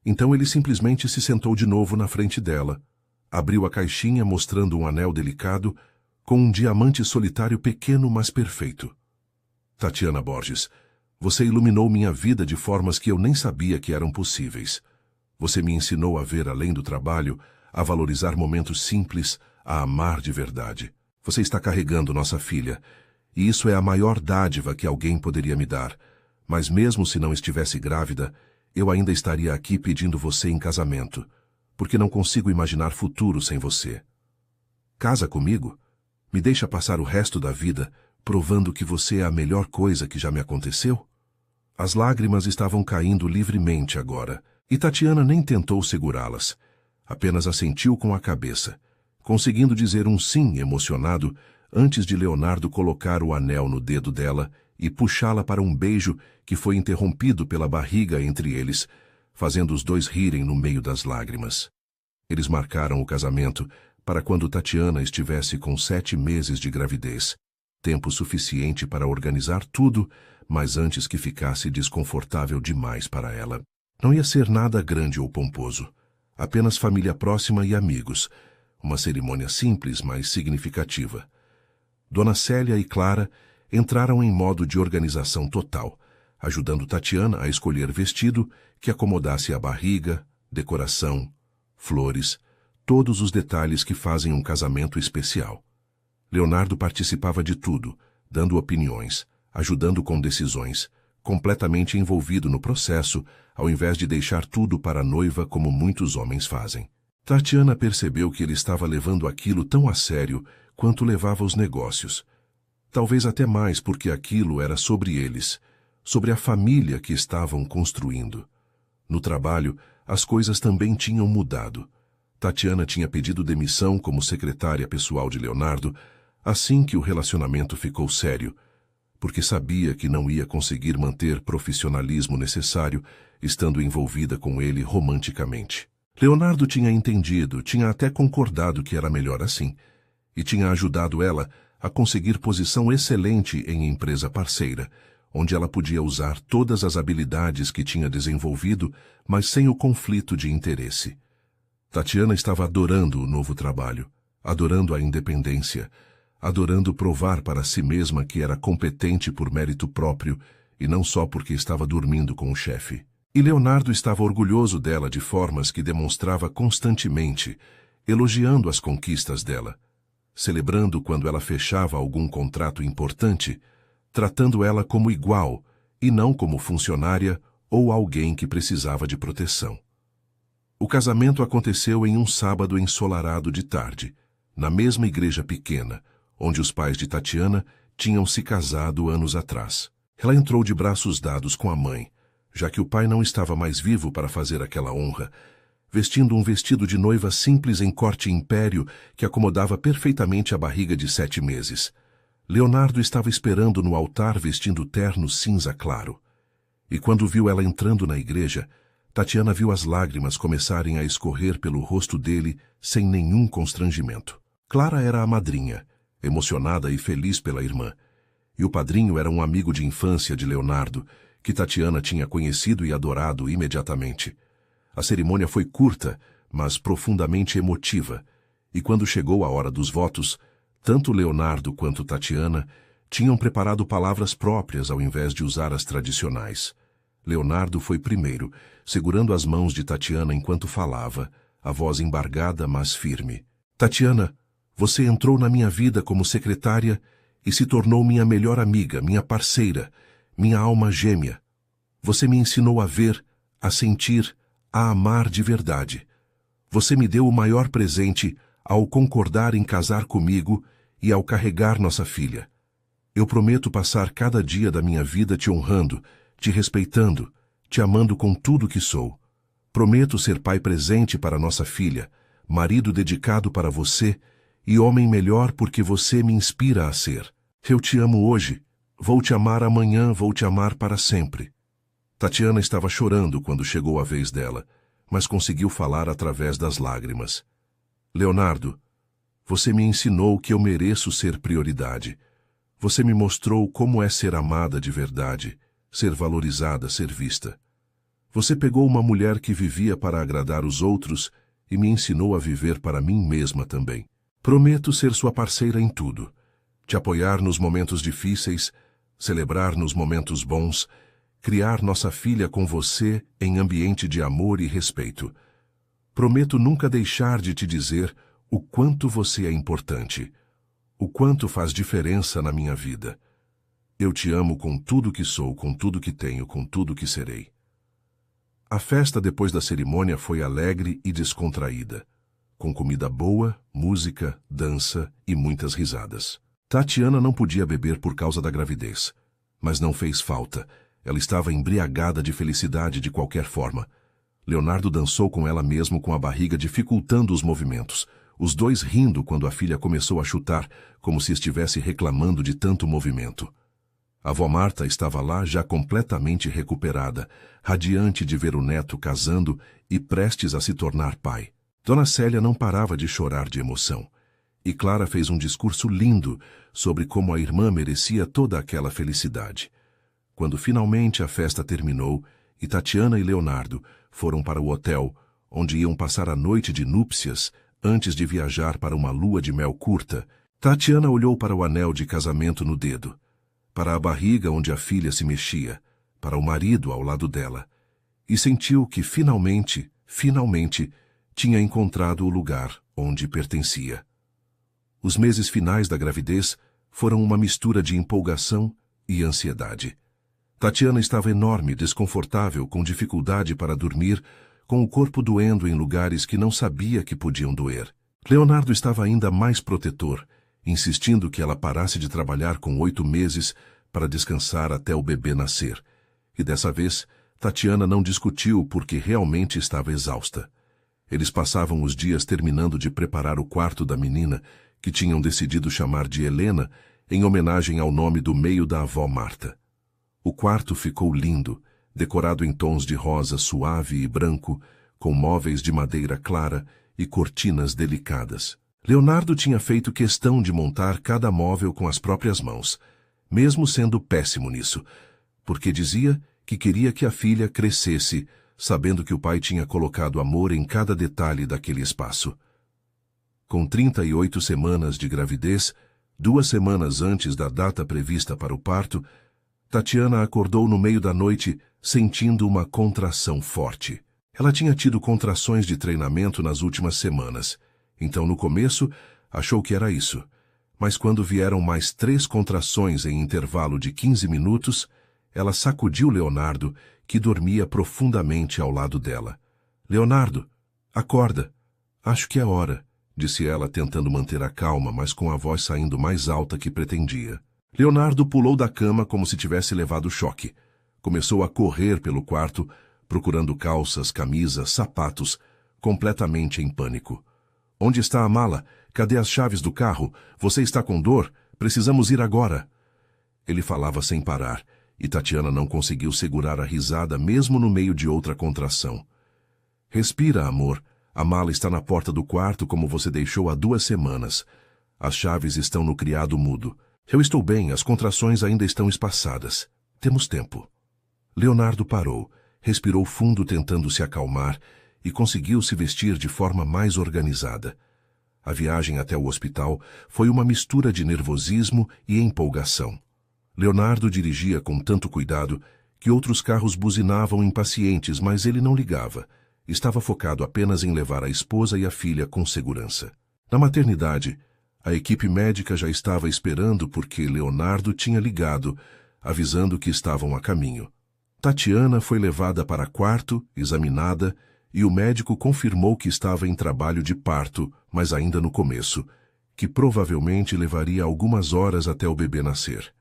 Então ele simplesmente se sentou de novo na frente dela, abriu a caixinha mostrando um anel delicado com um diamante solitário pequeno, mas perfeito. Tatiana Borges, você iluminou minha vida de formas que eu nem sabia que eram possíveis. Você me ensinou a ver além do trabalho, a valorizar momentos simples, a amar de verdade. Você está carregando nossa filha, e isso é a maior dádiva que alguém poderia me dar. Mas mesmo se não estivesse grávida, eu ainda estaria aqui pedindo você em casamento, porque não consigo imaginar futuro sem você. Casa comigo? Me deixa passar o resto da vida provando que você é a melhor coisa que já me aconteceu? As lágrimas estavam caindo livremente agora, e Tatiana nem tentou segurá-las. Apenas assentiu com a cabeça, conseguindo dizer um sim emocionado antes de Leonardo colocar o anel no dedo dela e puxá-la para um beijo que foi interrompido pela barriga entre eles, fazendo os dois rirem no meio das lágrimas. Eles marcaram o casamento para quando Tatiana estivesse com 7 meses de gravidez, tempo suficiente para organizar tudo, mas antes que ficasse desconfortável demais para ela. Não ia ser nada grande ou pomposo, apenas família próxima e amigos, uma cerimônia simples, mas significativa. Dona Célia e Clara entraram em modo de organização total, ajudando Tatiana a escolher vestido que acomodasse a barriga, decoração, flores, todos os detalhes que fazem um casamento especial. Leonardo participava de tudo, dando opiniões, ajudando com decisões, completamente envolvido no processo, ao invés de deixar tudo para a noiva como muitos homens fazem. Tatiana percebeu que ele estava levando aquilo tão a sério quanto levava os negócios. Talvez até mais porque aquilo era sobre eles, sobre a família que estavam construindo. No trabalho, as coisas também tinham mudado. Tatiana tinha pedido demissão como secretária pessoal de Leonardo assim que o relacionamento ficou sério, porque sabia que não ia conseguir manter profissionalismo necessário estando envolvida com ele romanticamente. Leonardo tinha entendido, tinha até concordado que era melhor assim, e tinha ajudado ela a conseguir posição excelente em empresa parceira, onde ela podia usar todas as habilidades que tinha desenvolvido, mas sem o conflito de interesse. Tatiana estava adorando o novo trabalho, adorando a independência, adorando provar para si mesma que era competente por mérito próprio e não só porque estava dormindo com o chefe. E Leonardo estava orgulhoso dela de formas que demonstrava constantemente, elogiando as conquistas dela, celebrando quando ela fechava algum contrato importante, tratando ela como igual e não como funcionária ou alguém que precisava de proteção. O casamento aconteceu em um sábado ensolarado de tarde, na mesma igreja pequena, onde os pais de Tatiana tinham se casado anos atrás. Ela entrou de braços dados com a mãe, já que o pai não estava mais vivo para fazer aquela honra, vestindo um vestido de noiva simples em corte império que acomodava perfeitamente a barriga de 7 meses. Leonardo estava esperando no altar vestindo terno cinza claro. E quando viu ela entrando na igreja, Tatiana viu as lágrimas começarem a escorrer pelo rosto dele sem nenhum constrangimento. Clara era a madrinha, emocionada e feliz pela irmã. E o padrinho era um amigo de infância de Leonardo, que Tatiana tinha conhecido e adorado imediatamente. A cerimônia foi curta, mas profundamente emotiva, e quando chegou a hora dos votos, tanto Leonardo quanto Tatiana tinham preparado palavras próprias ao invés de usar as tradicionais. Leonardo foi primeiro, segurando as mãos de Tatiana enquanto falava, a voz embargada, mas firme. Tatiana, você entrou na minha vida como secretária e se tornou minha melhor amiga, minha parceira, minha alma gêmea. Você me ensinou a ver, a sentir, a amar de verdade. Você me deu o maior presente ao concordar em casar comigo e ao carregar nossa filha. Eu prometo passar cada dia da minha vida te honrando, te respeitando, te amando com tudo que sou. Prometo ser pai presente para nossa filha, marido dedicado para você e homem melhor porque você me inspira a ser. Eu te amo hoje, vou te amar amanhã, vou te amar para sempre. Tatiana estava chorando quando chegou a vez dela, mas conseguiu falar através das lágrimas. Leonardo, você me ensinou que eu mereço ser prioridade. Você me mostrou como é ser amada de verdade, ser valorizada, ser vista. Você pegou uma mulher que vivia para agradar os outros e me ensinou a viver para mim mesma também. Prometo ser sua parceira em tudo, te apoiar nos momentos difíceis, celebrar nos momentos bons, criar nossa filha com você em ambiente de amor e respeito. Prometo nunca deixar de te dizer o quanto você é importante, o quanto faz diferença na minha vida. Eu te amo com tudo que sou, com tudo que tenho, com tudo que serei. A festa depois da cerimônia foi alegre e descontraída, com comida boa, música, dança e muitas risadas. Tatiana não podia beber por causa da gravidez, mas não fez falta. Ela estava embriagada de felicidade de qualquer forma. Leonardo dançou com ela mesmo com a barriga dificultando os movimentos, os dois rindo quando a filha começou a chutar, como se estivesse reclamando de tanto movimento. A avó Marta estava lá já completamente recuperada, radiante de ver o neto casando e prestes a se tornar pai. Dona Célia não parava de chorar de emoção. E Clara fez um discurso lindo sobre como a irmã merecia toda aquela felicidade. Quando finalmente a festa terminou e Tatiana e Leonardo foram para o hotel, onde iam passar a noite de núpcias antes de viajar para uma lua de mel curta, Tatiana olhou para o anel de casamento no dedo, para a barriga onde a filha se mexia, para o marido ao lado dela, e sentiu que finalmente, tinha encontrado o lugar onde pertencia. Os meses finais da gravidez foram uma mistura de empolgação e ansiedade. Tatiana estava enorme, desconfortável, com dificuldade para dormir, com o corpo doendo em lugares que não sabia que podiam doer. Leonardo estava ainda mais protetor, insistindo que ela parasse de trabalhar com 8 meses para descansar até o bebê nascer. E dessa vez, Tatiana não discutiu porque realmente estava exausta. Eles passavam os dias terminando de preparar o quarto da menina, que tinham decidido chamar de Helena, em homenagem ao nome do meio da avó Marta. O quarto ficou lindo, decorado em tons de rosa suave e branco, com móveis de madeira clara e cortinas delicadas. Leonardo tinha feito questão de montar cada móvel com as próprias mãos, mesmo sendo péssimo nisso, porque dizia que queria que a filha crescesse, sabendo que o pai tinha colocado amor em cada detalhe daquele espaço. Com 38 semanas de gravidez, 2 semanas antes da data prevista para o parto, Tatiana acordou no meio da noite sentindo uma contração forte. Ela tinha tido contrações de treinamento nas últimas semanas, então no começo achou que era isso. Mas quando vieram mais 3 contrações em intervalo de 15 minutos, ela sacudiu Leonardo, que dormia profundamente ao lado dela. Leonardo, acorda. Acho que é hora, disse ela tentando manter a calma, mas com a voz saindo mais alta que pretendia. Leonardo pulou da cama como se tivesse levado choque. Começou a correr pelo quarto, procurando calças, camisas, sapatos, completamente em pânico. Onde está a mala? Cadê as chaves do carro? Você está com dor? Precisamos ir agora. Ele falava sem parar, e Tatiana não conseguiu segurar a risada mesmo no meio de outra contração. Respira, amor. A mala está na porta do quarto como você deixou há 2 semanas. As chaves estão no criado mudo. Eu estou bem, as contrações ainda estão espaçadas. Temos tempo. Leonardo parou, respirou fundo tentando se acalmar e conseguiu se vestir de forma mais organizada. A viagem até o hospital foi uma mistura de nervosismo e empolgação. Leonardo dirigia com tanto cuidado que outros carros buzinavam impacientes, mas ele não ligava. Estava focado apenas em levar a esposa e a filha com segurança. Na maternidade, a equipe médica já estava esperando porque Leonardo tinha ligado, avisando que estavam a caminho. Tatiana foi levada para quarto, examinada, e o médico confirmou que estava em trabalho de parto, mas ainda no começo, que provavelmente levaria algumas horas até o bebê nascer.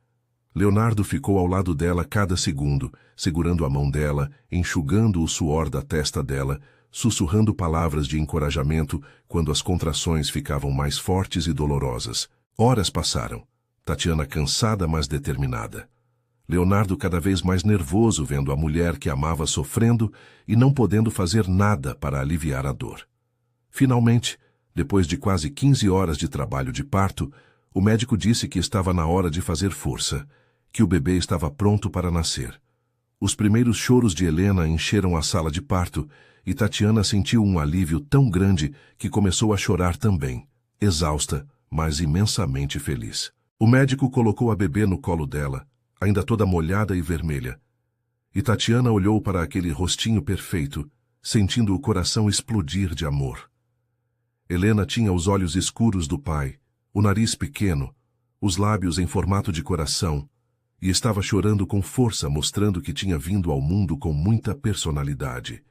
Leonardo ficou ao lado dela cada segundo, segurando a mão dela, enxugando o suor da testa dela, sussurrando palavras de encorajamento quando as contrações ficavam mais fortes e dolorosas. Horas passaram. Tatiana cansada, mas determinada. Leonardo cada vez mais nervoso vendo a mulher que amava sofrendo e não podendo fazer nada para aliviar a dor. Finalmente, depois de quase 15 horas de trabalho de parto, o médico disse que estava na hora de fazer força, que o bebê estava pronto para nascer. Os primeiros choros de Helena encheram a sala de parto e Tatiana sentiu um alívio tão grande que começou a chorar também, exausta, mas imensamente feliz. O médico colocou a bebê no colo dela, ainda toda molhada e vermelha, e Tatiana olhou para aquele rostinho perfeito, sentindo o coração explodir de amor. Helena tinha os olhos escuros do pai, o nariz pequeno, os lábios em formato de coração, e estava chorando com força, mostrando que tinha vindo ao mundo com muita personalidade.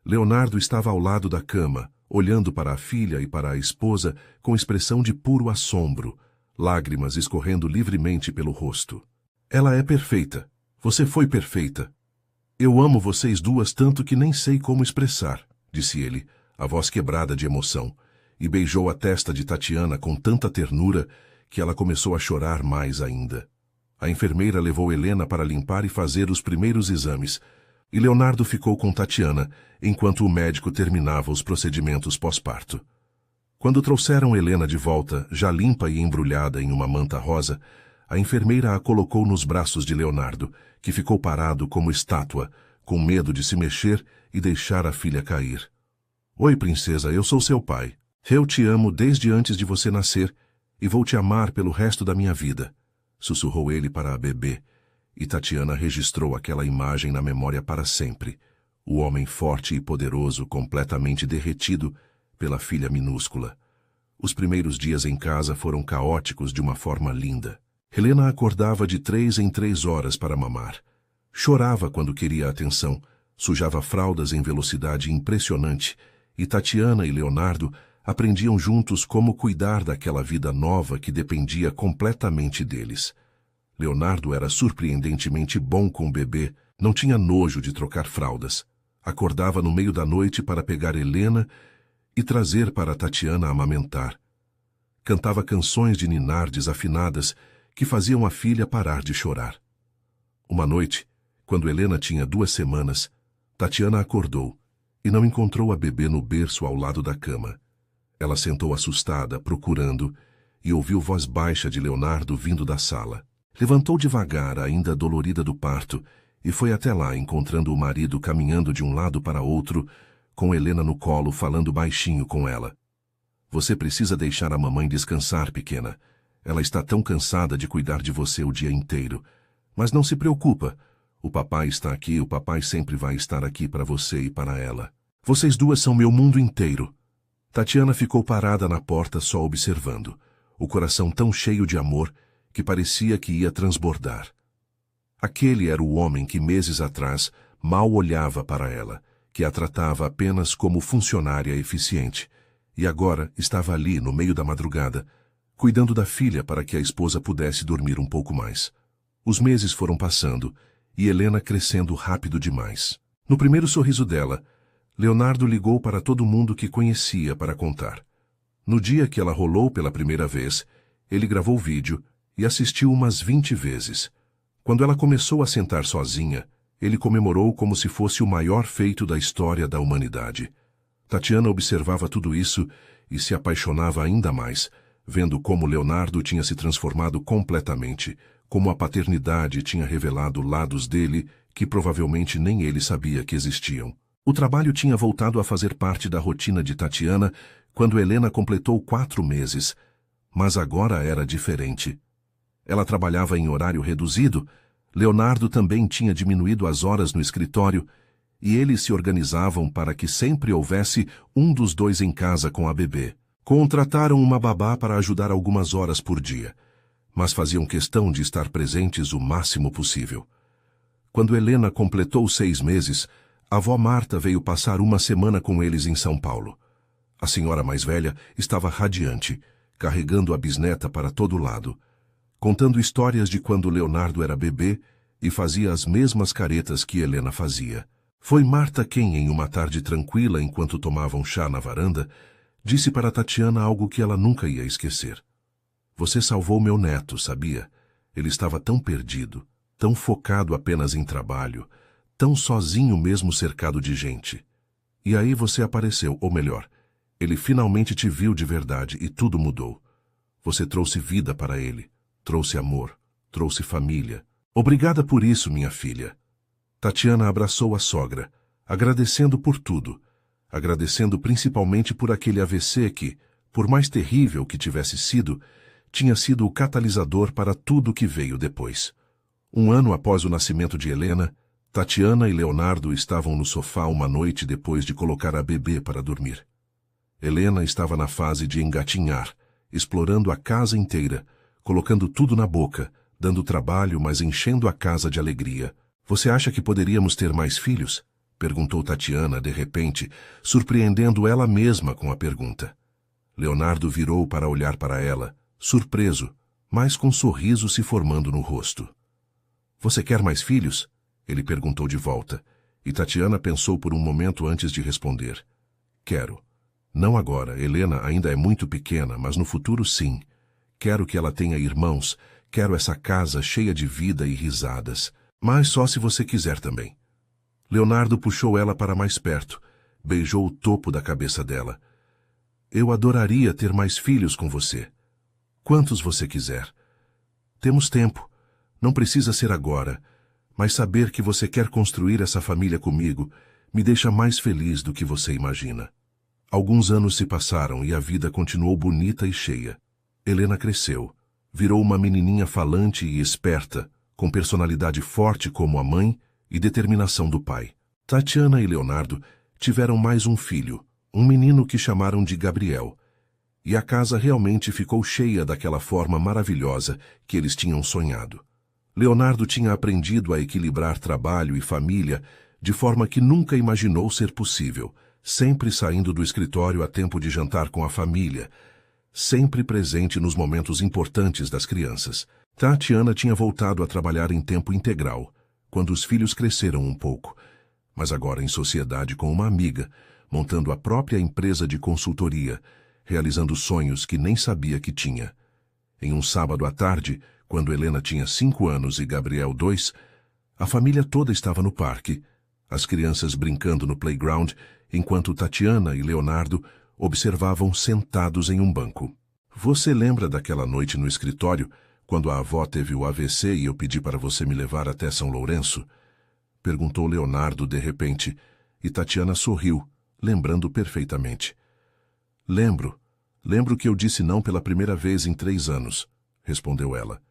Leonardo estava ao lado da cama, olhando para a filha e para a esposa com expressão de puro assombro, lágrimas escorrendo livremente pelo rosto. Ela é perfeita. Você foi perfeita. Eu amo vocês duas tanto que nem sei como expressar, disse ele, a voz quebrada de emoção, e beijou a testa de Tatiana com tanta ternura que ela começou a chorar mais ainda. A enfermeira levou Helena para limpar e fazer os primeiros exames, e Leonardo ficou com Tatiana, enquanto o médico terminava os procedimentos pós-parto. Quando trouxeram Helena de volta, já limpa e embrulhada em uma manta rosa, a enfermeira a colocou nos braços de Leonardo, que ficou parado como estátua, com medo de se mexer e deixar a filha cair. Oi, princesa, eu sou seu pai. Eu te amo desde antes de você nascer e vou te amar pelo resto da minha vida, sussurrou ele para a bebê, e Tatiana registrou aquela imagem na memória para sempre, o homem forte e poderoso completamente derretido pela filha minúscula. Os primeiros dias em casa foram caóticos de uma forma linda. Helena acordava de 3 em 3 horas para mamar. Chorava quando queria atenção, sujava fraldas em velocidade impressionante, e Tatiana e Leonardo aprendiam juntos como cuidar daquela vida nova que dependia completamente deles. Leonardo era surpreendentemente bom com o bebê, não tinha nojo de trocar fraldas. Acordava no meio da noite para pegar Helena e trazer para Tatiana amamentar. Cantava canções de ninar desafinadas que faziam a filha parar de chorar. Uma noite, quando Helena tinha 2 semanas, Tatiana acordou e não encontrou a bebê no berço ao lado da cama. Ela sentou assustada, procurando, e ouviu voz baixa de Leonardo vindo da sala. Levantou devagar, ainda dolorida do parto, e foi até lá, encontrando o marido caminhando de um lado para outro, com Helena no colo, falando baixinho com ela. Você precisa deixar a mamãe descansar, pequena. Ela está tão cansada de cuidar de você o dia inteiro. Mas não se preocupa. O papai está aqui, o papai sempre vai estar aqui para você e para ela. Vocês duas são meu mundo inteiro. Tatiana ficou parada na porta só observando, o coração tão cheio de amor que parecia que ia transbordar. Aquele era o homem que meses atrás mal olhava para ela, que a tratava apenas como funcionária eficiente, e agora estava ali no meio da madrugada, cuidando da filha para que a esposa pudesse dormir um pouco mais. Os meses foram passando e Helena crescendo rápido demais. No primeiro sorriso dela, Leonardo ligou para todo mundo que conhecia para contar. No dia que ela rolou pela primeira vez, ele gravou vídeo e assistiu umas 20 vezes. Quando ela começou a sentar sozinha, ele comemorou como se fosse o maior feito da história da humanidade. Tatiana observava tudo isso e se apaixonava ainda mais, vendo como Leonardo tinha se transformado completamente, como a paternidade tinha revelado lados dele que provavelmente nem ele sabia que existiam. O trabalho tinha voltado a fazer parte da rotina de Tatiana quando Helena completou 4 meses, mas agora era diferente. Ela trabalhava em horário reduzido, Leonardo também tinha diminuído as horas no escritório, e eles se organizavam para que sempre houvesse um dos dois em casa com a bebê. Contrataram uma babá para ajudar algumas horas por dia, mas faziam questão de estar presentes o máximo possível. Quando Helena completou 6 meses, a avó Marta veio passar uma semana com eles em São Paulo. A senhora mais velha estava radiante, carregando a bisneta para todo lado, contando histórias de quando Leonardo era bebê e fazia as mesmas caretas que Helena fazia. Foi Marta quem, em uma tarde tranquila enquanto tomavam chá na varanda, disse para Tatiana algo que ela nunca ia esquecer. Você salvou meu neto, sabia? Ele estava tão perdido, tão focado apenas em trabalho, tão sozinho mesmo cercado de gente. E aí você apareceu, ou melhor, ele finalmente te viu de verdade e tudo mudou. Você trouxe vida para ele, trouxe amor, trouxe família. Obrigada por isso, minha filha. Tatiana abraçou a sogra, agradecendo por tudo, agradecendo principalmente por aquele AVC que, por mais terrível que tivesse sido, tinha sido o catalisador para tudo que veio depois. 1 ano após o nascimento de Helena, Tatiana e Leonardo estavam no sofá uma noite depois de colocar a bebê para dormir. Helena estava na fase de engatinhar, explorando a casa inteira, colocando tudo na boca, dando trabalho, mas enchendo a casa de alegria. Você acha que poderíamos ter mais filhos? Perguntou Tatiana de repente, surpreendendo ela mesma com a pergunta. Leonardo virou para olhar para ela, surpreso, mas com um sorriso se formando no rosto. Você quer mais filhos? Ele perguntou de volta, e Tatiana pensou por um momento antes de responder. Quero. Não agora, Helena ainda é muito pequena, mas no futuro sim. Quero que ela tenha irmãos, quero essa casa cheia de vida e risadas. Mas só se você quiser também. Leonardo puxou ela para mais perto, beijou o topo da cabeça dela. Eu adoraria ter mais filhos com você. Quantos você quiser. Temos tempo. Não precisa ser agora. Mas saber que você quer construir essa família comigo me deixa mais feliz do que você imagina. Alguns anos se passaram e a vida continuou bonita e cheia. Helena cresceu, virou uma menininha falante e esperta, com personalidade forte como a mãe e determinação do pai. Tatiana e Leonardo tiveram mais um filho, um menino que chamaram de Gabriel. E a casa realmente ficou cheia daquela forma maravilhosa que eles tinham sonhado. Leonardo tinha aprendido a equilibrar trabalho e família de forma que nunca imaginou ser possível, sempre saindo do escritório a tempo de jantar com a família, sempre presente nos momentos importantes das crianças. Tatiana tinha voltado a trabalhar em tempo integral, quando os filhos cresceram um pouco, mas agora em sociedade com uma amiga, montando a própria empresa de consultoria, realizando sonhos que nem sabia que tinha. Em um sábado à tarde, quando Helena tinha 5 anos e Gabriel 2, a família toda estava no parque, as crianças brincando no playground, enquanto Tatiana e Leonardo observavam sentados em um banco. Você lembra daquela noite no escritório, quando a avó teve o AVC e eu pedi para você me levar até São Lourenço? Perguntou Leonardo de repente, e Tatiana sorriu, lembrando perfeitamente. Lembro que eu disse não pela primeira vez em 3 anos, respondeu ela.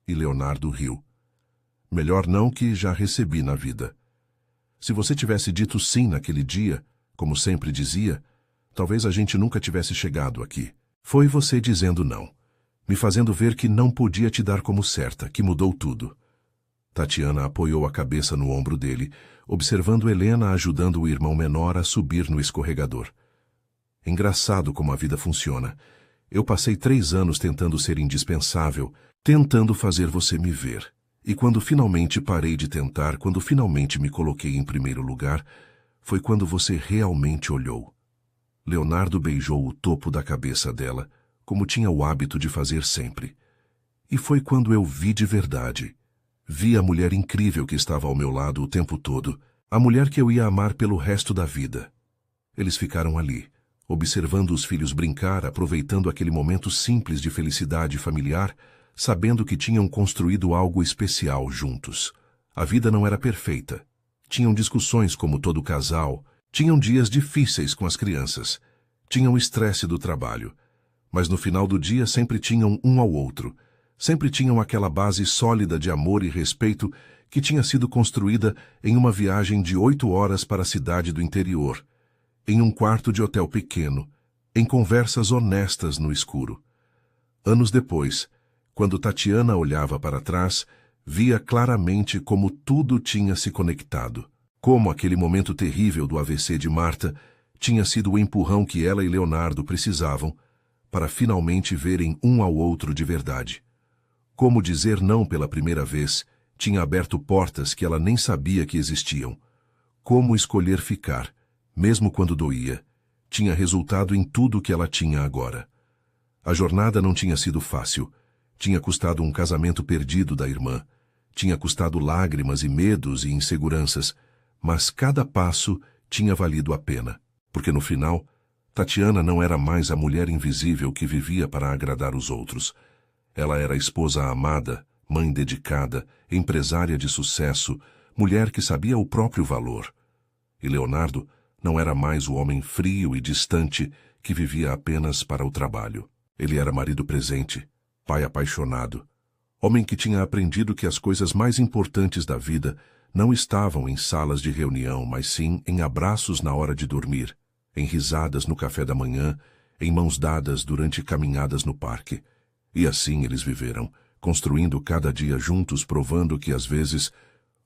E Leonardo riu. Melhor não que já recebi na vida. Se você tivesse dito sim naquele dia, como sempre dizia, talvez a gente nunca tivesse chegado aqui. Foi você dizendo não, me fazendo ver que não podia te dar como certa, que mudou tudo. Tatiana apoiou a cabeça no ombro dele, observando Helena ajudando o irmão menor a subir no escorregador. Engraçado como a vida funciona. Eu passei 3 anos tentando ser indispensável, tentando fazer você me ver. E quando finalmente parei de tentar, quando finalmente me coloquei em primeiro lugar, foi quando você realmente olhou. Leonardo beijou o topo da cabeça dela, como tinha o hábito de fazer sempre. E foi quando eu vi de verdade. Vi a mulher incrível que estava ao meu lado o tempo todo, a mulher que eu ia amar pelo resto da vida. Eles ficaram ali, observando os filhos brincar, aproveitando aquele momento simples de felicidade familiar, sabendo que tinham construído algo especial juntos. A vida não era perfeita. Tinham discussões como todo casal, tinham dias difíceis com as crianças, tinham o estresse do trabalho, mas no final do dia sempre tinham um ao outro, sempre tinham aquela base sólida de amor e respeito que tinha sido construída em uma viagem de 8 horas para a cidade do interior, em um quarto de hotel pequeno, em conversas honestas no escuro. Anos depois, quando Tatiana olhava para trás, via claramente como tudo tinha se conectado, como aquele momento terrível do AVC de Marta tinha sido o empurrão que ela e Leonardo precisavam para finalmente verem um ao outro de verdade. Como dizer não pela primeira vez tinha aberto portas que ela nem sabia que existiam. Como escolher ficar, mesmo quando doía, tinha resultado em tudo que ela tinha agora. A jornada não tinha sido fácil. Tinha custado um casamento perdido da irmã. Tinha custado lágrimas e medos e inseguranças, mas cada passo tinha valido a pena, porque no final, Tatiana não era mais a mulher invisível que vivia para agradar os outros. Ela era a esposa amada, mãe dedicada, empresária de sucesso, mulher que sabia o próprio valor. E Leonardo não era mais o homem frio e distante que vivia apenas para o trabalho. Ele era marido presente, pai apaixonado, homem que tinha aprendido que as coisas mais importantes da vida não estavam em salas de reunião, mas sim em abraços na hora de dormir, em risadas no café da manhã, em mãos dadas durante caminhadas no parque. E assim eles viveram, construindo cada dia juntos, provando que às vezes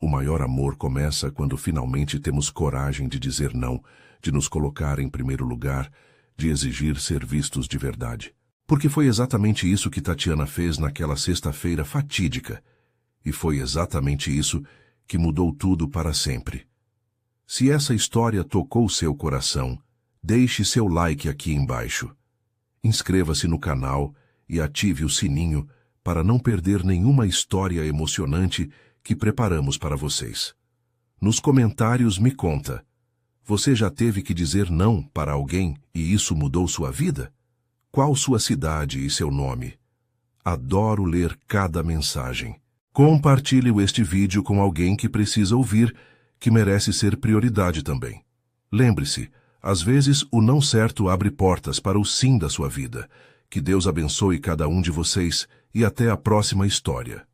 o maior amor começa quando finalmente temos coragem de dizer não, de nos colocar em primeiro lugar, de exigir ser vistos de verdade. Porque foi exatamente isso que Tatiana fez naquela sexta-feira fatídica. E foi exatamente isso que mudou tudo para sempre. Se essa história tocou seu coração, deixe seu like aqui embaixo. Inscreva-se no canal e ative o sininho para não perder nenhuma história emocionante que preparamos para vocês. Nos comentários me conta. Você já teve que dizer não para alguém e isso mudou sua vida? Qual sua cidade e seu nome? Adoro ler cada mensagem. Compartilhe este vídeo com alguém que precisa ouvir, que merece ser prioridade também. Lembre-se, às vezes o não certo abre portas para o sim da sua vida. Que Deus abençoe cada um de vocês e até a próxima história.